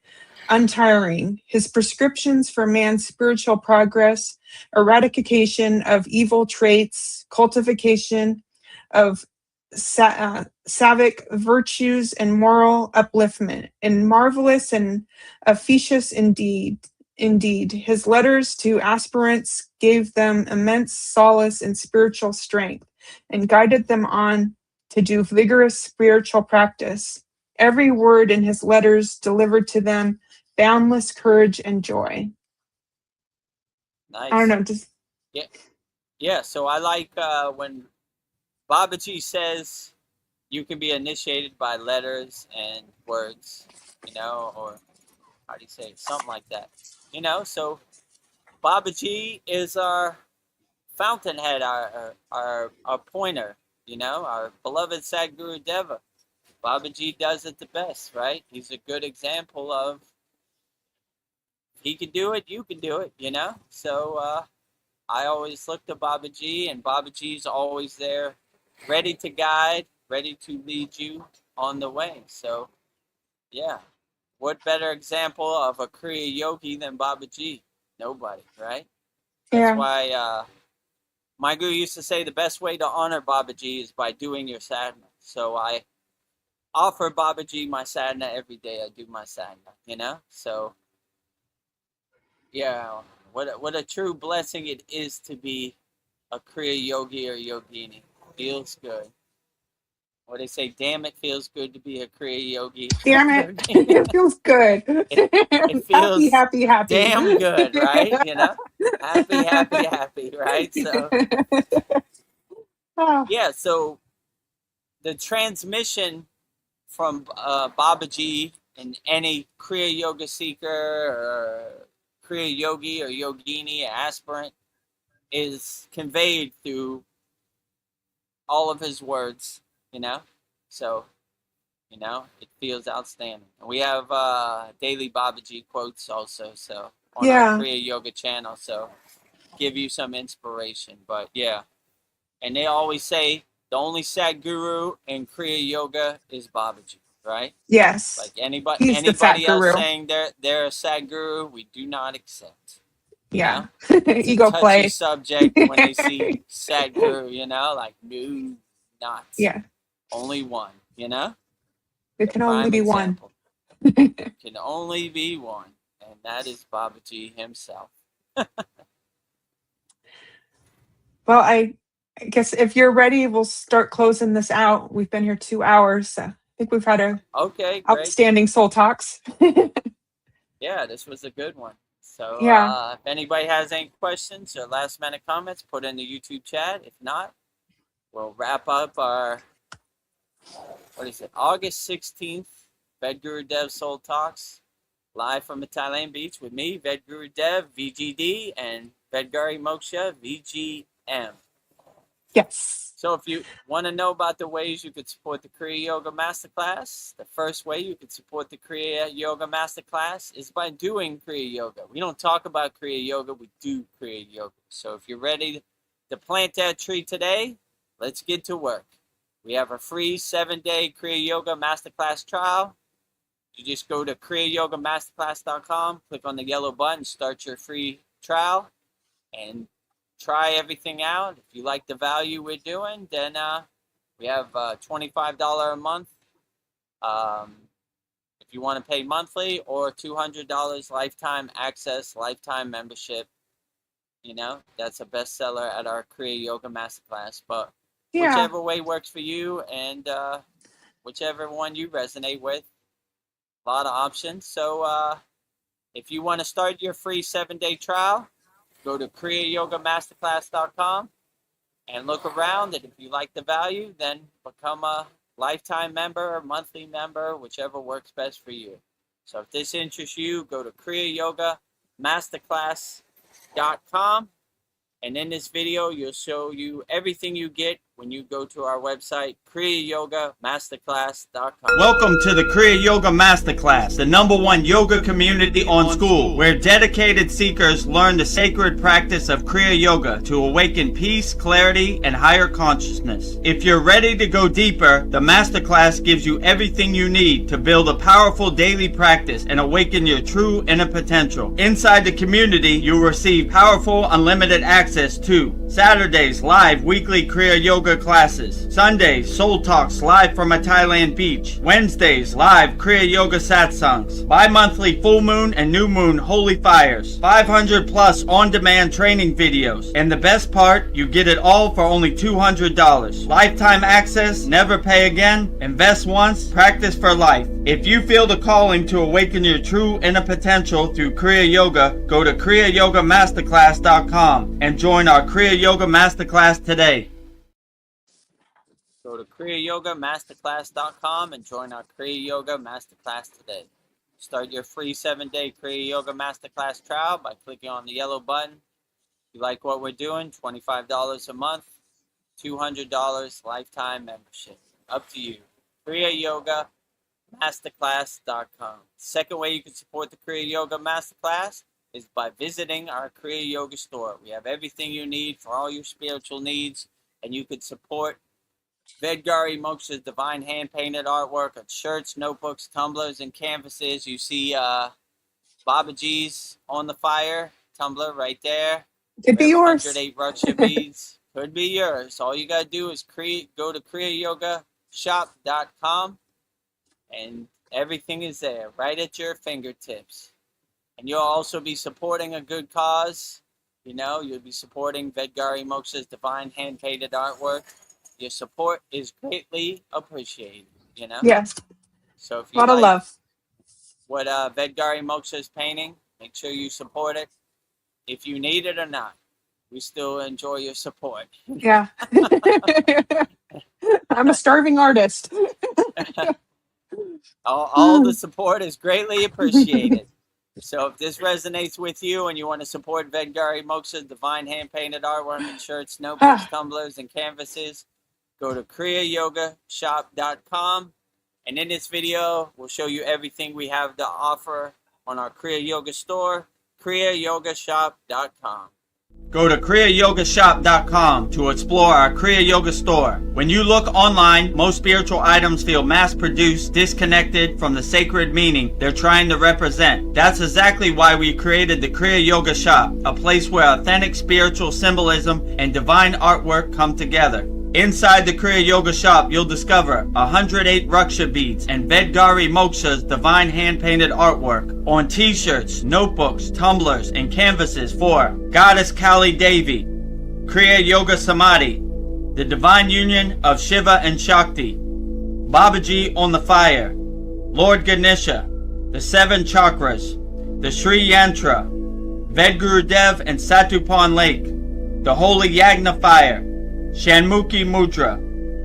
untiring. His prescriptions for man's spiritual progress, eradication of evil traits, cultivation of savic virtues, and moral upliftment, and marvelous and efficacious indeed. His letters to aspirants gave them immense solace and spiritual strength, and guided them on to do vigorous spiritual practice. Every word in his letters delivered to them boundless courage and joy. I don't Nice. know, just Yeah, so I like when Babaji says you can be initiated by letters and words, or how do you say it? Something like that. So Babaji is our fountainhead, our pointer, our beloved Sadhguru Deva. Babaji does it the best, right? He's a good example of he can do it, you can do it. So I always look to Babaji, and Babaji's always there, ready to guide, ready to lead you on the way. So, yeah, what better example of a Kriya yogi than Babaji? Nobody, right? That's yeah. why my guru used to say the best way to honor Babaji is by doing your sadhana. So I offer Babaji my sadhana every day. I do my sadhana, So, yeah, what a true blessing it is to be a Kriya yogi or yogini. Feels good. What they say, damn, it feels good to be a Kriya yogi or Damn it. yogini. It feels good. It Happy, feels happy, happy. damn good, right? Happy, happy, happy, right? So, Oh, yeah, so the transmission from Babaji and any Kriya Yoga seeker or Kriya Yogi or Yogini aspirant is conveyed through all of his words, you know? So, it feels outstanding. And we have daily Babaji quotes also, so on our yeah. Kriya Yoga channel, so give you some inspiration. But yeah, and they always say the only Sadguru in Kriya Yoga is Babaji, right? Yes. Like anybody He's the fat anybody else guru. saying they're a Sadguru, we do not accept. Yeah. It's a Ego touchy play. subject when they see Sadguru, like no, not Yeah. only one. There can only Prime be one. example. Can only be one, and that is Babaji himself. Well, I guess if you're ready, we'll start closing this out. We've been here 2 hours, so I think we've had a Okay, great. outstanding soul talks. Yeah, this was a good one. So Yeah. if anybody has any questions or last minute comments, put in the YouTube chat. If not, we'll wrap up our, August 16th, Vedagurudev Soul Talks, live from the Thailand beach with me, Vedagurudev, VGD, and Vedgari Moksha, VGM. Yes. So if you want to know about the ways you could support the Kriya Yoga Masterclass, the first way you could support the Kriya Yoga Masterclass is by doing Kriya Yoga. We don't talk about Kriya Yoga, we do Kriya Yoga. So if you're ready to plant that tree today, let's get to work. We have a free 7-day Kriya Yoga Masterclass trial. You just go to kriyayogamasterclass.com, click on the yellow button, start your free trial, and try everything out. If you like the value we're doing, then we have $25 a month. If you want to pay monthly, or $200 lifetime access, lifetime membership. That's a bestseller at our Kriya Yoga Masterclass. But Yeah. whichever way works for you, and whichever one you resonate with, A lot of options. So if you want to start your free 7-day trial, go to kriyayogamasterclass.com and look around. And if you like the value, then become a lifetime member or monthly member, whichever works best for you. So if this interests you, go to kriyayogamasterclass.com. And in this video, you'll show you everything you get when you go to our website, kriyayogamasterclass.com. Welcome to the Kriya Yoga Masterclass, the #1 yoga community on SKOOL, where dedicated seekers learn the sacred practice of Kriya Yoga to awaken peace, clarity, and higher consciousness. If you're ready to go deeper, the Masterclass gives you everything you need to build a powerful daily practice and awaken your true inner potential. Inside the community, you'll receive powerful, unlimited access to Saturdays, live weekly Kriya Yoga classes. Sundays, Soul Talks live from a Thailand beach. Wednesdays, live Kriya Yoga satsangs. Bi-monthly full moon and new moon holy fires. 500 plus on-demand training videos. And the best part, you get it all for only $200. Lifetime access, never pay again, invest once, practice for life. If you feel the calling to awaken your true inner potential through Kriya Yoga, go to kriyayogamasterclass.com and join our Kriya Yoga Masterclass today. Go to kriyayogamasterclass.com and join our Kriya Yoga Masterclass today. Start your free 7-day Kriya Yoga Masterclass trial by clicking on the yellow button. If you like what we're doing, $25 a month, $200 lifetime membership. Up to you. kriyayogamasterclass.com. Second way you can support the Kriya Yoga Masterclass is by visiting our Kriya Yoga store. We have everything you need for all your spiritual needs, and you could support Vedagurudev Moksha's divine hand-painted artwork on shirts, notebooks, tumblers, and canvases. You see Babaji's on the fire tumbler right there. Could be yours. 108 Raksha beads. Could be yours. All you got to do is go to kriyayogashop.com, and everything is there right at your fingertips. And you'll also be supporting a good cause. You know, you'll be supporting Vedagurudev Moksha's divine hand-painted artwork. Your support is greatly appreciated, you know? Yes. So if you A lot of love. what Vedagurudev Moksha is painting, make sure you support it. If you need it or not, we still enjoy your support. Yeah. I'm a starving artist. all the support is greatly appreciated. So if this resonates with you and you want to support Vedagurudev Moksha's divine hand-painted artwork and shirts, notebooks, tumblers, and canvases, go to kriyayogashop.com. And in this video, we'll show you everything we have to offer on our Kriya Yoga store, kriyayogashop.com. Go to kriyayogashop.com to explore our Kriya Yoga store. When you look online, most spiritual items feel mass-produced, disconnected from the sacred meaning they're trying to represent. That's exactly why we created the Kriya Yoga Shop, a place where authentic spiritual symbolism and divine artwork come together. Inside the Kriya Yoga Shop, you'll discover 108 Raksha beads and Vedagurudev Moksha's divine hand-painted artwork on t-shirts, notebooks, tumblers, and canvases for Goddess Kali Devi, Kriya Yoga Samadhi, the divine union of Shiva and Shakti, Babaji on the fire, Lord Ganesha, the 7 chakras, the Sri Yantra, Vedagurudev and Satupan Lake, the Holy Yagna Fire, Shanmukhi Mudra.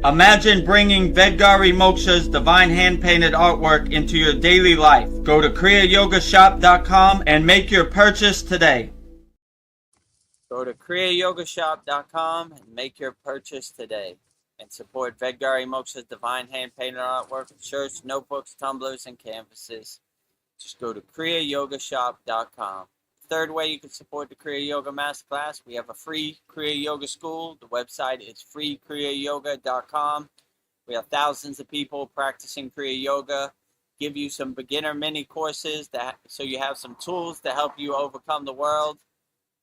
Imagine bringing Vedagurudev Moksha's divine hand-painted artwork into your daily life. Go to kriyayogashop.com and make your purchase today. Go to kriyayogashop.com and make your purchase today. And support Vedagurudev Moksha's divine hand-painted artwork, shirts, notebooks, tumblers, and canvases. Just go to kriyayogashop.com. Third way you can support the Kriya Yoga Masterclass, we have a free Kriya Yoga school. The website is freekriyayoga.com. We have thousands of people practicing Kriya Yoga. Give you some beginner mini courses so you have some tools to help you overcome the world.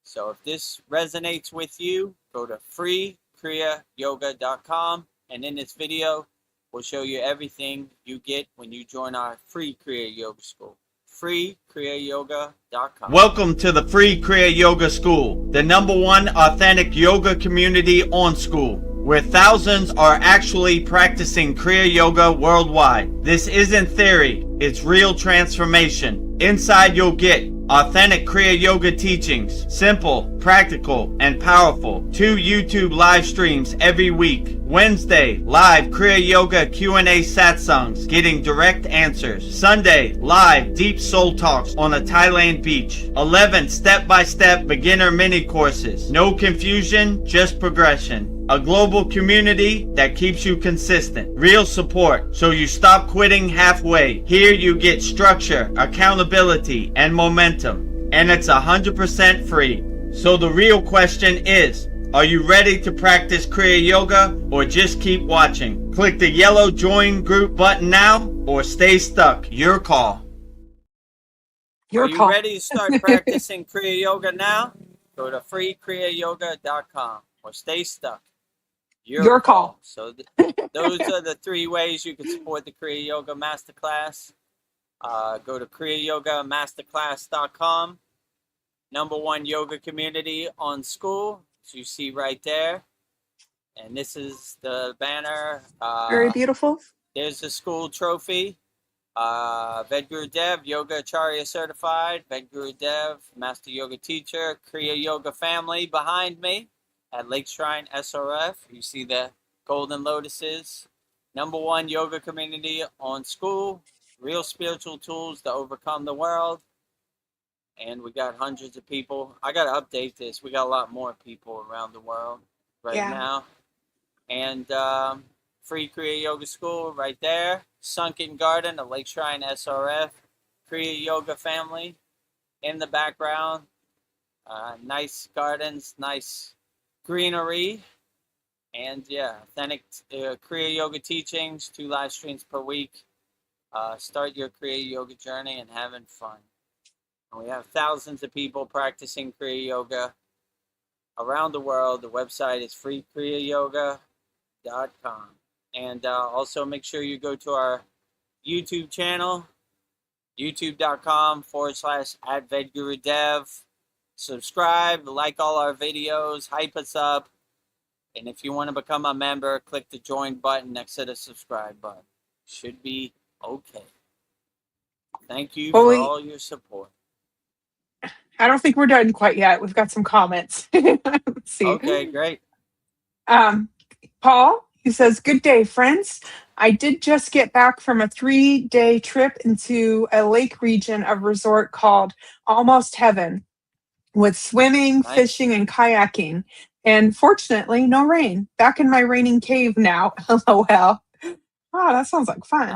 So if this resonates with you, go to freekriyayoga.com. And in this video, we'll show you everything you get when you join our free Kriya Yoga school. freekriyayoga.com. Welcome to the free Kriya Yoga School, the #1 authentic yoga community on SKOOL, where thousands are actually practicing Kriya Yoga worldwide. This isn't theory, it's real transformation. Inside you'll get authentic Kriya Yoga teachings, simple, practical, and powerful. 2 YouTube live streams every week. Wednesday, live Kriya Yoga Q&A satsangs, getting direct answers. Sunday, live deep soul talks on a Thailand beach. 11 step-by-step beginner mini courses. No confusion, just progression. A global community that keeps you consistent. Real support, so you stop quitting halfway. Here you get structure, accountability, and momentum. And it's 100% free. So the real question is, are you ready to practice Kriya Yoga or just keep watching? Click the yellow join group button now or stay stuck. Your call. Are you ready to start practicing Kriya Yoga now? Go to freekriyayogashop.com or stay stuck. Your call. So those are the 3 ways you can support the Kriya Yoga Masterclass. Go to kriyayogamasterclass.com. #1 yoga community on SKOOL, as you see right there. And this is the banner. Very beautiful. There's the SKOOL trophy. Vedagurudev, Yoga Acharya certified. Vedagurudev, Master Yoga Teacher. Kriya Yoga family behind me at Lake Shrine SRF. You see the golden lotuses. #1 yoga community on SKOOL. Real spiritual tools to overcome the world. And we got hundreds of people. I got to update this. We got a lot more people around the world now. And free Kriya Yoga School right there. Sunken Garden of Lake Shrine SRF. Kriya Yoga family in the background. Nice gardens, nice greenery. And yeah, authentic Kriya Yoga teachings, 2 live streams per week. Start your Kriya Yoga journey and having fun. And we have thousands of people practicing Kriya Yoga around the world. The website is freekriyayogashop.com. And also make sure you go to our YouTube channel, youtube.com/@Vedagurudev. Subscribe, like all our videos, hype us up. And if you want to become a member, click the join button next to the subscribe button. Should be okay. Thank you for all your support. I don't think we're done quite yet. We've got some comments. Let's see. Okay, great. Paul, he says, "Good day, friends. I did just get back from a 3-day trip into a lake region of resort called Almost Heaven with swimming, fishing, and kayaking. And fortunately, no rain. Back in my raining cave now. LOL. Oh, that sounds like fun.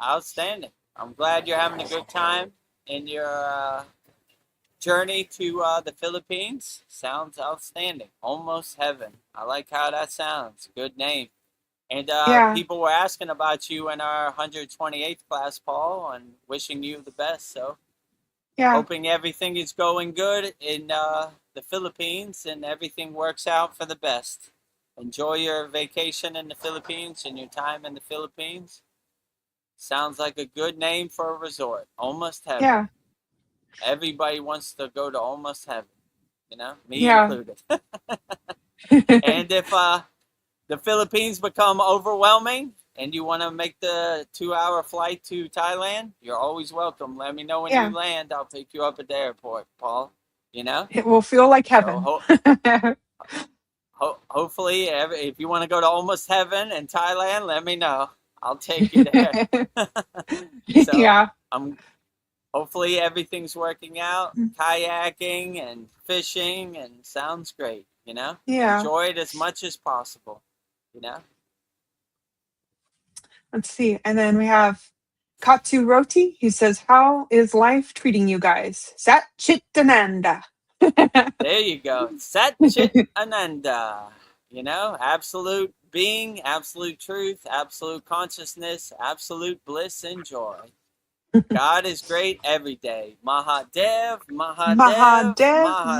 Outstanding. I'm glad you're having a good time in your journey to the Philippines. Sounds outstanding. Almost Heaven. I like how that sounds. Good name. And people were asking about you in our 128th class, Paul, and wishing you the best. So hoping everything is going good in the Philippines and everything works out for the best. Enjoy your vacation in the Philippines and your time in the Philippines. Sounds like a good name for a resort. Almost Heaven. Yeah. Everybody wants to go to Almost Heaven, me included. And if the Philippines become overwhelming and you want to make the 2-hour flight to Thailand, you're always welcome. Let me know when you land. I'll pick you up at the airport, Paul. It will feel like heaven. So hopefully, if you want to go to Almost Heaven in Thailand, let me know. I'll take you there. Hopefully everything's working out. Kayaking and fishing and sounds great, Enjoy it as much as possible, Let's see. And then we have Katu Roti. He says, "How is life treating you guys? Sat Chit Ananda." There you go. Sat Chit Ananda. Absolute being, absolute truth, absolute consciousness, absolute bliss and joy. God is great every day. Mahadev, Mahadev,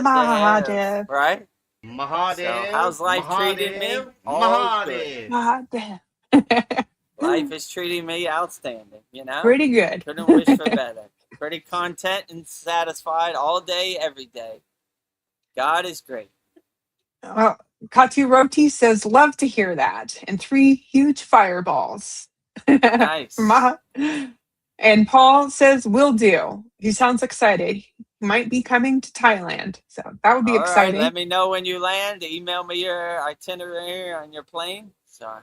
Mahadev. Right? Mahadev. So how's life treating me? Mahadev. Life is treating me outstanding, Pretty good. Couldn't wish for better. Pretty content and satisfied all day, every day. God is great. Well, Katu Roti says, love to hear that. And 3 huge fireballs. Nice. And Paul says, will do. He sounds excited. He might be coming to Thailand. So that would be All right, exciting. let me know when you land. Email me your itinerary on your plane. So I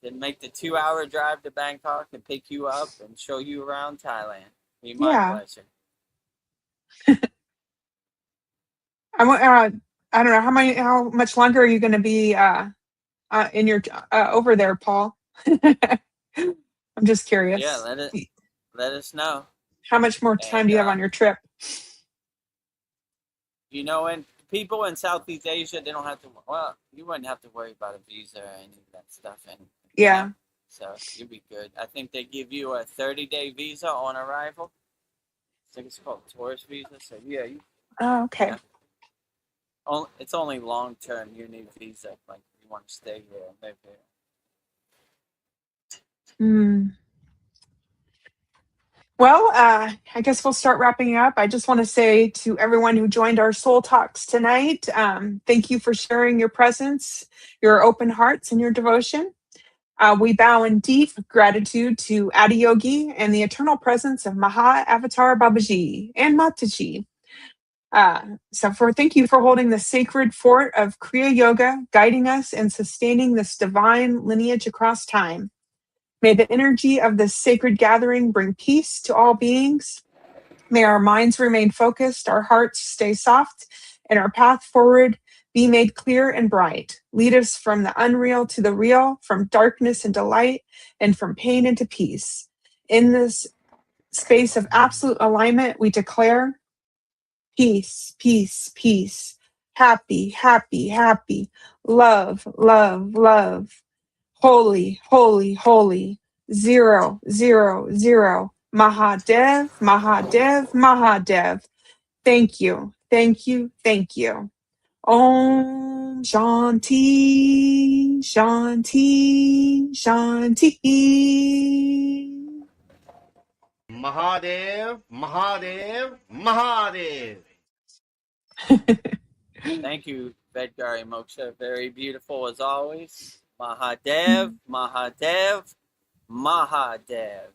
can make the 2-hour drive to Bangkok and pick you up and show you around Thailand. Be my Yeah. pleasure. I don't know how much longer are you going to be in your over there, Paul? I'm just Yeah, curious. let us know. How much more time And do you have on your trip? and people in Southeast Asia, they don't have to. Well, you wouldn't have to worry about a visa or any of that stuff, and Yeah. so you'll be good. I think they give you a 30-day visa on arrival. I think it's called tourist visa. So yeah, Oh, okay. it's only long term. You need a visa, like if you want to stay here and live here. Well, I guess we'll start wrapping up. I just want to say to everyone who joined our Soul Talks tonight, thank you for sharing your presence, your open hearts, and your devotion. We bow in deep gratitude to Adiyogi and the eternal presence of Maha Avatar Babaji and Mataji. Thank you for holding the sacred fort of Kriya Yoga, guiding us and sustaining this divine lineage across time. May the energy of this sacred gathering bring peace to all beings. May our minds remain focused, our hearts stay soft, and our path forward be made clear and bright. Lead us from the unreal to the real, from darkness into light, and from pain into peace. In this space of absolute alignment, we declare peace, peace, peace. Happy, happy, happy. Love, love, love. Holy, holy, holy. 0, 0, 0. Mahadev, Mahadev, Mahadev. Thank you, thank you, thank you. Om Shanti, Shanti, Shanti. Mahadev, Mahadev, Mahadev. Thank you, Vedgari Moksha. Very beautiful as always. Mahadev, Mahadev, Mahadev.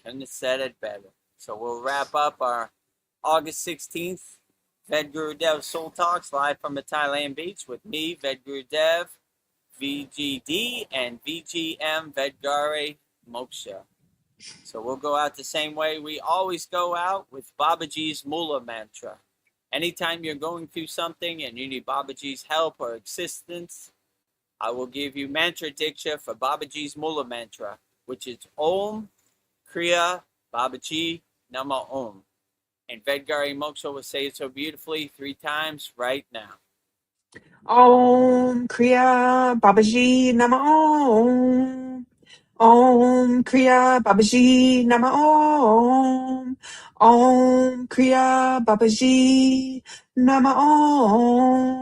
Couldn't have said it better. So we'll wrap up our August 16th Vedagurudev Soul Talks live from the Thailand beach with me, Vedagurudev, VGD, and VGM Vedgari Moksha. So we'll go out the same way we always go out, with Babaji's Mula Mantra. Anytime you're going through something and you need Babaji's help or assistance, I will give you mantra diksha for Babaji's Mula Mantra, which is Om Kriya Babaji Nama Om. And Vedgari Moksha will say it so beautifully 3 times right now. Om Kriya Babaji Nama Om. Om Kriya Babaji Nama Om. Om Kriya Babaji Nama Om.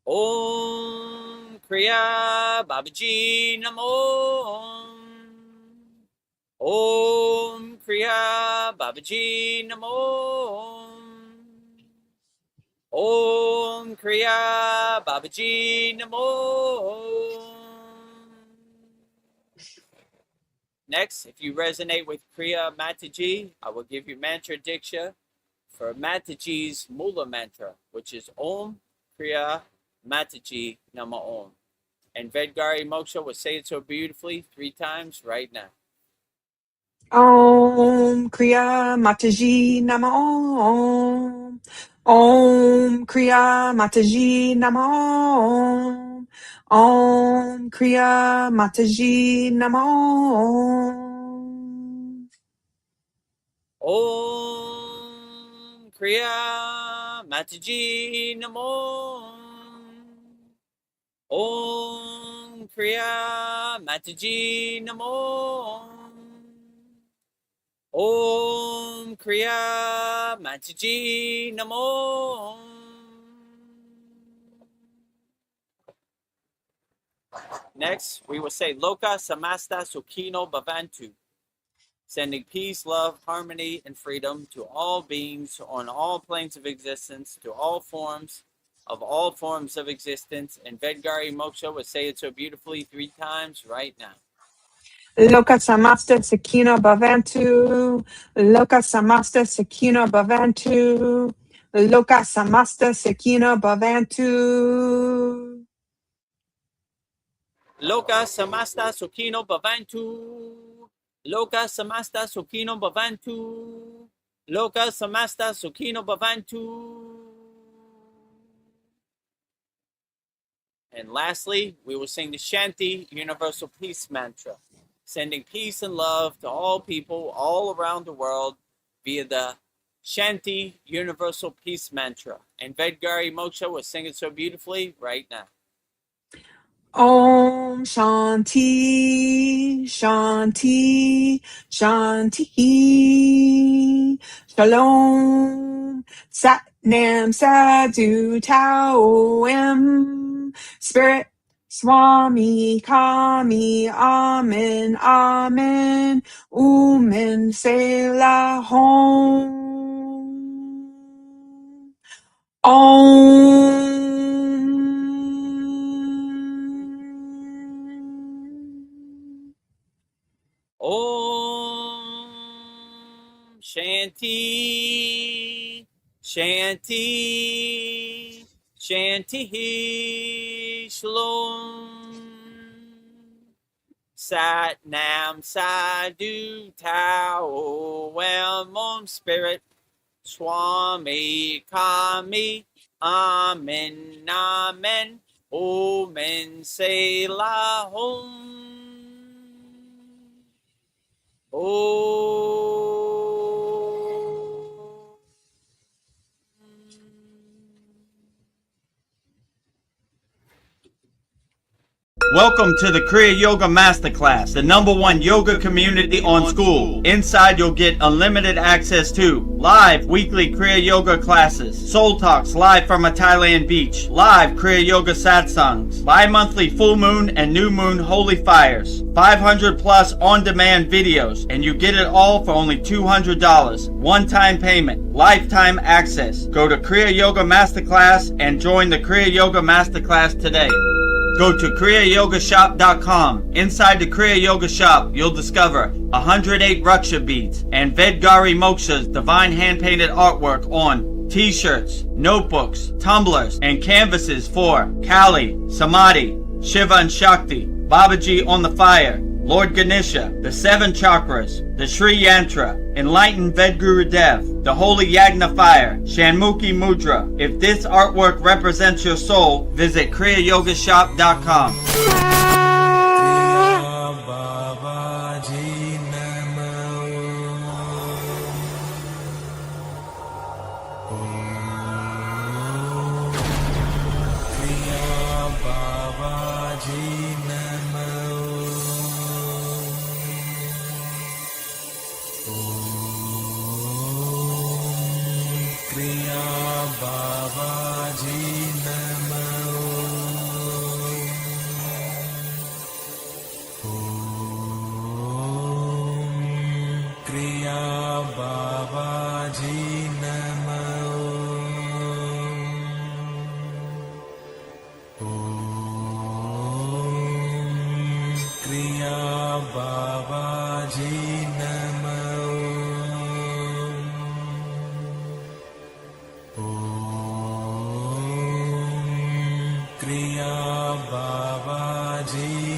Om Kriya Babaji Namo. Om Kriya Babaji Namo. Om Kriya Babaji Namo. Next, if you resonate with Kriya Mataji, I will give you mantra diksha for Mataji's Mula Mantra, which is Om Kriya Mataji Nama Om. And Vedgari Moksha will say it so beautifully 3 times right now. Om Kriya Mataji Nama Om. Om Kriya Mataji Nama Om. Om Kriya Mataji Nama Om. Om Kriya Mataji Namo. Om Kriya Mataji Namo. Om Kriya Mataji Namo. Next, we will say Loka Samasta Sukhino Bhavantu. sending peace, love, harmony, and freedom to all beings on all planes of existence, to all forms of existence. And Vedgari Moksha would say it so beautifully 3 times right now. Loka samasta sakina bhavantu. Loka samasta sakina bhavantu. Loka samasta sakina bhavantu. Loka samasta sukhino bhavantu. Loka samasta sukhino bhavantu. Loka samasta sukhino bhavantu. And lastly, we will sing the Shanti Universal Peace Mantra, sending peace and love to all people all around the world via the Shanti Universal Peace Mantra. And Vedgari Moksha will sing it so beautifully right now. Om Shanti, Shanti, Shanti. Shalom. Sat Nam Sadhu Tao Em. Spirit Swami Kami Amen Amen. Umen Selah Hom. Om Om Shanti, Shanti, Shanti, Shalom. Sat Nam Sadhu Tao Om Spirit Swami Kami Amen Amen Omen Selah Hom. Welcome to the Kriya Yoga Masterclass, the #1 yoga community on SKOOL. Inside you'll get unlimited access to live weekly Kriya Yoga classes, soul talks live from a Thailand beach, live Kriya Yoga satsangs, bi-monthly full moon and new moon holy fires, 500 plus on-demand videos, and you get it all for only $200. One-time payment, lifetime access. Go to Kriya Yoga Masterclass and join the Kriya Yoga Masterclass today. Go to kriyayogashop.com. Inside the Kriya Yoga Shop, you'll discover 108 Raksha beads and Vedgari Moksha's divine hand-painted artwork on t-shirts, notebooks, tumblers, and canvases for Kali, Samadhi, Shiva and Shakti, Babaji on the fire, Lord Ganesha, the 7 chakras, the Sri Yantra, Enlightened Vedagurudev, the Holy Yagna Fire, Shanmukhi Mudra. If this artwork represents your soul, visit kriyayogashop.com. Kriya Babaji